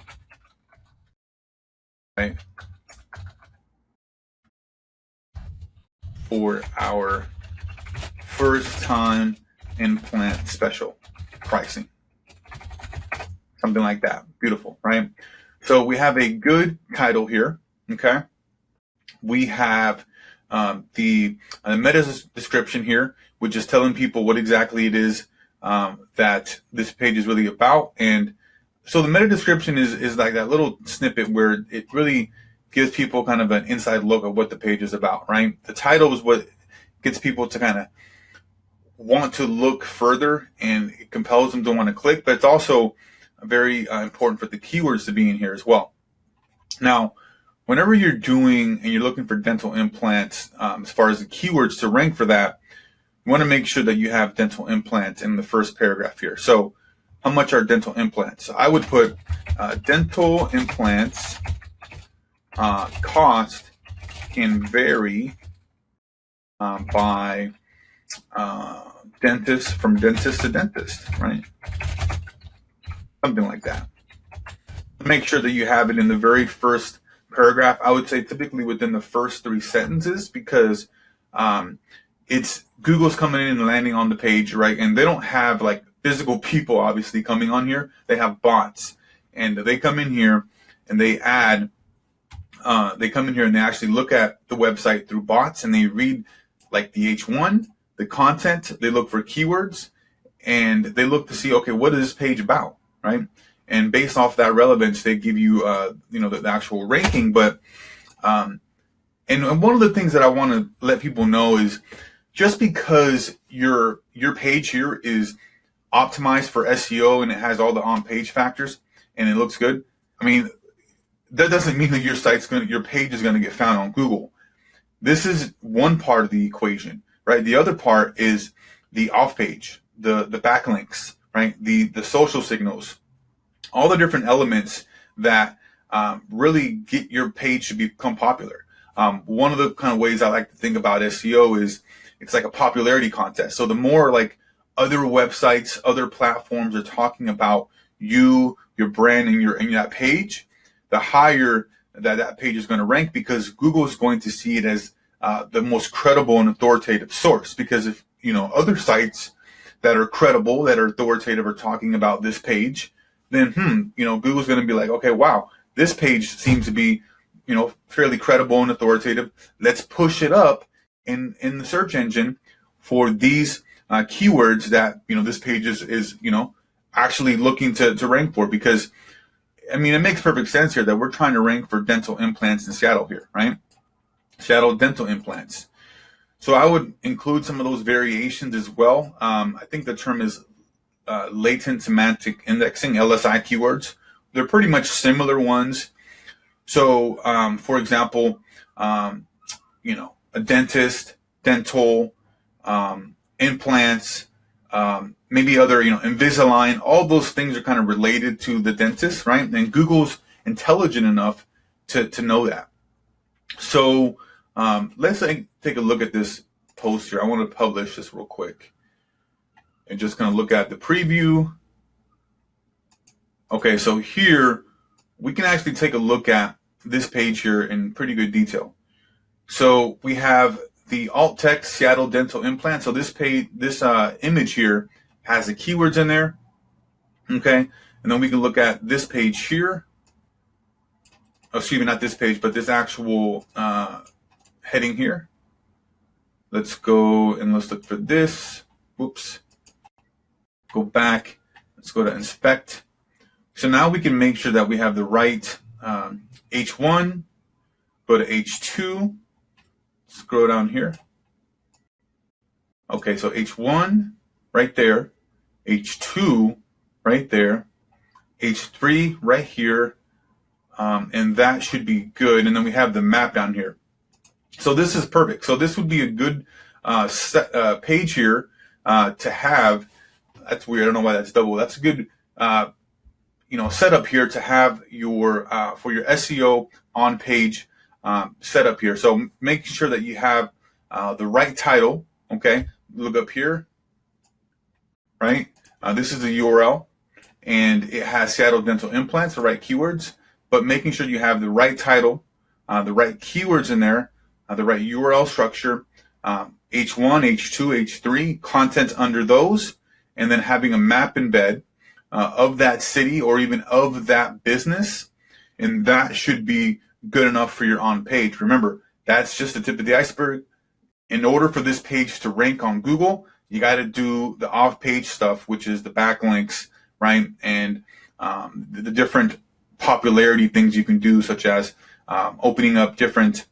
for our first time implant special pricing. Something like that. Beautiful, right? So we have a good title here, okay? We have the meta description here, which is telling people what exactly it is that this page is really about. And so the meta description is like that little snippet where it really gives people kind of an inside look at what the page is about, right? The title is what gets people to kind of want to look further, and it compels them to want to click, but it's also very important for the keywords to be in here as well. Now, whenever you're doing and you're looking for dental implants, as far as the keywords to rank for that, you want to make sure that you have dental implants in the first paragraph here. So how much are dental implants? So I would put dental implants cost can vary by dentist, from dentist to dentist, right? Something like that. Make sure that you have it in the very first paragraph. I would say typically within the first 3 sentences, because it's Google's coming in and landing on the page, right? And they don't have like physical people obviously coming on here. They have bots, and they come in here and they add. They come in here and they actually look at the website through bots, and they read like the H1, the content. They look for keywords, and they look to see, okay, what is this page about, right? And based off that relevance, they give you, the actual ranking. But and one of the things that I want to let people know is, just because your page here is optimized for SEO and it has all the on-page factors and it looks good, I mean, that doesn't mean that your page is gonna get found on Google. This is one part of the equation, right? The other part is the off-page, the backlinks, right? The social signals, all the different elements that really get your page to become popular. One of the kind of ways I like to think about SEO is it's like a popularity contest. So the more like other websites, other platforms are talking about you, your brand, and that page, the higher that page is going to rank, because Google is going to see it as the most credible and authoritative source. Because if other sites that are credible, that are authoritative, are talking about this page, then Google's going to be like, okay, wow, this page seems to be fairly credible and authoritative. Let's push it up in the search engine for these keywords that this page is actually looking to rank for. Because I mean, it makes perfect sense here that we're trying to rank for dental implants in Seattle here, right? Seattle dental implants. So I would include some of those variations as well. I think the term is latent semantic indexing, LSI keywords. They're pretty much similar ones. So, for example, a dentist, dental, implants, maybe other, Invisalign, all those things are kind of related to the dentist, right? And Google's intelligent enough to know that. So let's take a look at this post here. I want to publish this real quick and just kind of look at the preview. Okay, so here we can actually take a look at this page here in pretty good detail. So we have the alt text Seattle dental implant. So this page, this image here has the keywords in there. Okay, and then we can look at this page here. Oh, excuse me, not this page, but this actual heading here. Let's go and let's look for this. Whoops. Go back. Let's go to inspect. So now we can make sure that we have the right H1. Go to H2. Scroll down here. Okay, so H1 right there, H2 right there, H3 right here, and that should be good. And then we have the map down here. So this is perfect. So this would be a good page here to have. That's weird. I don't know why that's double. That's a good setup here to have your for your SEO on page setup here. So making sure that you have the right title. Okay, look up here. Right, this is the URL, and it has Seattle dental implants, the right keywords. But making sure you have the right title, the right keywords in there, the right URL structure, H1, H2, H3, content under those, and then having a map embed of that city or even of that business, and that should be good enough for your on page. Remember, that's just the tip of the iceberg. In order for this page to rank on Google, you got to do the off-page stuff, which is the backlinks, right? And the different popularity things you can do, such as opening up different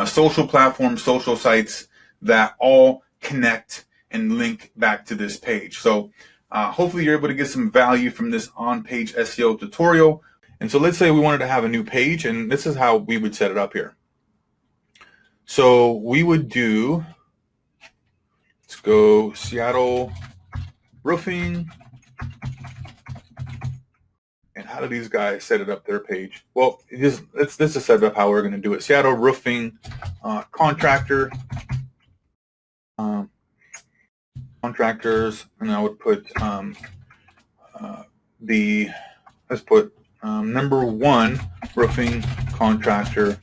social platforms, social sites that all connect and link back to this page. So hopefully you're able to get some value from this on-page SEO tutorial. And so let's say we wanted to have a new page, and this is how we would set it up here. So we would do, let's go Seattle Roofing. And how do these guys set it up their page? Well, this is set up how we're going to do it. Seattle Roofing contractor, contractors, and I would put let's put number one roofing contractor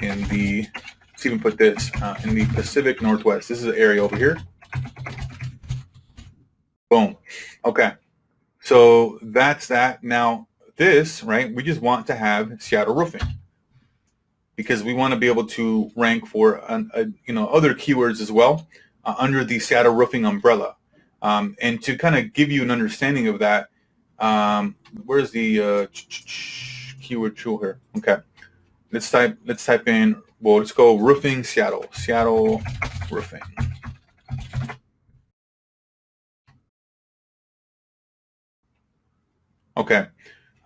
in the, let's even put this in the Pacific Northwest. This is the area over here. Boom. Okay. So that's that. Now this, right, we just want to have Seattle Roofing because we want to be able to rank for other keywords as well under the Seattle Roofing umbrella. And to kind of give you an understanding of that, where's the keyword tool here? Okay, let's type in, well, let's go roofing Seattle Roofing. Okay,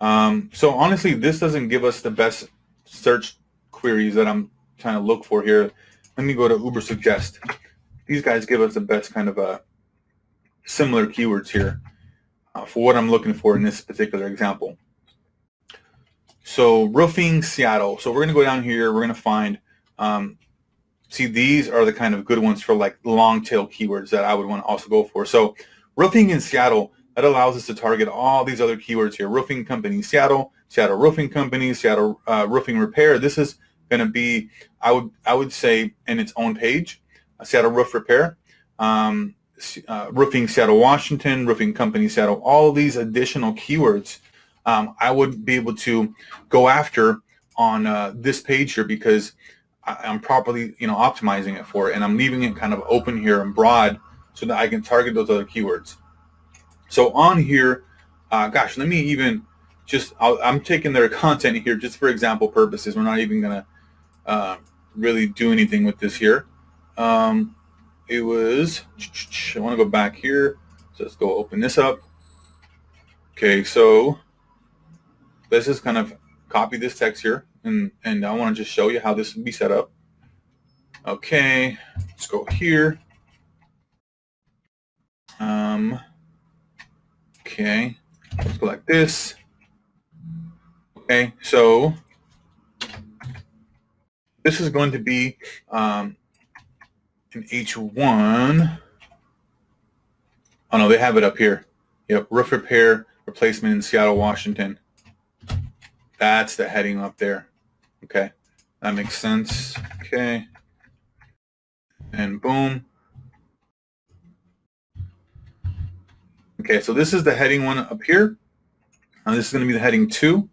so honestly, this doesn't give us the best search queries that I'm trying to look for here. Let me go to Ubersuggest. These guys give us the best kind of similar keywords here for what I'm looking for in this particular example. So roofing Seattle. So we're going to go down here. We're going to find, see, these are the kind of good ones for like long tail keywords that I would want to also go for. So roofing in Seattle, that allows us to target all these other keywords here. Roofing company Seattle, Seattle Roofing Company, Seattle Roofing Repair. This is going to be, I would say, in its own page, Seattle Roof Repair, Roofing Seattle Washington, Roofing Company Seattle. All of these additional keywords I would be able to go after on this page here because I'm properly optimizing it for it, and I'm leaving it kind of open here and broad so that I can target those other keywords. So on here, gosh, let me even just, I'm taking their content here just for example purposes. We're not even going to really do anything with this here. It was, I want to go back here. So let's go open this up. Okay, so let's just kind of copy this text here, and I want to just show you how this would be set up. Okay, let's go here. Okay, let's go like this. Okay, so this is going to be an H1. Oh no, they have it up here. Yep, roof repair replacement in Seattle, Washington. That's the heading up there. Okay, that makes sense. Okay, and boom. Okay, so this is the heading one up here. This is going to be the heading 2.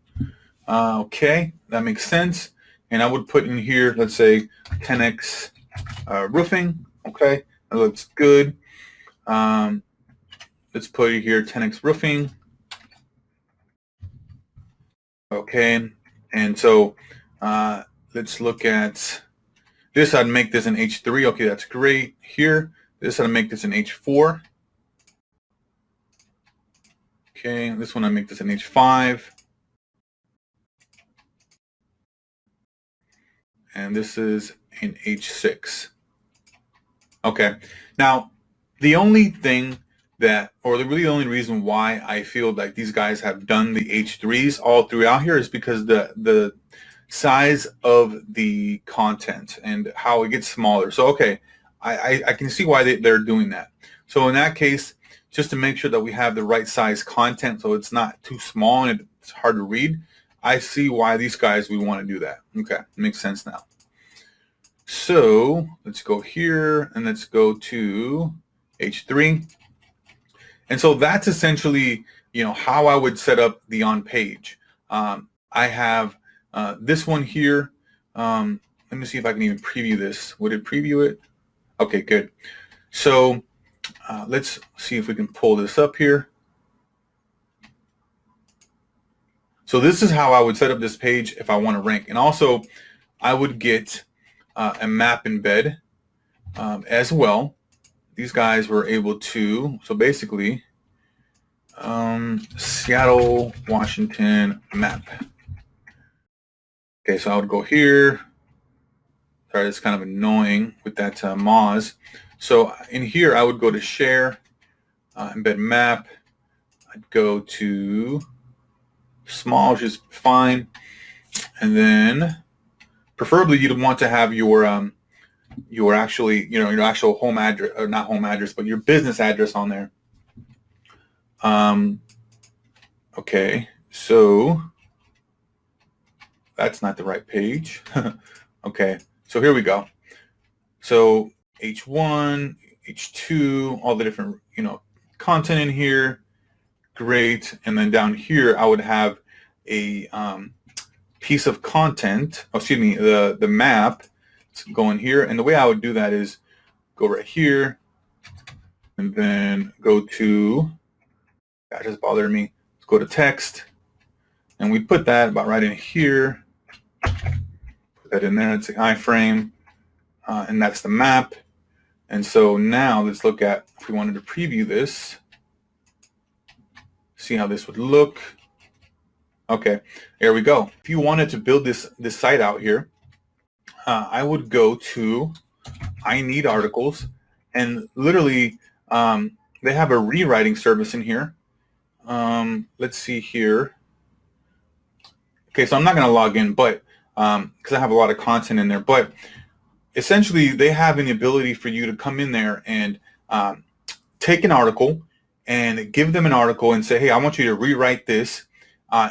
Okay, that makes sense. And I would put in here, let's say 10x roofing. Okay, that looks good. Let's put it here 10x roofing. Okay, and so let's look at this. I'd make this an H3. Okay, that's great. Here, this I'd make this an H4. Okay, this one I make this an H5. And this is an H6. Okay, now the only thing that, or really the only reason why I feel like these guys have done the H3s all throughout here is because the size of the content and how it gets smaller. So okay, I can see why they're doing that. So in that case, just to make sure that we have the right size content so it's not too small and it's hard to read, I see why these guys would want to do that. Okay, makes sense now. So let's go here and let's go to H3. And so that's essentially, how I would set up the on page. I have this one here. Let me see if I can even preview this. Would it preview it? Okay, good. So let's see if we can pull this up here. So this is how I would set up this page if I want to rank. And also, I would get a map embed as well. These guys were able to, so basically, Seattle, Washington map. Okay, so I would go here. Sorry, it's kind of annoying with that Moz. So in here, I would go to share, embed map. I'd go to small, which is fine. And then preferably you'd want to have your actually, your actual home address, or not home address, but your business address on there. Okay, so that's not the right page. Okay, so here we go. So H1, H2, all the different, content in here. Great. And then down here, I would have a piece of content, the map. Let's go in here. And the way I would do that is go right here and then go to, that just bothered me. Let's go to text. And we put that about right in here. Put that in there. It's an iframe. And that's the map. And so now let's look at, if we wanted to preview this, see how this would look. Okay, there we go. If you wanted to build this site out here, I would go to I Need Articles, and literally they have a rewriting service in here. Let's see here. Okay, so I'm not going to log in, but because I have a lot of content in there, but essentially they have an ability for you to come in there and take an article and give them an article and say, hey, I want you to rewrite this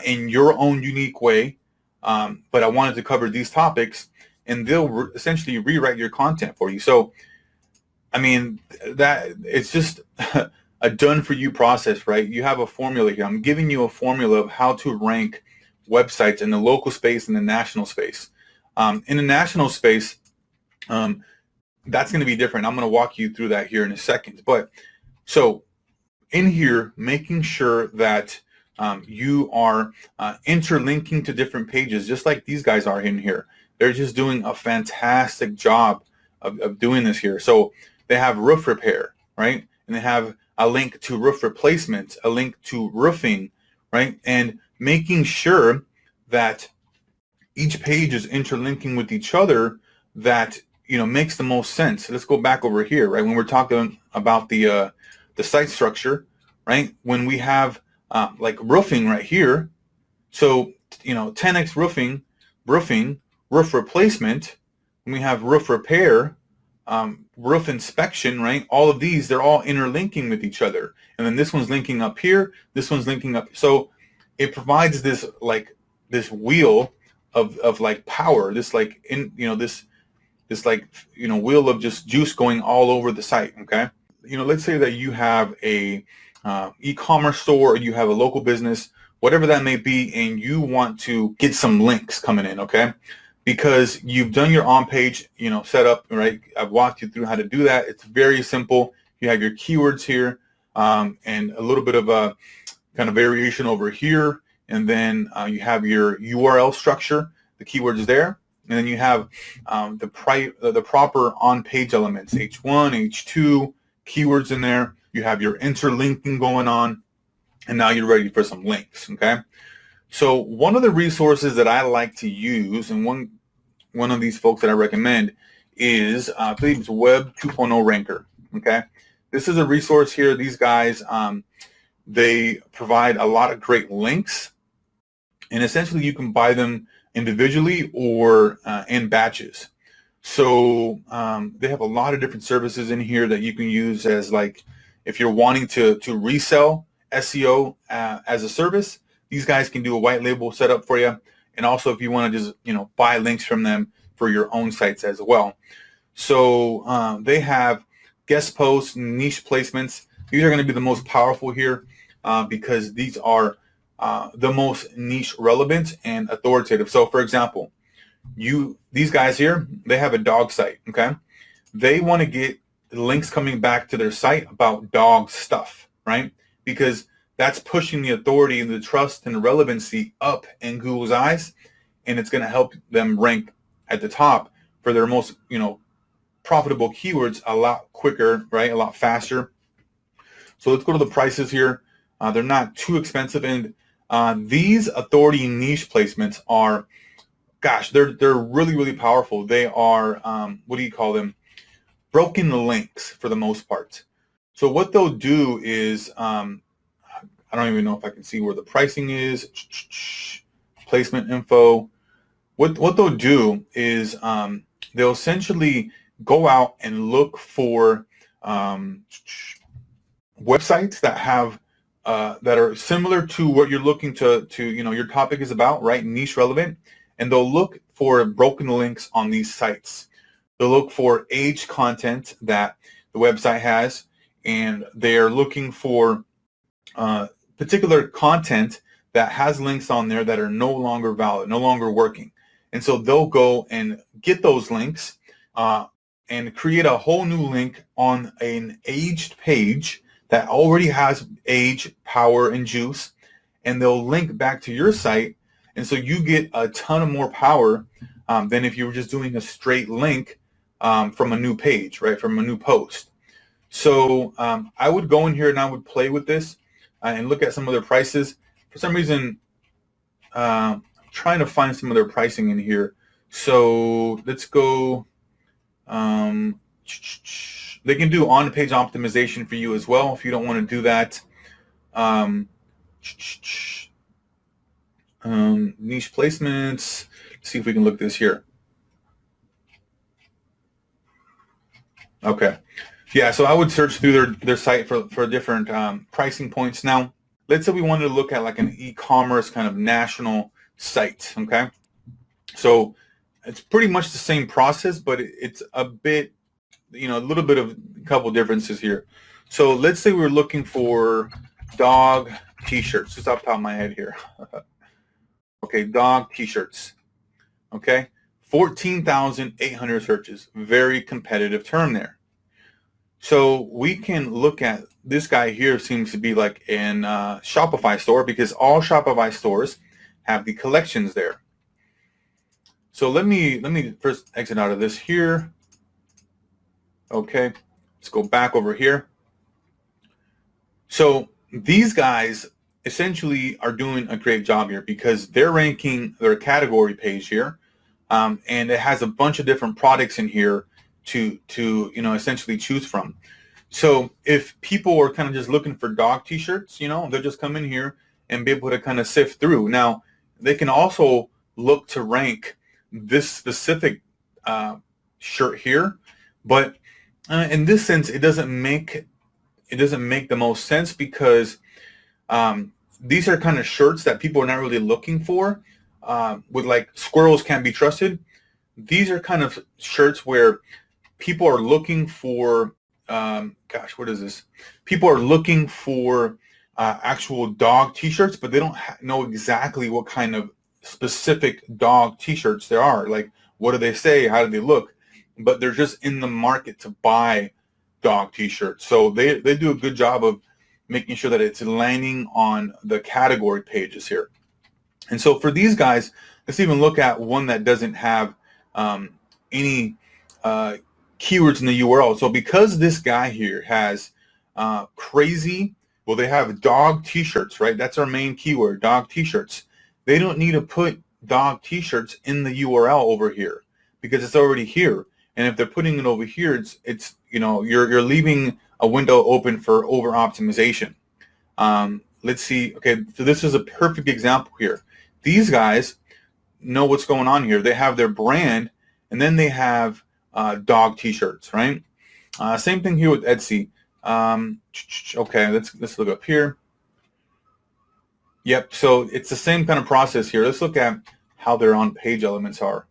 in your own unique way, but I wanted to cover these topics, and they'll essentially rewrite your content for you. So, I mean, that it's just a done-for-you process, right? You have a formula here. I'm giving you a formula of how to rank websites in the local space and the national space. In the national space, that's going to be different. I'm going to walk you through that here in a second. But so in here, making sure that you are interlinking to different pages, just like these guys are in here. They're just doing a fantastic job of doing this here. So they have roof repair, right? And they have a link to roof replacement, a link to roofing, right? And making sure that each page is interlinking with each other, that makes the most sense. So let's go back over here, right? When we're talking about the site structure, right? When we have like roofing right here, so 10x roofing, roof replacement, when we have roof repair, roof inspection, right? All of these, they're all interlinking with each other. And then this one's linking up here, this one's linking up. So it provides this this wheel of like power, this like this like wheel of just juice going all over the site. Okay, let's say that you have a e-commerce store, or you have a local business, whatever that may be, and you want to get some links coming in, okay? Because you've done your on-page, setup, right? I've walked you through how to do that. It's very simple. You have your keywords here, and a little bit of a kind of variation over here, and then you have your URL structure. The keywords is there, and then you have the proper on-page elements, H1, H2, keywords in there. You have your interlinking going on, and now you're ready for some links, okay? So one of the resources that I like to use, and one of these folks that I recommend, is I believe it's Web 2.0 Ranker, okay? This is a resource here. These guys, they provide a lot of great links, and essentially you can buy them individually or in batches. So they have a lot of different services in here that you can use as, like, if you're wanting to resell SEO as a service, these guys can do a white label setup for you. And also if you want to just, buy links from them, for your own sites as well. So they have guest posts, niche placements. These are going to be the most powerful here because these are the most niche relevant and authoritative. So for example, these guys here, they have a dog site, okay? They want to get links coming back to their site about dog stuff, right? Because that's pushing the authority and the trust and the relevancy up in Google's eyes, and it's going to help them rank at the top for their most, profitable keywords a lot quicker, right? A lot faster. So let's go to the prices here. They're not too expensive, and these authority niche placements are, gosh, they're really, really powerful. They are, what do you call them? Broken links for the most part. So what they'll do is, I don't even know if I can see where the pricing is. Placement info. What they'll do is they'll essentially go out and look for websites that have that are similar to what you're looking to your topic is about, right? Niche relevant, and they'll look for broken links on these sites. They'll look for age content that the website has, and they're looking for particular content that has links on there that are no longer valid, no longer working. And so they'll go and get those links and create a whole new link on an aged page that already has age, power, and juice, and they'll link back to your site. And so you get a ton of more power than if you were just doing a straight link from a new page, right, from a new post. So I would go in here and I would play with this and look at some of their prices. For some reason, I'm trying to find some of their pricing in here. So let's go. They can do on-page optimization for you as well if you don't want to do that. Niche placements. Let's see if we can look this here. Okay. Yeah, so I would search through their site for different pricing points. Now, let's say we wanted to look at like an e-commerce kind of national site, okay? So it's pretty much the same process, but it's a bit, a little bit of a couple differences here. So let's say we're looking for dog t-shirts, just off the top of my head here. Okay, dog t-shirts, okay? 14,800 searches, very competitive term there. So we can look at this guy here. Seems to be like in Shopify store, because all Shopify stores have the collections there. So let me first exit out of this here. Okay, let's go back over here. So these guys essentially are doing a great job here because they're ranking their category page here, and it has a bunch of different products in here to essentially choose from. So if people are kind of just looking for dog t-shirts, they'll just come in here and be able to kind of sift through. Now they can also look to rank this specific shirt here, but in this sense it doesn't make the most sense, because these are kind of shirts that people are not really looking for, with like squirrels can't be trusted. These are kind of shirts where people are looking for, what is this? People are looking for actual dog t-shirts, but they don't know exactly what kind of specific dog t-shirts there are. Like, what do they say? How do they look? But they're just in the market to buy dog t-shirts. So they do a good job of making sure that it's landing on the category pages here. And so for these guys, let's even look at one that doesn't have any keywords in the URL. So because this guy here has they have dog t-shirts, right? That's our main keyword, dog t-shirts. They don't need to put dog t-shirts in the URL over here because it's already here. And if they're putting it over here, it's you're leaving a window open for over optimization. Let's see. Okay, so this is a perfect example here. These guys know what's going on here. They have their brand, and then they have dog t-shirts, right? Same thing here with Etsy. Okay, let's look up here. Yep, so it's the same kind of process here. Let's look at how their on-page elements are.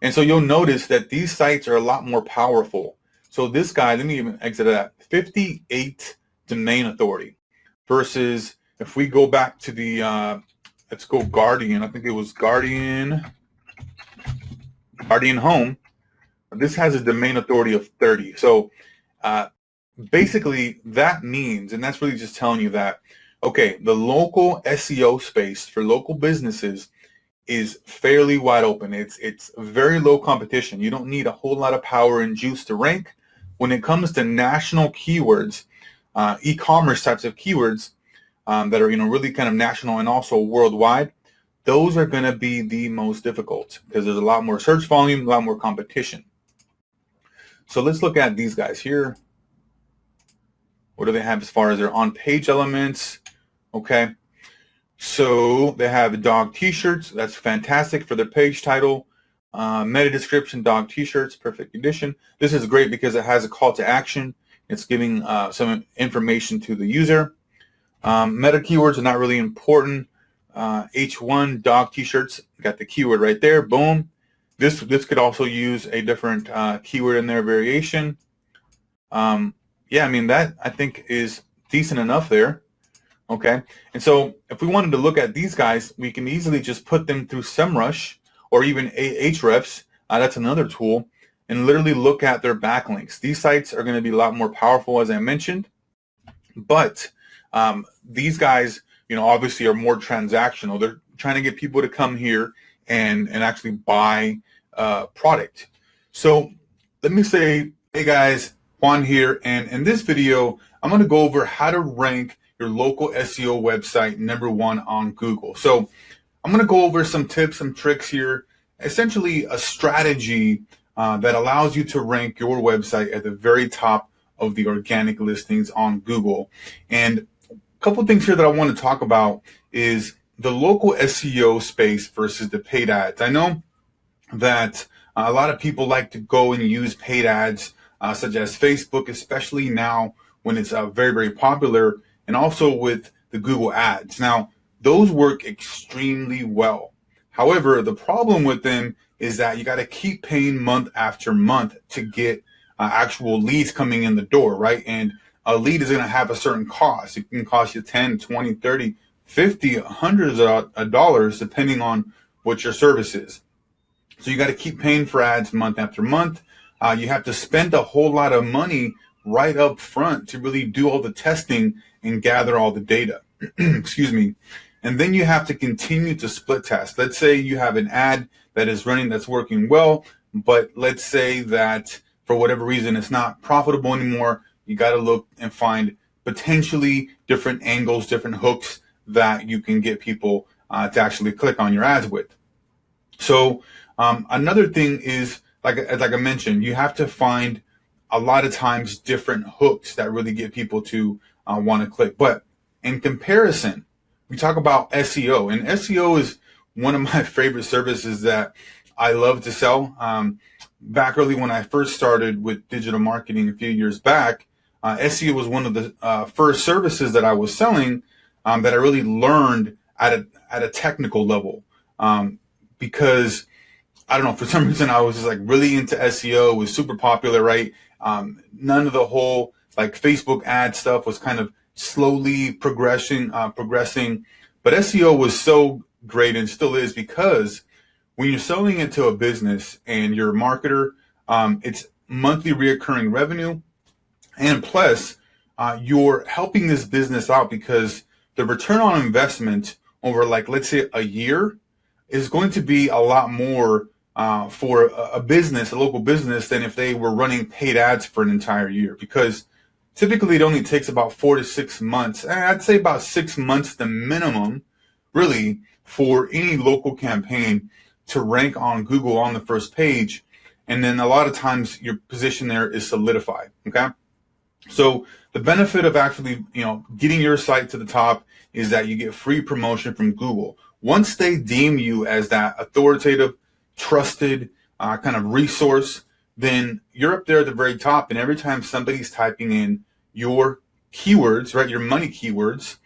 And so you'll notice that these sites are a lot more powerful. So this guy, let me even exit that, 58 domain authority versus if we go back to the, let's go Guardian. I think it was Guardian Home. This has a domain authority of 30. So basically that means, and that's really just telling you that, okay, the local SEO space for local businesses is fairly wide open. It's very low competition. You don't need a whole lot of power and juice to rank. When it comes to national keywords, e-commerce types of keywords that are really kind of national and also worldwide, those are going to be the most difficult because there's a lot more search volume, a lot more competition. So let's look at these guys here. What do they have as far as their on-page elements? Okay. So they have dog t-shirts. That's fantastic for their page title. Meta description, dog t-shirts, perfect edition. This is great because it has a call to action. It's giving some information to the user. Meta keywords are not really important. H1 dog t-shirts, got the keyword right there. Boom. This could also use a different keyword in their variation. Yeah, I mean, that I think is decent enough there. Okay, and so if we wanted to look at these guys, we can easily just put them through SEMrush or even Ahrefs. That's another tool, and literally look at their backlinks. These sites are going to be a lot more powerful, as I mentioned, but these guys, obviously are more transactional. They're trying to get people to come here and actually buy product. So let me say, hey guys, Juan here, and in this video, I'm going to go over how to rank your local SEO website #1 on Google. So I'm going to go over some tips, some tricks here, essentially a strategy that allows you to rank your website at the very top of the organic listings on Google. And a couple things here that I want to talk about is the local SEO space versus the paid ads. I know that a lot of people like to go and use paid ads, such as Facebook, especially now when it's very, very popular, and also with the Google ads. Now, those work extremely well. However, the problem with them is that you got to keep paying month after month to get actual leads coming in the door, right? And a lead is going to have a certain cost. It can cost you 10, 20, 30, 50, hundreds of dollars, depending on what your service is. So you got to keep paying for ads month after month. You have to spend a whole lot of money right up front to really do all the testing and gather all the data. Excuse me. And then you have to continue to split test. Let's say you have an ad that is running, that's working well, but let's say that for whatever reason it's not profitable anymore. You got to look and find potentially different angles, different hooks that you can get people to actually click on your ads with. So another thing is, like I mentioned, you have to find a lot of times different hooks that really get people to want to click. But in comparison, we talk about SEO, and SEO is one of my favorite services that I love to sell. Back early when I first started with digital marketing a few years back, SEO was one of the first services that I was selling that I really learned at a technical level, because I don't know, for some reason I was just like really into SEO. It was super popular, right? None of the whole like Facebook ad stuff was kind of slowly progressing, but SEO was so great and still is, because when you're selling it to a business and you're a marketer, it's monthly reoccurring revenue, and plus you're helping this business out because the return on investment over, like, let's say a year is going to be a lot more for a business, a local business, than if they were running paid ads for an entire year, because typically it only takes about 4 to 6 months. I'd say about 6 months the minimum, really, for any local campaign to rank on Google on the first page. And then a lot of times your position there is solidified. Okay. So the benefit of actually, getting your site to the top is that you get free promotion from Google. Once they deem you as that authoritative, trusted kind of resource, then you're up there at the very top. And every time somebody's typing in your keywords, right, your money keywords,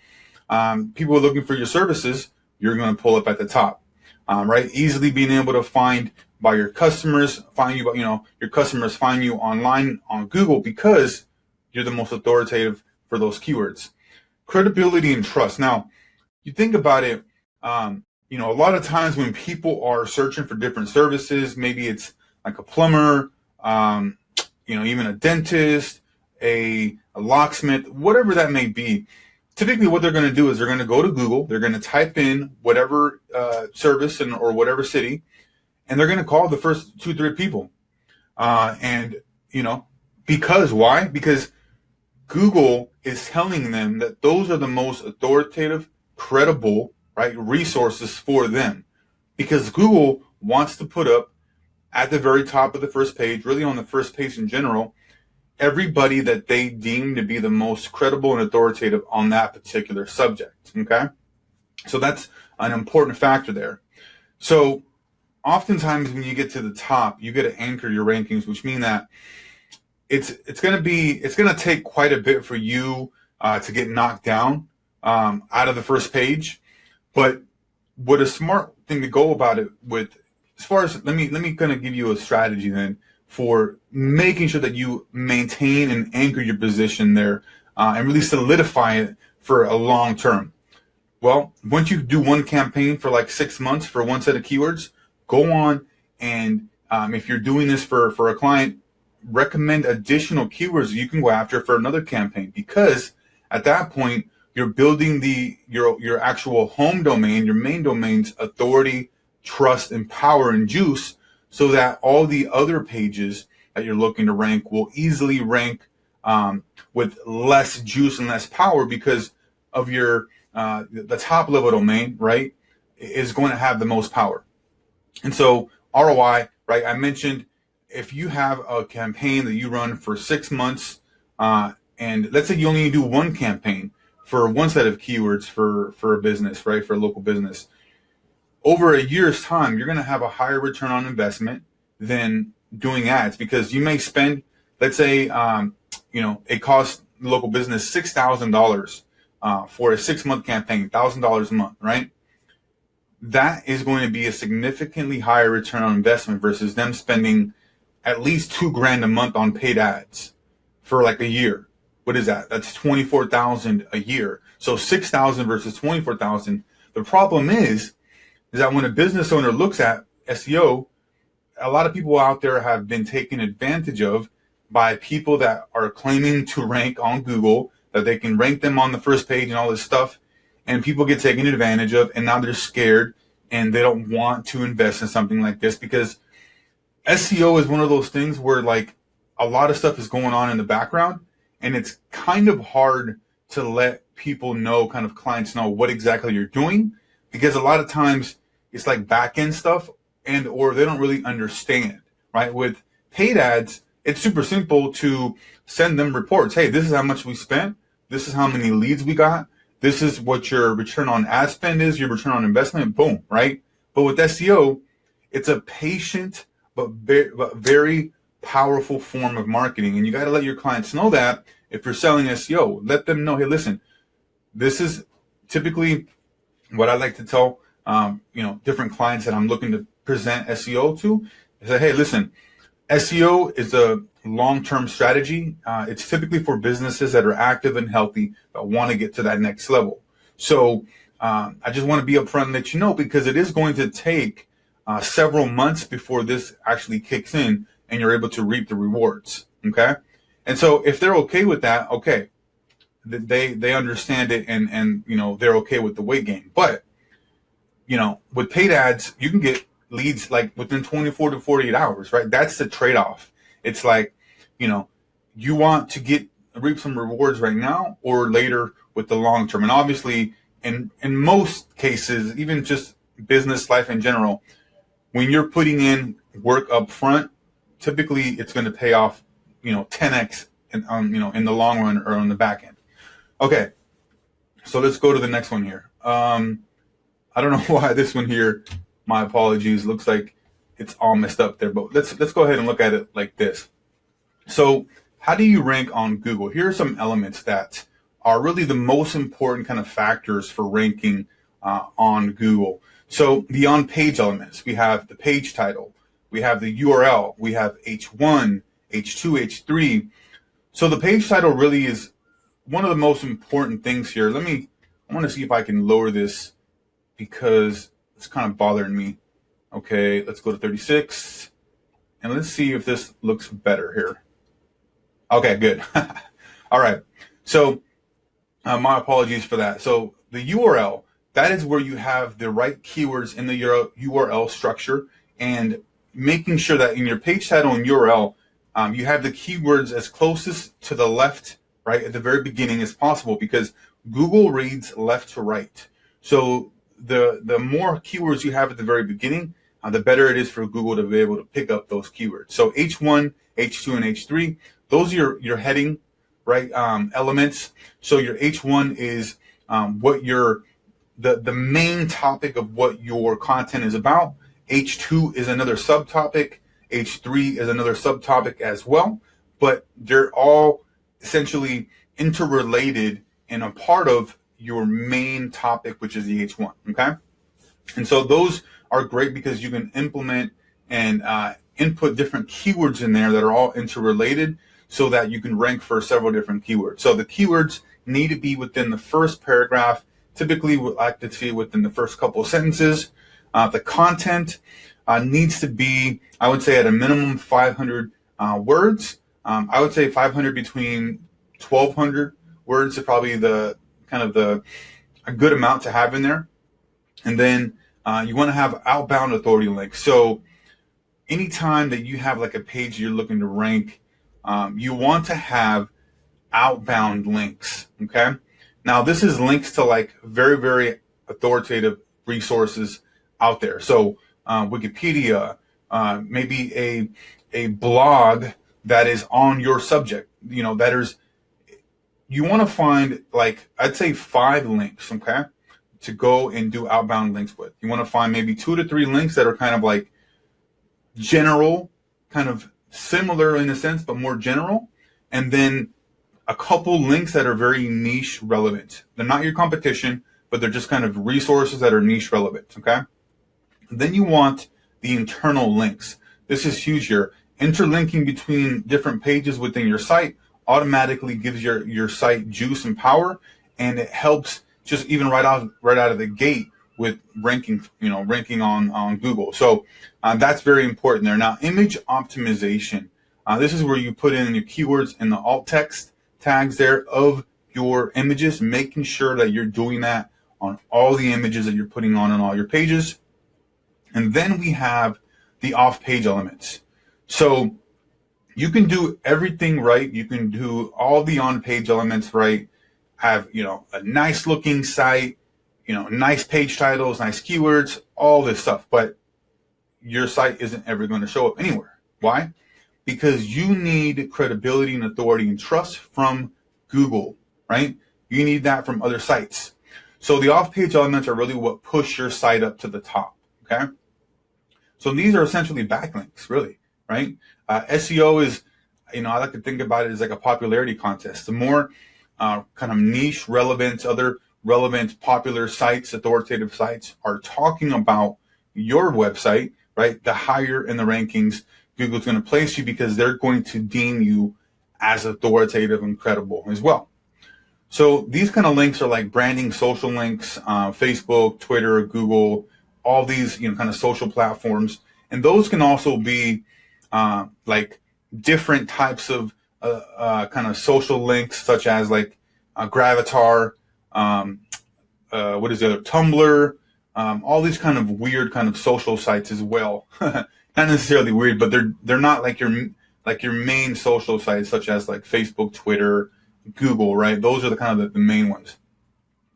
people are looking for your services, you're going to pull up at the top, right? Easily being able to find by your customers, your customers find you online on Google because you're the most authoritative for those keywords. Credibility and trust. Now, you think about it, a lot of times when people are searching for different services, maybe it's like a plumber, even a dentist, a locksmith, whatever that may be. Typically what they're going to do is they're going to go to Google, they're going to type in whatever service or whatever city, and they're going to call the first 2-3 people. Because why? Because Google is telling them that those are the most authoritative, credible, right, resources for them. Because Google wants to put up at the very top of the first page, really on the first page in general, everybody that they deem to be the most credible and authoritative on that particular subject. Okay? So that's an important factor there. So oftentimes when you get to the top, you get to anchor your rankings, which mean that it's going to take quite a bit for you to get knocked down out of the first page. But what a smart thing to go about it with, as far as let me kind of give you a strategy then for making sure that you maintain and anchor your position there and really solidify it for a long term. Well, once you do one campaign for like 6 months for one set of keywords, go on and if you're doing this for a client, recommend additional keywords you can go after for another campaign, because at that point you're building your actual home domain, your main domain's authority, trust, and power and juice, so that all the other pages that you're looking to rank will easily rank with less juice and less power, because of your the top level domain, right, is going to have the most power. And so ROI, right, I mentioned if you have a campaign that you run for 6 months, and let's say you only do one campaign for one set of keywords for a business, right, for a local business, over a year's time, you're going to have a higher return on investment than doing ads, because you may spend, let's say, it costs the local business $6,000 for a 6-month campaign, $1,000 a month, right? That is going to be a significantly higher return on investment versus them spending at least $2,000 a month on paid ads for like a year. What is that? That's $24,000 a year. So $6,000 versus $24,000. The problem is that when a business owner looks at SEO, a lot of people out there have been taken advantage of by people that are claiming to rank on Google, that they can rank them on the first page and all this stuff, and people get taken advantage of, and now they're scared and they don't want to invest in something like this, because SEO is one of those things where like a lot of stuff is going on in the background, and it's kind of hard to let people know, kind of clients know what exactly you're doing, because a lot of times it's like back end stuff and or they don't really understand, right? With paid ads, it's super simple to send them reports. Hey, this is how much we spent. This is how many leads we got. This is what your return on ad spend is, your return on investment, boom, right? But with SEO, it's a patient but very powerful form of marketing. And you got to let your clients know that if you're selling SEO, let them know, hey, listen, this is typically what I like to tell, different clients that I'm looking to present SEO to, is that, hey, listen, SEO is a long-term strategy. It's typically for businesses that are active and healthy that want to get to that next level. So I just want to be upfront and let you know, because it is going to take several months before this actually kicks in and you're able to reap the rewards. Okay. And so if they're okay with that, okay, they understand it and they're okay with the weight gain. But, with paid ads, you can get leads like within 24 to 48 hours, right? That's the trade-off. It's like, you want to reap some rewards right now or later with the long term. And obviously in most cases, even just business life in general, when you're putting in work up front, typically it's going to pay off, 10x in the long run or on the back end. Okay. So let's go to the next one here. I don't know why this one here, my apologies, looks like it's all messed up there, but let's go ahead and look at it like this. So how do you rank on Google? Here are some elements that are really the most important kind of factors for ranking on Google. So the on-page elements, we have the page title, we have the URL, we have H1, H2, H3. So the page title really is one of the most important things here. I want to see if I can lower this because it's kind of bothering me. Okay, let's go to 36 and let's see if this looks better here. Okay, good. All right. So my apologies for that. So the URL, that is where you have the right keywords in the URL structure, and making sure that in your page title and URL, you have the keywords as closest to the left, right, at the very beginning as possible, because Google reads left to right. So the more keywords you have at the very beginning, the better it is for Google to be able to pick up those keywords. So H1, H2, and H3, those are your heading, right, elements. So your H1 is what the main topic of what your content is about. H2 is another subtopic. H3 is another subtopic as well. But they're all essentially interrelated and a part of your main topic, which is the H1. Okay, and so those are great because you can implement and input different keywords in there that are all interrelated, so that you can rank for several different keywords. So the keywords need to be within the first paragraph. Typically, we like to see within the first couple of sentences. The content needs to be, I would say, at a minimum 500 words. I would say 500 between 1,200 words is probably a good amount to have in there. And then you want to have outbound authority links. So anytime that you have like a page you're looking to rank, you want to have outbound links. Okay. Now this is links to like very, very authoritative resources out there. So Wikipedia, maybe a blog that is on your subject, you want to find, like, I'd say 5 links, okay, to go and do outbound links with. You want to find maybe 2 to 3 links that are kind of like general, kind of similar in a sense, but more general. And then a couple links that are very niche relevant. They're not your competition, but they're just kind of resources that are niche relevant, okay? And then you want the internal links. This is huge here. Interlinking between different pages within your site automatically gives your site juice and power, and it helps just even right out of the gate with ranking on Google. So that's very important there. Now, image optimization. This is where you put in your keywords and the alt text tags there of your images, making sure that you're doing that on all the images that you're putting on all your pages. And then we have the off-page elements. So you can do everything right. You can do all the on-page elements right. Have, a nice looking site, nice page titles, nice keywords, all this stuff. But your site isn't ever going to show up anywhere. Why? Because you need credibility and authority and trust from Google, right? You need that from other sites. So the off-page elements are really what push your site up to the top, okay? So these are essentially backlinks, really, right? SEO is, I like to think about it as like a popularity contest. The more kind of niche, relevant, other relevant, popular sites, authoritative sites are talking about your website, right? The higher in the rankings Google's going to place you, because they're going to deem you as authoritative and credible as well. So these kind of links are like branding, social links, Facebook, Twitter, Google, all these, kind of social platforms. And those can also be like different types of kind of social links, such as like Gravatar, what is the other, Tumblr, all these kind of weird kind of social sites as well. Not necessarily weird, but they're not like your main social sites, such as like Facebook, Twitter, Google, right? Those are the kind of the main ones.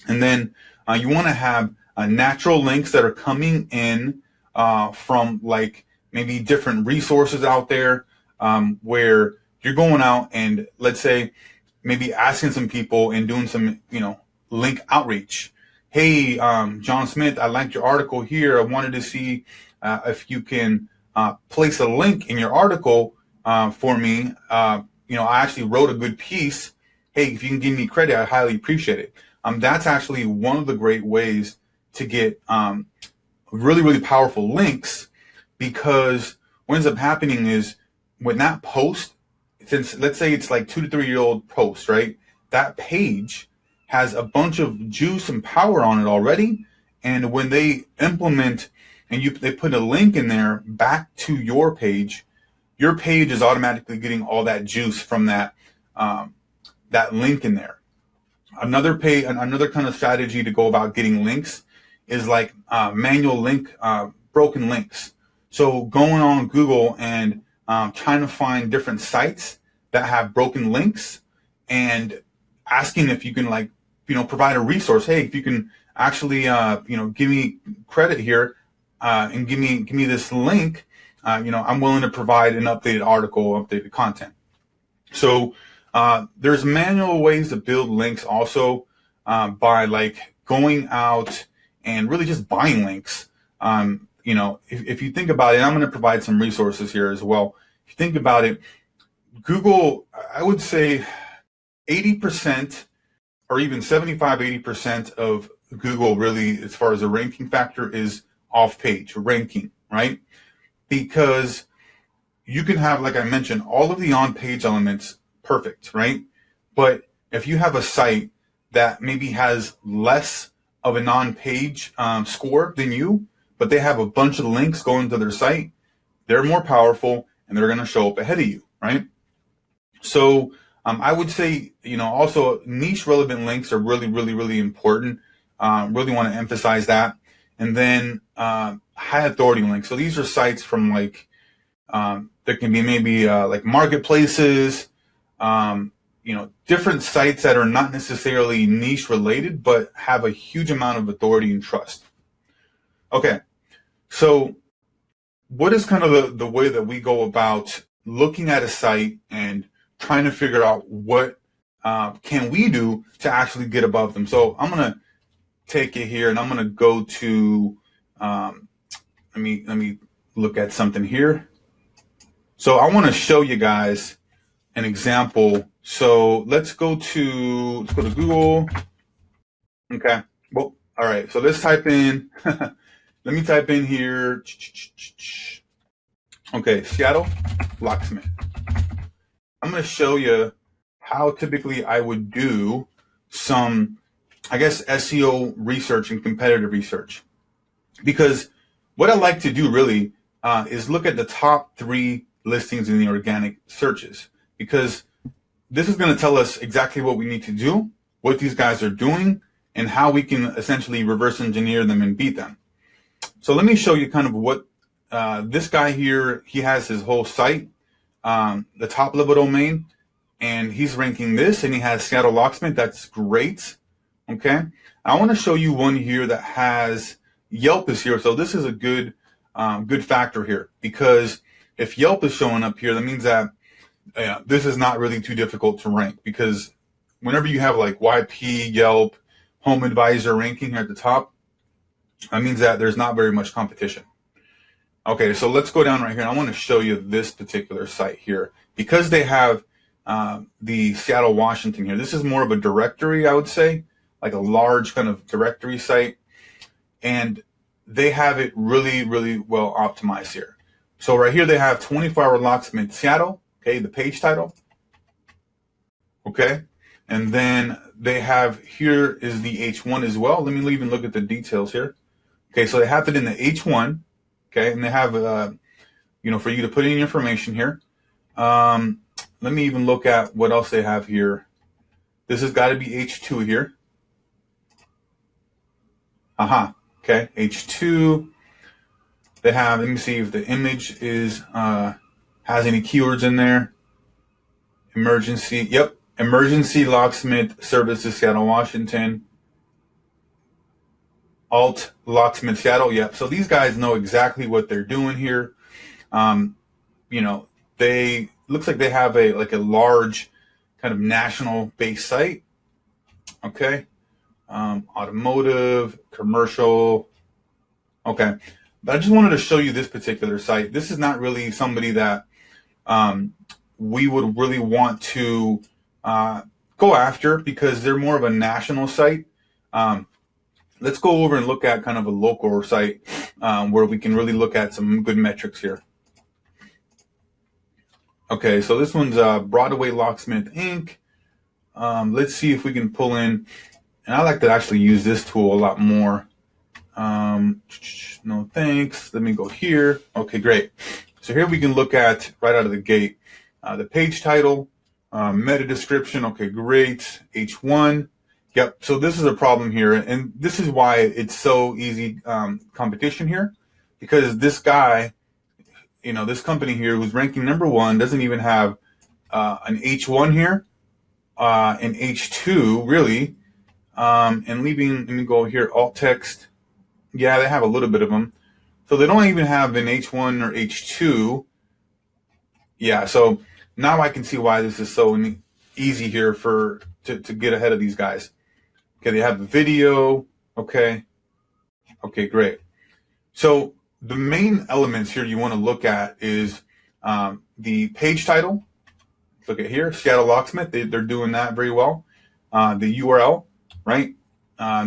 And then you want to have natural links that are coming in from like maybe different resources out there, where you're going out and, let's say, maybe asking some people and doing some, link outreach. Hey, John Smith, I liked your article here. I wanted to see if you can place a link in your article for me. I actually wrote a good piece. Hey, if you can give me credit, I highly appreciate it. That's actually one of the great ways to get really, really powerful links, because what ends up happening is when that post, since let's say it's like 2 to 3 year old post, right? That page has a bunch of juice and power on it already. And when they implement and they put a link in there back to your page is automatically getting all that juice from that that link in there. Another kind of strategy to go about getting links is like manual link, broken links. So going on Google and trying to find different sites that have broken links and asking if you can, like, provide a resource. Hey, if you can actually, give me credit here and give me this link, I'm willing to provide an updated article, updated content. So there's manual ways to build links also by like going out and really just buying links. If you think about it, I'm going to provide some resources here as well. If you think about it, Google, I would say 80% or even 75-80% of Google really, as far as a ranking factor, is off-page ranking, right? Because you can have, like I mentioned, all of the on-page elements perfect, right? But if you have a site that maybe has less of an on-page score than you, but they have a bunch of links going to their site, they're more powerful and they're going to show up ahead of you, right? So I would say, also niche relevant links are really, really, really important. Really want to emphasize that. And then high authority links. So these are sites from like, there can be maybe like marketplaces, different sites that are not necessarily niche related, but have a huge amount of authority and trust. Okay, so what is kind of the way that we go about looking at a site and trying to figure out what can we do to actually get above them? So I'm going to take it here and I'm going to go to, let me look at something here. So I want to show you guys an example. So let's go to Google. Okay. Well, all right. So let's type in, let me type in here. Okay. Seattle locksmith. I'm going to show you how typically I would do some, I guess, SEO research and competitive research. Because what I like to do really is look at the top 3 listings in the organic searches, because this is going to tell us exactly what we need to do, what these guys are doing, and how we can essentially reverse engineer them and beat them. So let me show you kind of what this guy here, he has his whole site, the top level domain, and he's ranking this, and he has Seattle Locksmith. That's great. Okay. I want to show you one here that has Yelp is here. So this is a good factor here, because if Yelp is showing up here, that means that this is not really too difficult to rank, because whenever you have like YP, Yelp, Home Advisor ranking here at the top, that means that there's not very much competition. Okay, so let's go down right here. I want to show you this particular site here, because they have the Seattle, Washington here. This is more of a directory, I would say, like a large kind of directory site. And they have it really, really well optimized here. So right here, they have 24-hour locksmith Seattle, okay, the page title, okay. And then they have, here is the H1 as well. Let me even look at the details here. Okay, so they have it in the H1, okay, and they have, for you to put in information here. Let me even look at what else they have here. This has got to be H2 here. Okay, H2. They have, let me see if the image is has any keywords in there. Emergency, yep, emergency locksmith services, Seattle, Washington. Alt locksmith Seattle, yep. So these guys know exactly what they're doing here. They looks like they have a large kind of national based site. Okay. Automotive, commercial. Okay. But I just wanted to show you this particular site. This is not really somebody that we would really want to go after, because they're more of a national site. Let's go over and look at kind of a local site where we can really look at some good metrics here. Okay, so this one's Broadway Locksmith Inc. Let's see if we can pull in, and I like to actually use this tool a lot more. No thanks. Let me go here. Okay, great. So here we can look at right out of the gate the page title, meta description. Okay, great. H1. Yep. So this is a problem here, and this is why it's so easy competition here, because this guy, this company here who's ranking #1 doesn't even have an H1 here, an H2 really, and leaving. Let me go here. Alt text. Yeah, they have a little bit of them. So they don't even have an H1 or H2. Yeah, so now I can see why this is so easy here to get ahead of these guys. Okay, they have the video. Okay, great. So the main elements here you want to look at is the page title. Look at here, Seattle Locksmith. They're doing that very well. The URL, right?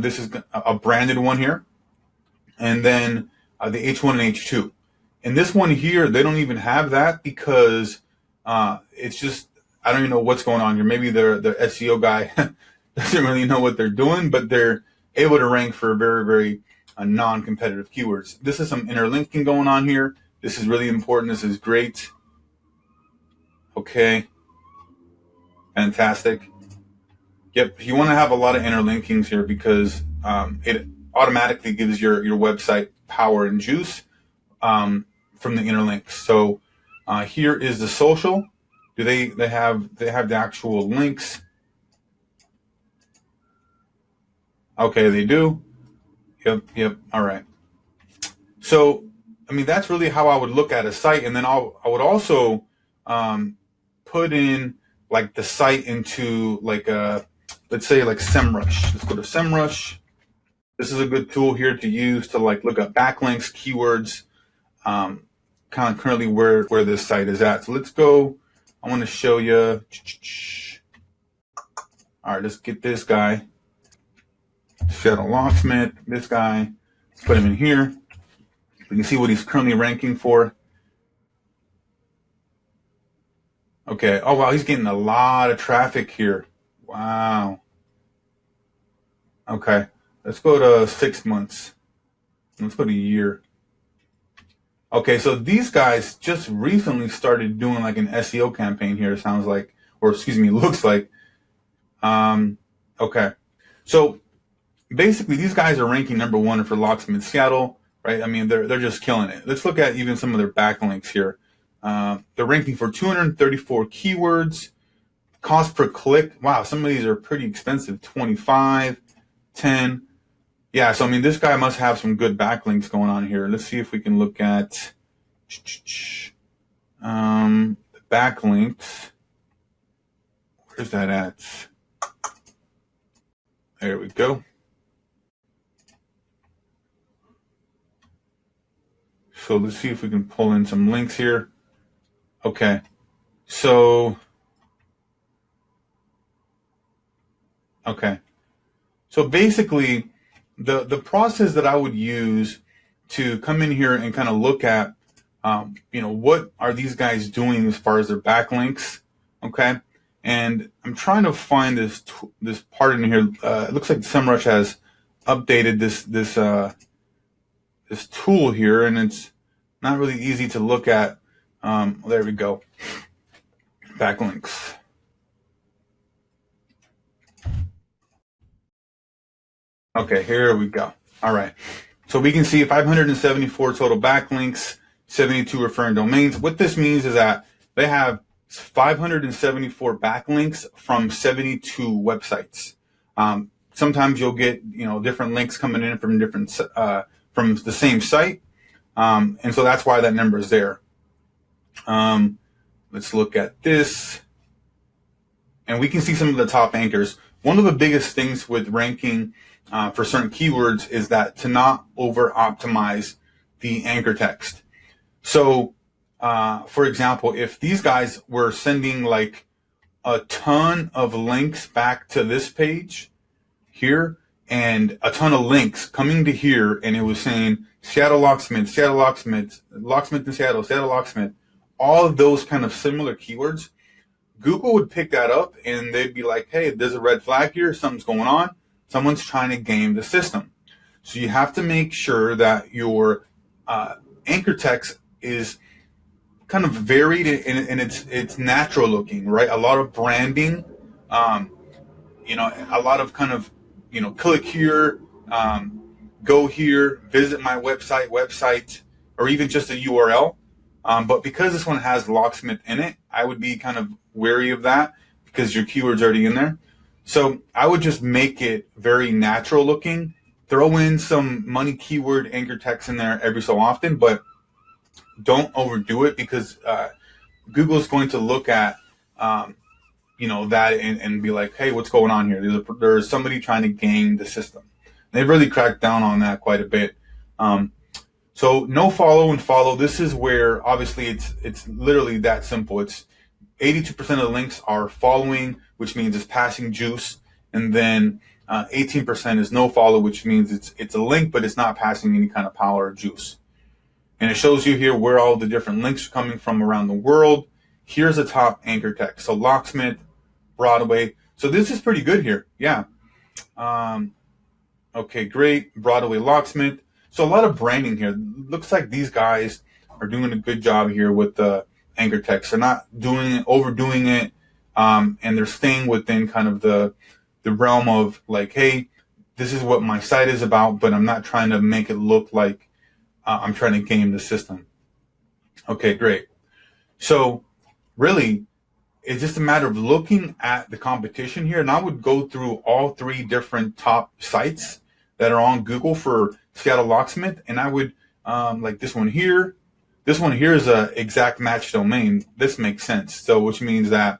This is a branded one here. And then the H1 and H2. And this one here, they don't even have that because it's just, I don't even know what's going on here. Maybe the SEO guy doesn't really know what they're doing, but they're able to rank for very, very non-competitive keywords. This is some interlinking going on here. This is really important. This is great. Okay. Fantastic. Yep. You want to have a lot of interlinkings here because it automatically gives your website power and juice from the interlinks. So here is the social. Do they have the actual links? Okay, they do. Yep. All right. So I mean, that's really how I would look at a site, and then I would also put in like the site into like let's say like SEMrush. Let's go to SEMrush. This is a good tool here to use to like look up backlinks, keywords, kind of currently where this site is at. So let's go. I want to show you. All right, let's get this guy, Seattle Locksmith. This guy, let's put him in here. We can see what he's currently ranking for. Okay. Oh wow, he's getting a lot of traffic here. Wow. Okay. Let's go to 6 months. Let's go to a year. Okay, so these guys just recently started doing like an SEO campaign here, it sounds like, or excuse me, looks like. Okay, so basically these guys are ranking #1 for Locksmith Seattle, right? I mean, they're just killing it. Let's look at even some of their backlinks here. They're ranking for 234 keywords. Cost per click, wow, some of these are pretty expensive, 25, 10. Yeah, so I mean, this guy must have some good backlinks going on here. Let's see if we can look at the backlinks. Where's that at? There we go. So let's see if we can pull in some links here. Okay, so basically, the process that I would use to come in here and kind of look at, what are these guys doing as far as their backlinks, okay? And I'm trying to find this part in here. It looks like SEMrush has updated this tool here, and it's not really easy to look at. There we go. Backlinks. Okay, here we go. All right. So we can see 574 total backlinks, 72 referring domains. What this means is that they have 574 backlinks from 72 websites. Sometimes you'll get, different links coming in from different from the same site, and so that's why that number is there. Let's look at this, and we can see some of the top anchors. One of the biggest things with ranking for certain keywords is that to not over optimize the anchor text. So, for example, if these guys were sending like a ton of links back to this page here and a ton of links coming to here, and it was saying Seattle Locksmith, Seattle Locksmith, Locksmith in Seattle, Seattle Locksmith, all of those kind of similar keywords, Google would pick that up and they'd be like, hey, there's a red flag here, something's going on, someone's trying to game the system. So you have to make sure that your anchor text is kind of varied and it's natural looking, right? A lot of branding, a lot of kind of, click here, go here, visit my website, or even just a URL. But because this one has locksmith in it, I would be kind of wary of that because your keyword's already in there. So I would just make it very natural looking. Throw in some money keyword anchor text in there every so often, but don't overdo it because Google's going to look at that and be like, hey, what's going on here? There's somebody trying to game the system. They've really cracked down on that quite a bit. So no follow and follow. This is where obviously it's literally that simple. It's 82% of the links are following, which means it's passing juice, and then 18% is no follow, which means it's a link, but it's not passing any kind of power or juice. And it shows you here where all the different links are coming from around the world. Here's the top anchor text. So locksmith, Broadway. So this is pretty good here. Yeah. Okay, great. Broadway locksmith. So a lot of branding here. Looks like these guys are doing a good job here with the anchor text. They're not overdoing it, and they're staying within kind of the realm of like, hey, this is what my site is about, but I'm not trying to make it look like I'm trying to game the system. Okay, great. So really, it's just a matter of looking at the competition here, and I would go through all 3 different top sites that are on Google for Seattle locksmith, and I would like this one here. This one here is a exact match domain. This makes sense. So which means that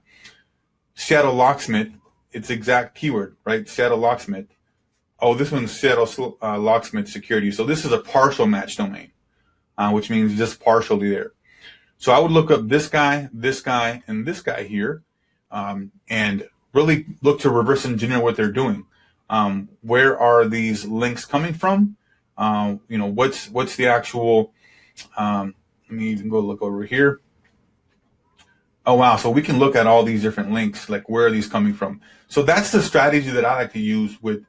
Seattle locksmith, it's exact keyword, right? Seattle locksmith. Oh, this one's Seattle locksmith security. So this is a partial match domain, which means just partially there. So I would look up this guy, and this guy here, and really look to reverse engineer what they're doing. Where are these links coming from? What's the actual? Let me even go look over here. Oh wow! So we can look at all these different links, like where are these coming from? So that's the strategy that I like to use with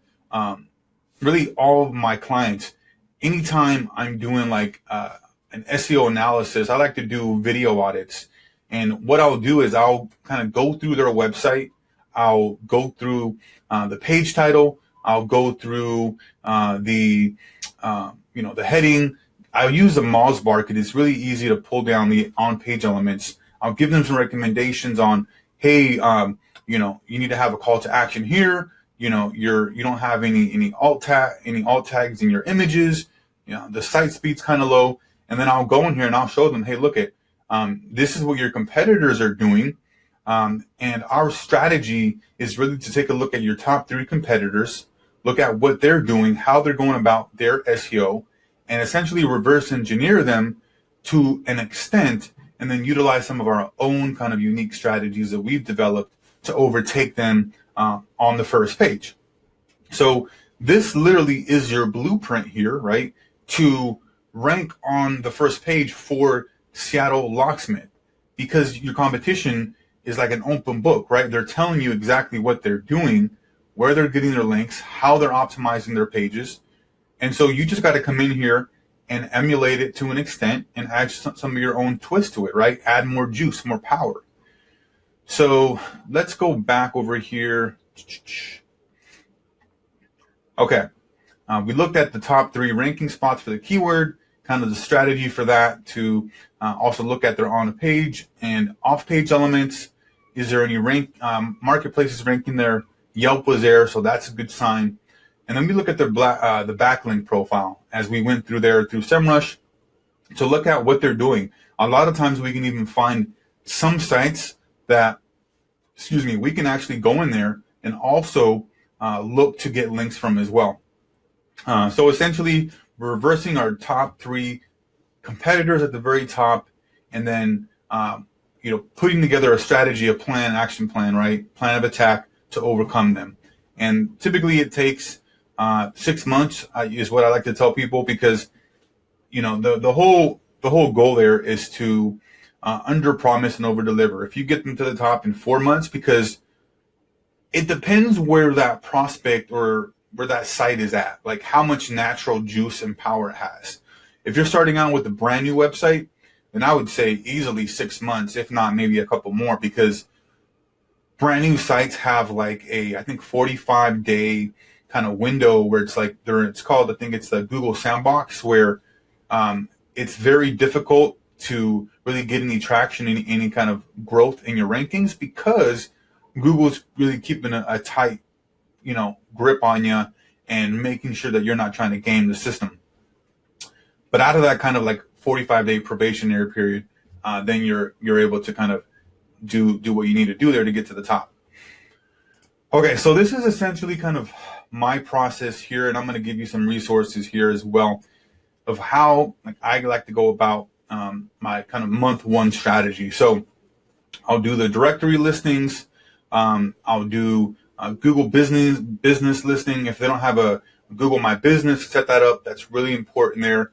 really all of my clients. Anytime I'm doing like an SEO analysis, I like to do video audits. And what I'll do is I'll kind of go through their website. I'll go through the page title. I'll go through the heading. I'll use the Moz bar because it's really easy to pull down the on-page elements. I'll give them some recommendations on, hey, you need to have a call to action here. You don't have any alt tags in your images. The site speed's kind of low. And then I'll go in here and I'll show them, hey, look at this is what your competitors are doing. And our strategy is really to take a look at your top 3 competitors, look at what they're doing, how they're going about their SEO, and essentially reverse engineer them to an extent, and then utilize some of our own kind of unique strategies that we've developed to overtake them on the first page. So this literally is your blueprint here, right? To rank on the first page for Seattle locksmith, because your competition is like an open book, right? They're telling you exactly what they're doing, where they're getting their links, how they're optimizing their pages. And so you just got to come in here and emulate it to an extent and add some of your own twist to it, right? Add more juice, more power. So let's go back over here. Okay. We looked at the top 3 ranking spots for the keyword, kind of the strategy for that, to also look at their on-page and off-page elements. Is there any marketplaces ranking there? Yelp was there, so that's a good sign. And then we look at the backlink profile as we went through there through SEMrush to look at what they're doing. A lot of times we can even find some sites that, we can actually go in there and also look to get links from as well. So essentially, we're reversing our top 3 competitors at the very top, and then putting together a strategy, a plan, action plan, right? Plan of attack to overcome them. And typically, it takes 6 months is what I like to tell people, because the whole goal there is to under promise and over deliver. If you get them to the top in 4 months, because it depends where that prospect or where that site is at, like how much natural juice and power it has. If you're starting out with a brand new website, then I would say easily 6 months, if not maybe a couple more, because brand new sites have like I think 45-day kind of window where it's like it's called, I think it's the Google Sandbox, where it's very difficult to really get any traction, any kind of growth in your rankings, because Google's really keeping a tight, grip on you and making sure that you're not trying to game the system. But out of that kind of like 45-day probationary period, then you're able to kind of do what you need to do there to get to the top. Okay, so this is essentially kind of my process here, and I'm going to give you some resources here as well of how I like to go about my kind of month one strategy. So I'll do the directory listings. I'll do Google business listing. If they don't have a Google My Business, set that up. That's really important there.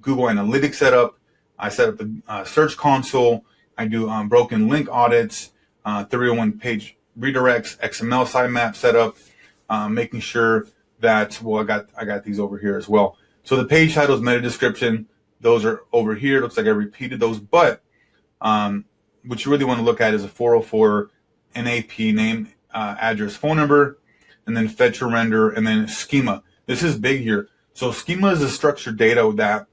Google Analytics setup. I set up the Search Console. I do broken link audits, 301 page redirects, XML sitemap setup, making sure that, I got these over here as well. So the page titles, meta description, those are over here. Looks like I repeated those, but what you really want to look at is a 404 NAP name, address, phone number, and then fetch or render, and then schema. This is big here. So schema is a structured data that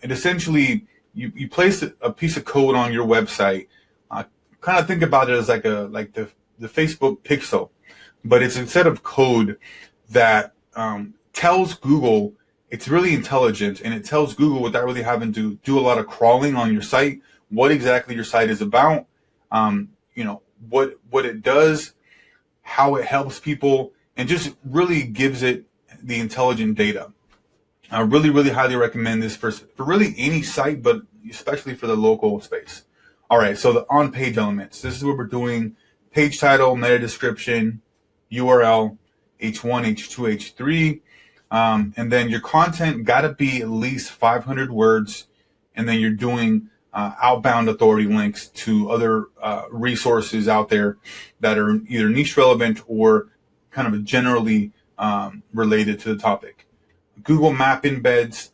it essentially, you place a piece of code on your website. Kind of think about it as like the Facebook pixel, but it's a set of code that tells Google, it's really intelligent, and it tells Google without really having to do a lot of crawling on your site, what exactly your site is about, what it does, how it helps people, and just really gives it the intelligent data. I really, really highly recommend this for really any site, but especially for the local space. All right, so the on-page elements. This is what we're doing: page title, meta description, URL, H1, H2, H3. And then your content got to be at least 500 words. And then you're doing outbound authority links to other resources out there that are either niche relevant or kind of generally related to the topic. Google Map embeds.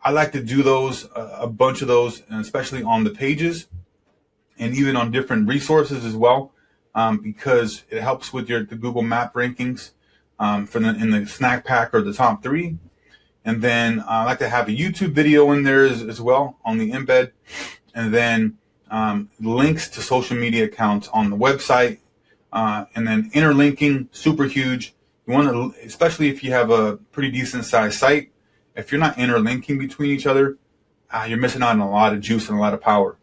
I like to do those, a bunch of those, and especially on the pages and even on different resources as well, because it helps with the Google Map rankings in the snack pack or the top 3. And then I like to have a YouTube video in there as well on the embed, and then links to social media accounts on the website, and then interlinking, super huge. You want to, especially if you have a pretty decent sized site, if you're not interlinking between each other, you're missing out on a lot of juice and a lot of power.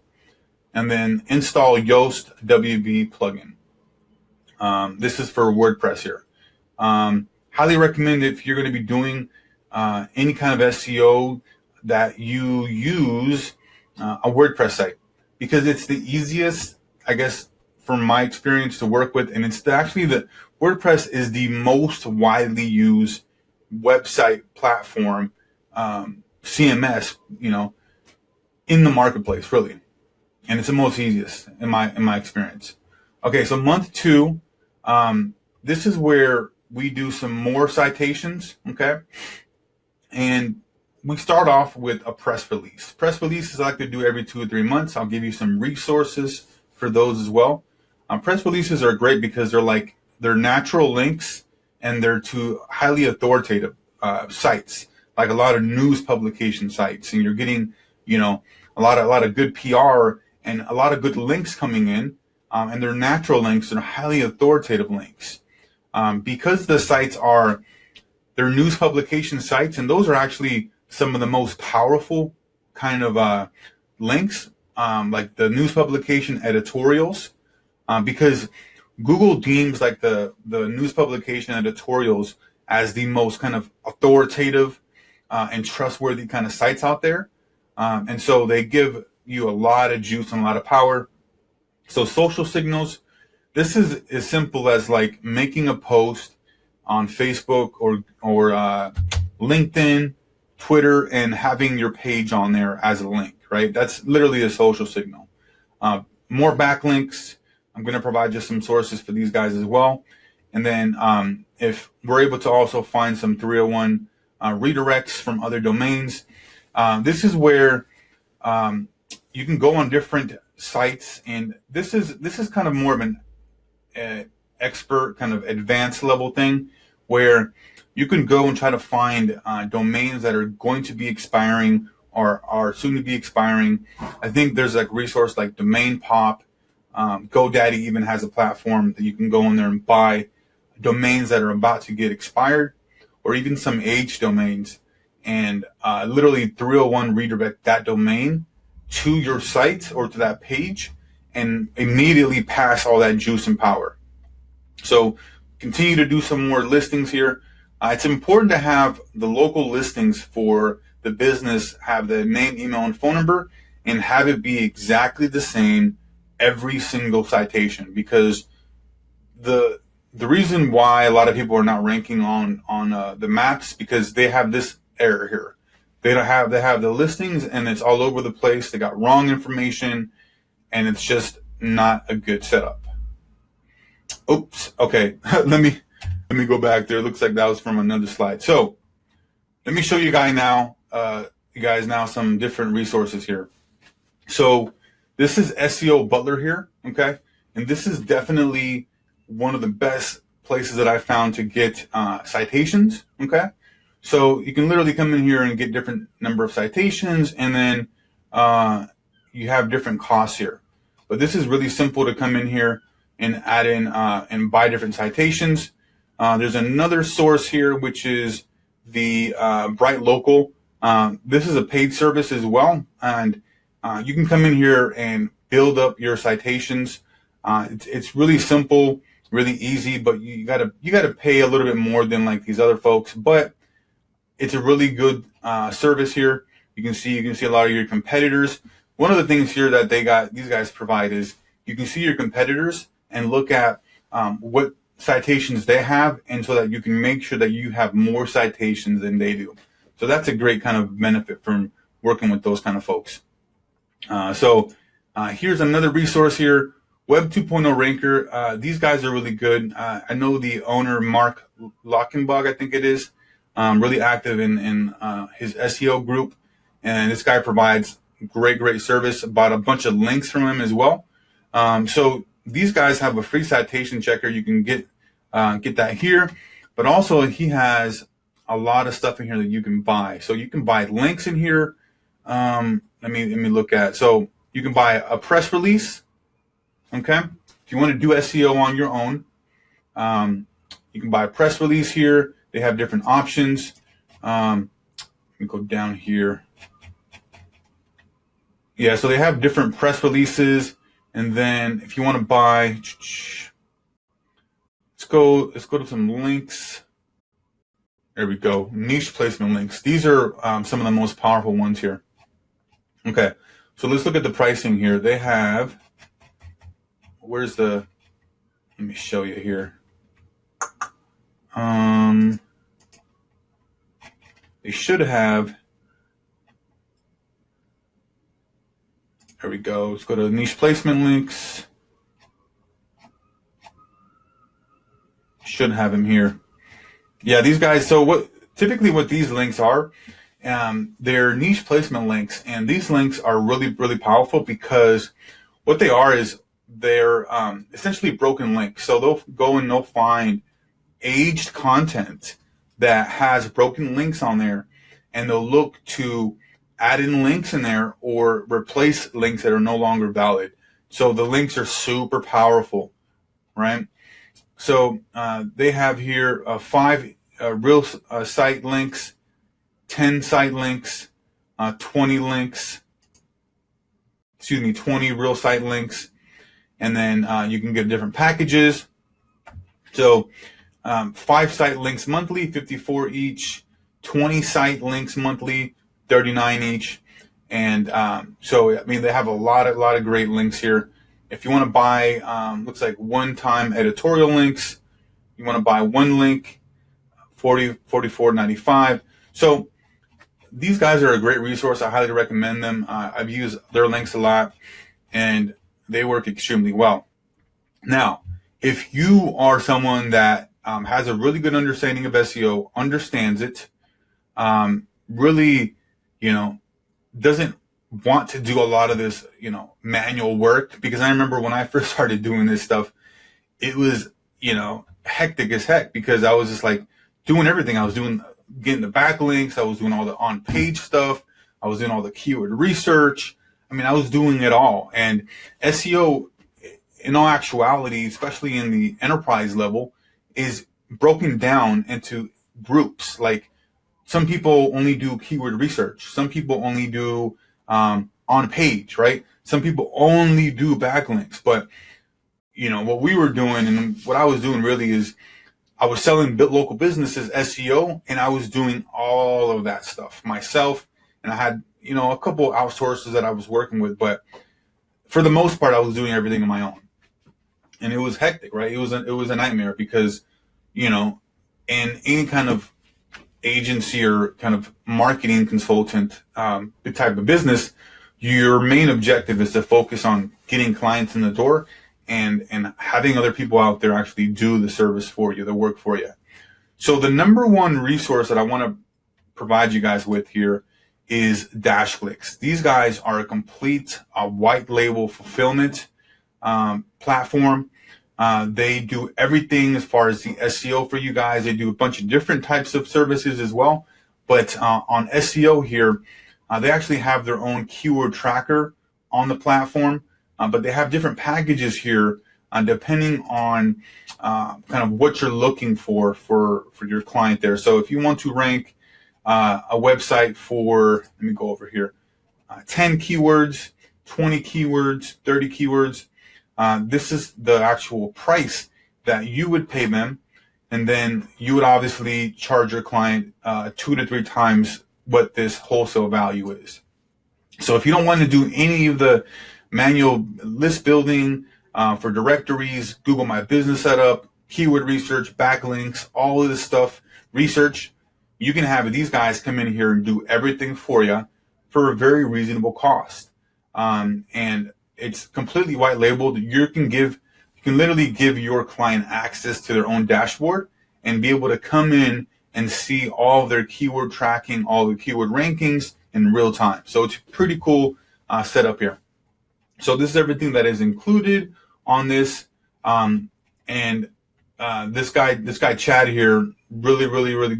And then install Yoast WP plugin. This is for WordPress here. Highly recommend if you're going to be doing any kind of SEO that you use a WordPress site, because it's the easiest, I guess, from my experience, to work with, and it's actually the WordPress is the most widely used website platform, CMS, in the marketplace, really, and it's the most easiest in my experience. Okay, so month 2, this is where we do some more citations. Okay, and we start off with a press release. Press releases I like to do every 2 or 3 months. I'll give you some resources for those as well. Press releases are great because they're natural links, and they're to highly authoritative sites, like a lot of news publication sites, and you're getting, a lot of good PR and a lot of good links coming in, and they're natural links and highly authoritative links, because the sites they're news publication sites, and those are actually some of the most powerful kind of links, like the news publication editorials, because Google deems like the news publication editorials as the most kind of authoritative and trustworthy kind of sites out there. And so they give you a lot of juice and a lot of power. So social signals, this is as simple as like making a post on Facebook or LinkedIn, Twitter, and having your page on there as a link, right? That's literally a social signal. More backlinks. I'm going to provide just some sources for these guys as well. And then if we're able to also find some 301 redirects from other domains, this is where you can go on different sites, and this is kind of more of an expert kind of advanced level thing where you can go and try to find domains that are going to be expiring or are soon to be expiring. I think there's like resource like Domain Pop. GoDaddy even has a platform that you can go in there and buy domains that are about to get expired, or even some aged domains, and literally 301 redirect that domain to your site or to that page and immediately pass all that juice and power. So continue to do some more listings here. It's important to have the local listings for the business, have the name, email, and phone number, and have it be exactly the same every single citation, because the reason why a lot of people are not ranking on the maps, because they have this error here. They have the listings and it's all over the place. They got wrong information and it's just not a good setup. Oops. Okay. let me go back there. It looks like that was from another slide. So let me show you guys now some different resources here. So this is SEO Butler here. Okay. And this is definitely one of the best places that I found to get citations. Okay. So you can literally come in here and get different number of citations, and then you have different costs here. But this is really simple to come in here and add in and buy different citations. There's another source here, which is the Bright Local. This is a paid service as well, and you can come in here and build up your citations. It's really simple, really easy, but you gotta pay a little bit more than like these other folks. But it's a really good service here. You can see a lot of your competitors. One of the things here that these guys provide is you can see your competitors and look at what citations they have, and so that you can make sure that you have more citations than they do. So that's a great kind of benefit from working with those kind of folks. So here's another resource here, Web 2.0 Ranker. These guys are really good. I know the owner, Mark Lockenbach, I think it is, really active in his SEO group, and this guy provides great service. Bought a bunch of links from him as well. So these guys have a free citation checker. You can get that here, but also he has a lot of stuff in here that you can buy. So you can buy links in here. Let me look at. So you can buy a press release. Okay, if you want to do SEO on your own, you can buy a press release here. They have different options. Let me go down here. Yeah, so they have different press releases, and then if you want to buy, let's go to some links. There we go. Niche placement links. These are some of the most powerful ones here. Okay, so let's look at the pricing here. They have. Let me show you here. They should have. There we go. Let's go to niche placement links. Should have them here. Yeah, these guys. So typically what these links are, they're niche placement links, and these links are really powerful because what they are is they're essentially broken links. So they'll go and they'll find aged content that has broken links on there, and they'll look to add in links in there or replace links that are no longer valid. So the links are super powerful, right? So they have here 5 real site links, 10 site links, 20 links, 20 real site links, and then you can get different packages. So 5 site links monthly, 54 each, 20 site links monthly, 39 each. And so, I mean, they have a lot of great links here. If you want to buy, looks like one-time editorial links, you want to buy 1 link, $44.95. So these guys are a great resource. I highly recommend them. I've used their links a lot, and they work extremely well. Now, if you are someone that has a really good understanding of SEO, understands it, really, doesn't want to do a lot of this, manual work, because I remember when I first started doing this stuff, it was, hectic as heck, because I was just like doing everything. I was getting the backlinks. I was doing all the on-page stuff. I was doing all the keyword research. I mean, I was doing it all. And SEO, in all actuality, especially in the enterprise level, is broken down into groups. Like, some people only do keyword research. Some people only do on page, right? Some people only do backlinks. But what we were doing, and what I was doing really, is I was selling local businesses SEO, and I was doing all of that stuff myself. And I had a couple outsourcers that I was working with, but for the most part, I was doing everything on my own. And it was hectic, right? It was a nightmare, because in any kind of agency or kind of marketing consultant type of business, your main objective is to focus on getting clients in the door and having other people out there actually do the service for you, the work for you. So the number one resource that I want to provide you guys with here is Dashclicks. These guys are a complete white label fulfillment platform. They do everything as far as the SEO for you guys. They do a bunch of different types of services as well. But on SEO here, they actually have their own keyword tracker on the platform. But they have different packages here depending on kind of what you're looking for your client there. So if you want to rank a website for, let me go over here, 10 keywords, 20 keywords, 30 keywords, this is the actual price that you would pay them. And then you would obviously charge your client 2 to 3 times what this wholesale value is. So if you don't want to do any of the manual list building for directories, Google My Business setup, keyword research, backlinks, all of this stuff, research, you can have these guys come in here and do everything for you for a very reasonable cost. And it's completely white labeled. You can literally give your client access to their own dashboard and be able to come in and see all of their keyword tracking, all the keyword rankings in real time. So it's a pretty cool setup here. So this is everything that is included on this. This guy Chad here, really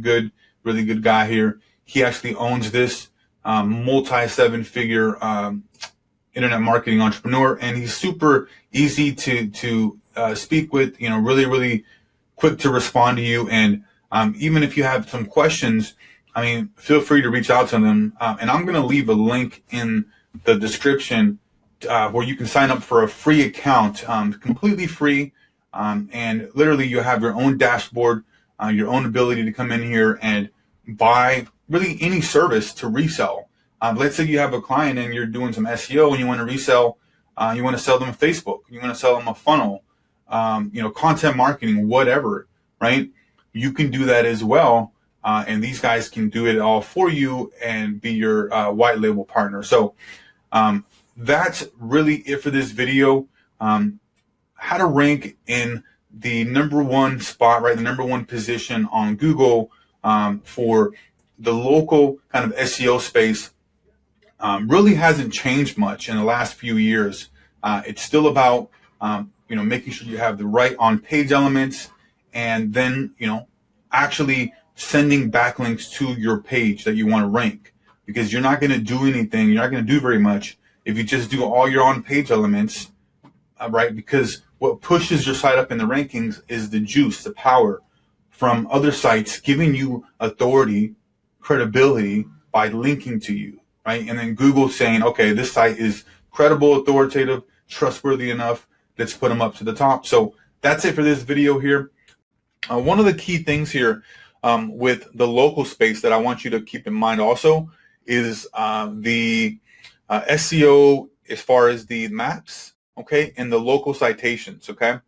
good guy here. He actually owns this multi 7-figure internet marketing entrepreneur, and he's super easy to speak with. Really quick to respond to you. And even if you have some questions, feel free to reach out to them. And I'm going to leave a link in the description where you can sign up for a free account, completely free. And literally you have your own dashboard, your own ability to come in here and buy really any service to resell. Let's say you have a client and you're doing some SEO and you want to resell, you want to sell them a Facebook, you want to sell them a funnel, content marketing, whatever, right? You can do that as well. And these guys can do it all for you and be your white label partner. So that's really it for this video. How to rank in the number one spot, right? The number one position on Google for the local kind of SEO space really hasn't changed much in the last few years. It's still about, making sure you have the right on-page elements, and then, actually sending backlinks to your page that you want to rank, because you're not going to do anything. You're not going to do very much if you just do all your on-page elements, right? Because what pushes your site up in the rankings is the juice, the power from other sites giving you authority, credibility by linking to you, right? And then Google saying, okay, this site is credible, authoritative, trustworthy enough. Let's put them up to the top. So that's it for this video here. One of the key things here with the local space that I want you to keep in mind also is the SEO as far as the maps, okay, and the local citations, okay?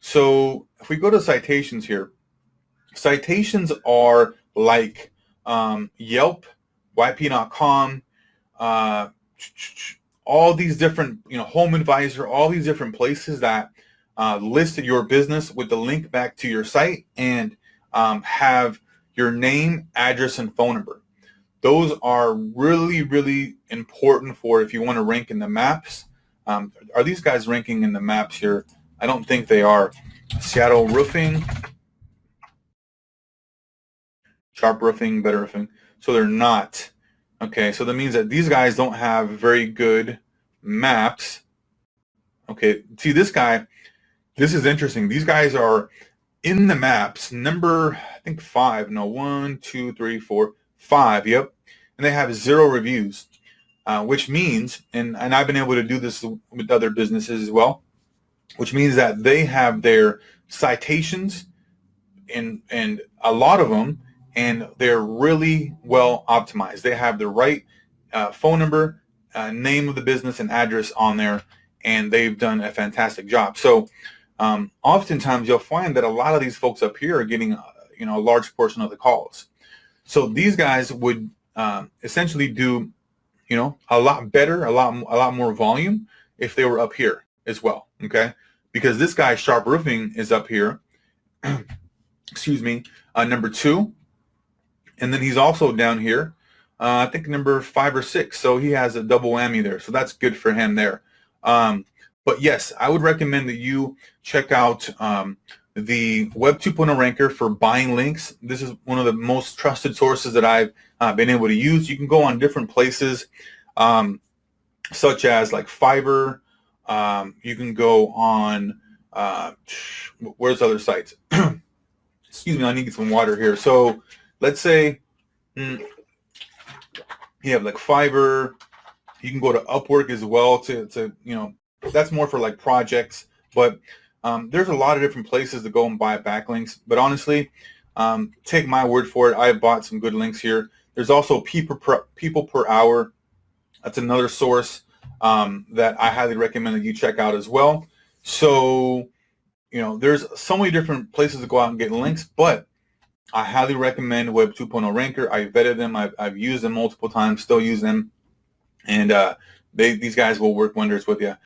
So if we go to citations here, citations are like Yelp YP.com, all these different, Home Advisor, all these different places that list your business with the link back to your site and have your name, address, and phone number. Those are really, really important for if you want to rank in the maps. Are these guys ranking in the maps here? I don't think they are. Seattle Roofing, Sharp Roofing, Better Roofing. So they're not. Okay, so that means that these guys don't have very good maps. Okay, see this guy, this is interesting. These guys are in the maps, number, I think 5. No, 1, 2, 3, 4, 5. Yep. And they have 0 reviews, which means, and I've been able to do this with other businesses as well, which means that they have their citations and a lot of them, and they're really well optimized. They have the right phone number, name of the business, and address on there, and they've done a fantastic job. So oftentimes you'll find that a lot of these folks up here are getting a large portion of the calls. So these guys would essentially do a lot better, a lot more volume if they were up here as well. Okay, because this guy Sharp Roofing is up here. Excuse me, number 2, and then he's also down here. I think number 5 or 6. So he has a double whammy there. So that's good for him there. But yes, I would recommend that you check out the Web 2.0 Ranker for buying links. This is one of the most trusted sources that I've been able to use. You can go on different places, such as like Fiverr. You can go on, where's other sites? Excuse me, I need to get some water here. So let's say you have like Fiverr. You can go to Upwork as well to that's more for like projects. But there's a lot of different places to go and buy backlinks. But honestly, take my word for it. I've bought some good links here. There's also people per hour. That's another source that I highly recommend that you check out as well. So there's so many different places to go out and get links, but I highly recommend Web 2.0 Ranker. I vetted them. I've used them multiple times, still use them, and these guys will work wonders with you.